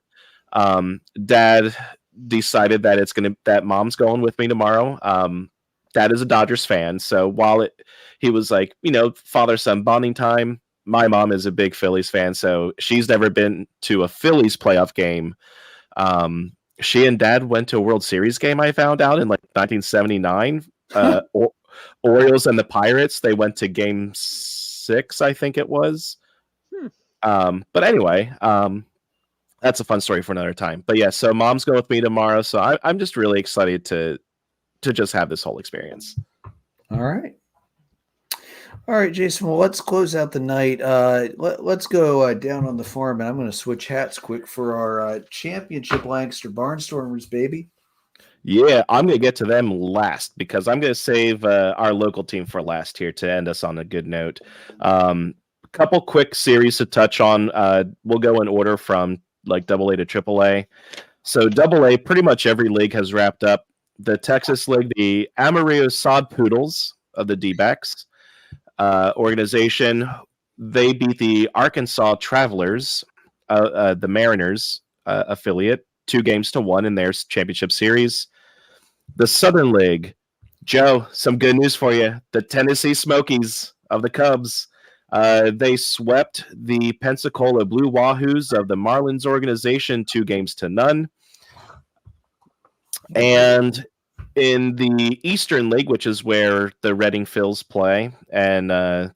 Dad decided that Mom's going with me tomorrow. Dad is a Dodgers fan, so while he was like, you know, father-son bonding time, my mom is a big Phillies fan, so she's never been to a Phillies playoff game. She and Dad went to a World Series game, I found out, in like 1979. Orioles and the Pirates, they went to game 6, I think it was. But anyway, that's a fun story for another time. But yeah, so Mom's going with me tomorrow, so I'm just really excited to just have this whole experience. All right, Jason. Well, let's close out the night. Let's go down on the farm, and I'm going to switch hats quick for our championship Lancaster Barnstormers, baby. Yeah, I'm going to get to them last because I'm going to save our local team for last here to end us on a good note. Couple quick series to touch on. We'll go in order from like AA to AAA. So AA, pretty much every league has wrapped up. The Texas League, the Amarillo Sod Poodles of the D-backs organization, they beat the Arkansas Travelers, the Mariners affiliate, 2-1 in their championship series. The Southern League, Joe, some good news for you. The Tennessee Smokies of the Cubs, they swept the Pensacola Blue Wahoos of the Marlins organization 2-0. And in the Eastern League, which is where the Reading Phils play, and I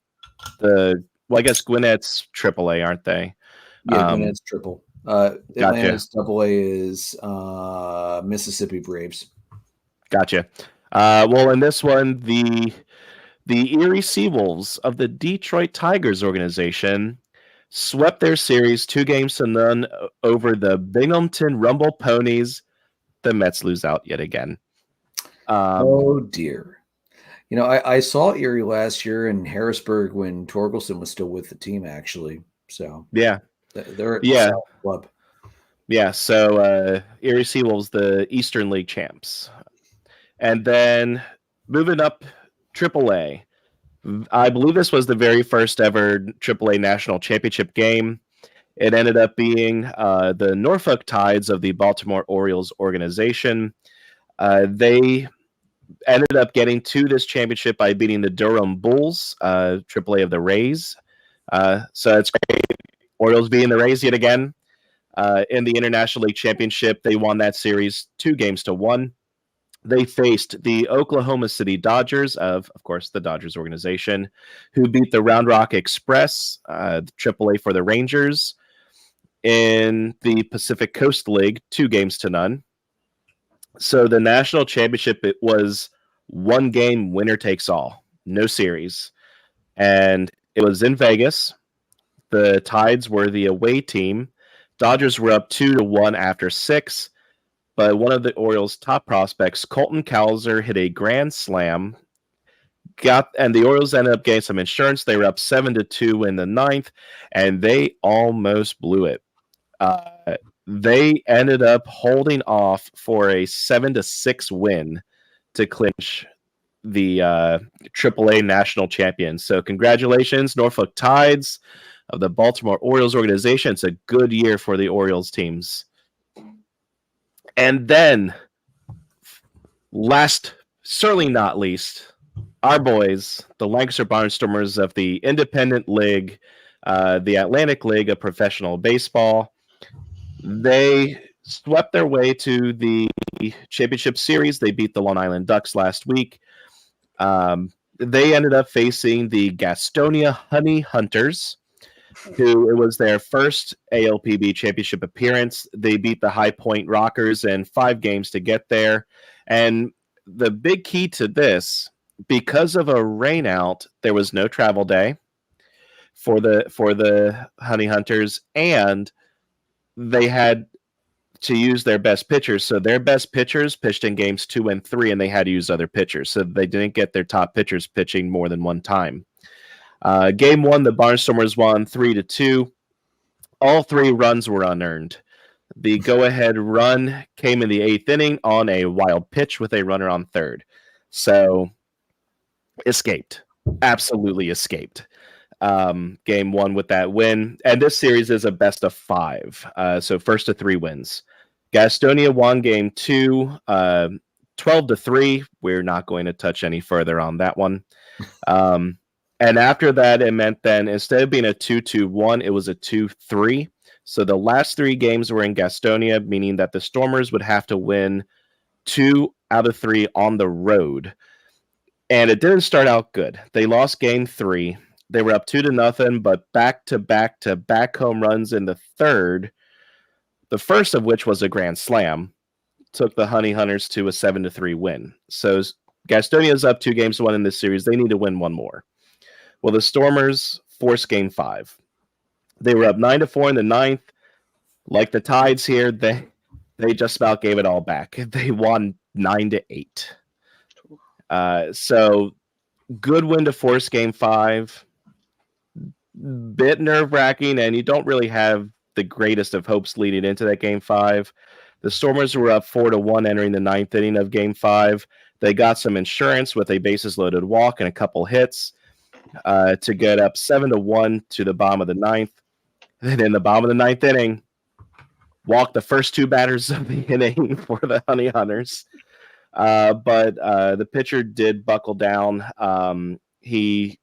guess Gwinnett's AAA, aren't they? Yeah, Gwinnett's triple. Atlanta's AA is Mississippi Braves. Gotcha. Well, in this one, the Erie Seawolves of the Detroit Tigers organization swept their series 2-0 over the Binghamton Rumble Ponies. The Mets lose out yet again. Oh dear. I saw Erie last year in Harrisburg when Torkelson was still with the team, actually. So Yeah. they're a Yeah. solid club. Yeah. So Erie Seawolves, the Eastern League champs. And then moving up AAA. I believe this was the very first ever AAA national championship game. It ended up being the Norfolk Tides of the Baltimore Orioles organization. They ended up getting to this championship by beating the Durham Bulls, AAA of the Rays. So it's great. Orioles being the Rays yet again. In the International League Championship, they won that series 2-1. They faced the Oklahoma City Dodgers of course, the Dodgers organization, who beat the Round Rock Express, AAA for the Rangers, in the Pacific Coast League, 2-0. So the national championship, it was one game, winner takes all, no series. And it was in Vegas. The Tides were the away team. Dodgers were up 2-1 after 6. But one of the Orioles' top prospects, Colton Cowser, hit a grand slam. And the Orioles ended up getting some insurance. They were up 7-2 in the 9th, and they almost blew it. They ended up holding off for a 7-6 win to clinch the AAA national champion. So congratulations, Norfolk Tides of the Baltimore Orioles organization. It's a good year for the Orioles teams. And then, last, certainly not least, our boys, the Lancaster Barnstormers of the Independent League, the Atlantic League of Professional Baseball. They swept their way to the championship series. They beat the Long Island Ducks last week. They ended up facing the Gastonia Honey Hunters, who it was their first ALPB championship appearance. They beat the High Point Rockers in 5 games to get there. And the big key to this, because of a rainout, there was no travel day for the Honey Hunters, and they had to use their best pitchers. So their best pitchers pitched in games 2 and 3, and they had to use other pitchers. So they didn't get their top pitchers pitching more than one time. Game 1, the Barnstormers won 3-2. All 3 runs were unearned. The go-ahead run came in the 8th inning on a wild pitch with a runner on third. So, escaped. Absolutely escaped. Game 1 with that win. And this series is a best of 5. So, first of 3 wins. Gastonia won game 2, 12-3. We're not going to touch any further on that one. And after that, it meant then instead of being a 2-2-1, it was a 2-3. So the last 3 games were in Gastonia, meaning that the Stormers would have to win 2 out of 3 on the road. And it didn't start out good. They lost game 3. They were up 2-0, but back-to-back home runs in the third, the first of which was a grand slam, took the Honey Hunters to a 7-3 win. So Gastonia's up 2-1 in this series. They need to win one more. Well, the Stormers forced game 5. They were up 9-4 in the 9th. Like the Tides here, they just about gave it all back. They won 9-8. So good win to force game 5. Bit nerve-wracking, and you don't really have the greatest of hopes leading into that game 5. The Stormers were up 4-1 entering the 9th inning of game 5. They got some insurance with a bases-loaded walk and a couple hits to get up 7-1 to the bottom of the 9th. And in the bottom of the 9th inning, walked the first 2 batters of the inning for the Honey Hunters. But the pitcher did buckle down. He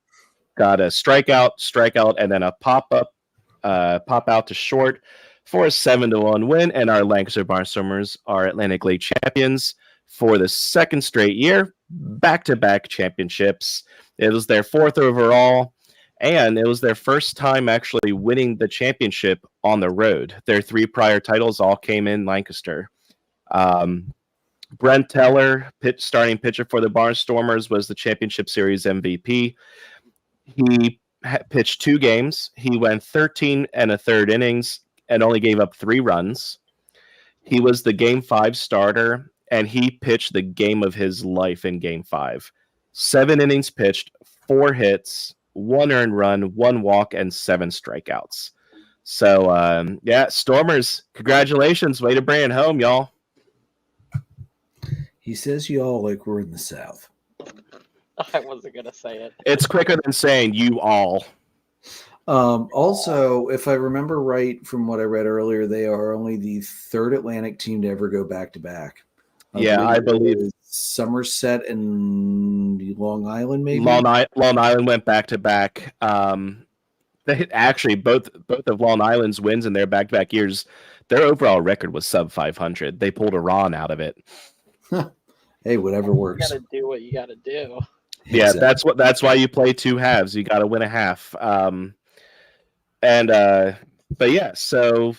got a strikeout, and then a pop out to short for a 7-1 win. And our Lancaster Barnstormers are Atlantic League champions for the 2nd straight year, back-to-back championships. It was their 4th overall, and it was their first time actually winning the championship on the road. Their 3 prior titles all came in Lancaster. Brent Teller, starting pitcher for the Barnstormers, was the championship series MVP. He pitched 2 games. He went 13 1/3 innings and only gave up 3 runs. He was the game 5 starter, and he pitched the game of his life in game 5. 7 innings pitched, 4 hits, 1 earned run, 1 walk, and 7 strikeouts. So, yeah, Stormers, congratulations. Way to bring it home, y'all. He says y'all like we're in the South. I wasn't going to say it. It's quicker than saying you all. Also, if I remember right from what I read earlier, they are only the 3rd Atlantic team to ever go back-to-back. Yeah, I believe Somerset and Long Island, maybe. Long Island went back-to-back. They actually both of Long Island's wins in their back-to-back years, their overall record was sub 500. They pulled a Ron out of it. Hey, whatever works. You got to do what you got to do. Yeah, Exactly. that's why you play 2 halves. You got to win a half. But yeah, so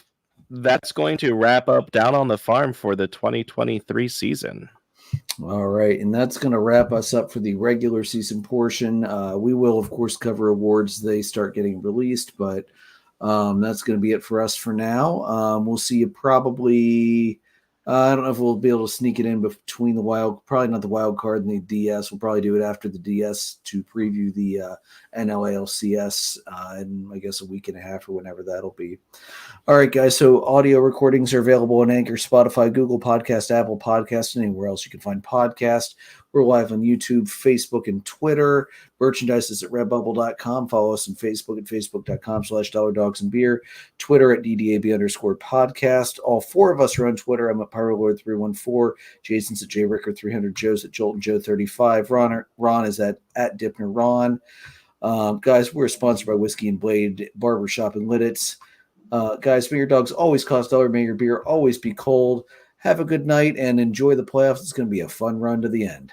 that's going to wrap up Down on the Farm for the 2023 season. All right, and that's going to wrap us up for the regular season portion. We will, of course, cover awards they start getting released, but that's going to be it for us for now. We'll see you probably. I don't know if we'll be able to sneak it in between probably not the wild card and the DS. We'll probably do it after the DS to preview the NLALCS in, I guess, a week and a half or whenever that'll be. All right, guys. So audio recordings are available on Anchor, Spotify, Google Podcast, Apple Podcast, and anywhere else you can find podcasts. We're live on YouTube, Facebook, and Twitter. Merchandise is at redbubble.com. Follow us on Facebook at facebook.com/dollardogsandbeer. Twitter at DDAB_podcast. All 4 of us are on Twitter. I'm at PyroLord314. Jason's at JRicker300. Joe's at JoltonJoe35. Ron is at DipnerRon. Guys, we're sponsored by Whiskey and Blade Barbershop in Lidditz. Guys, may your dogs always cost $1. May your beer always be cold. Have a good night and enjoy the playoffs. It's going to be a fun run to the end.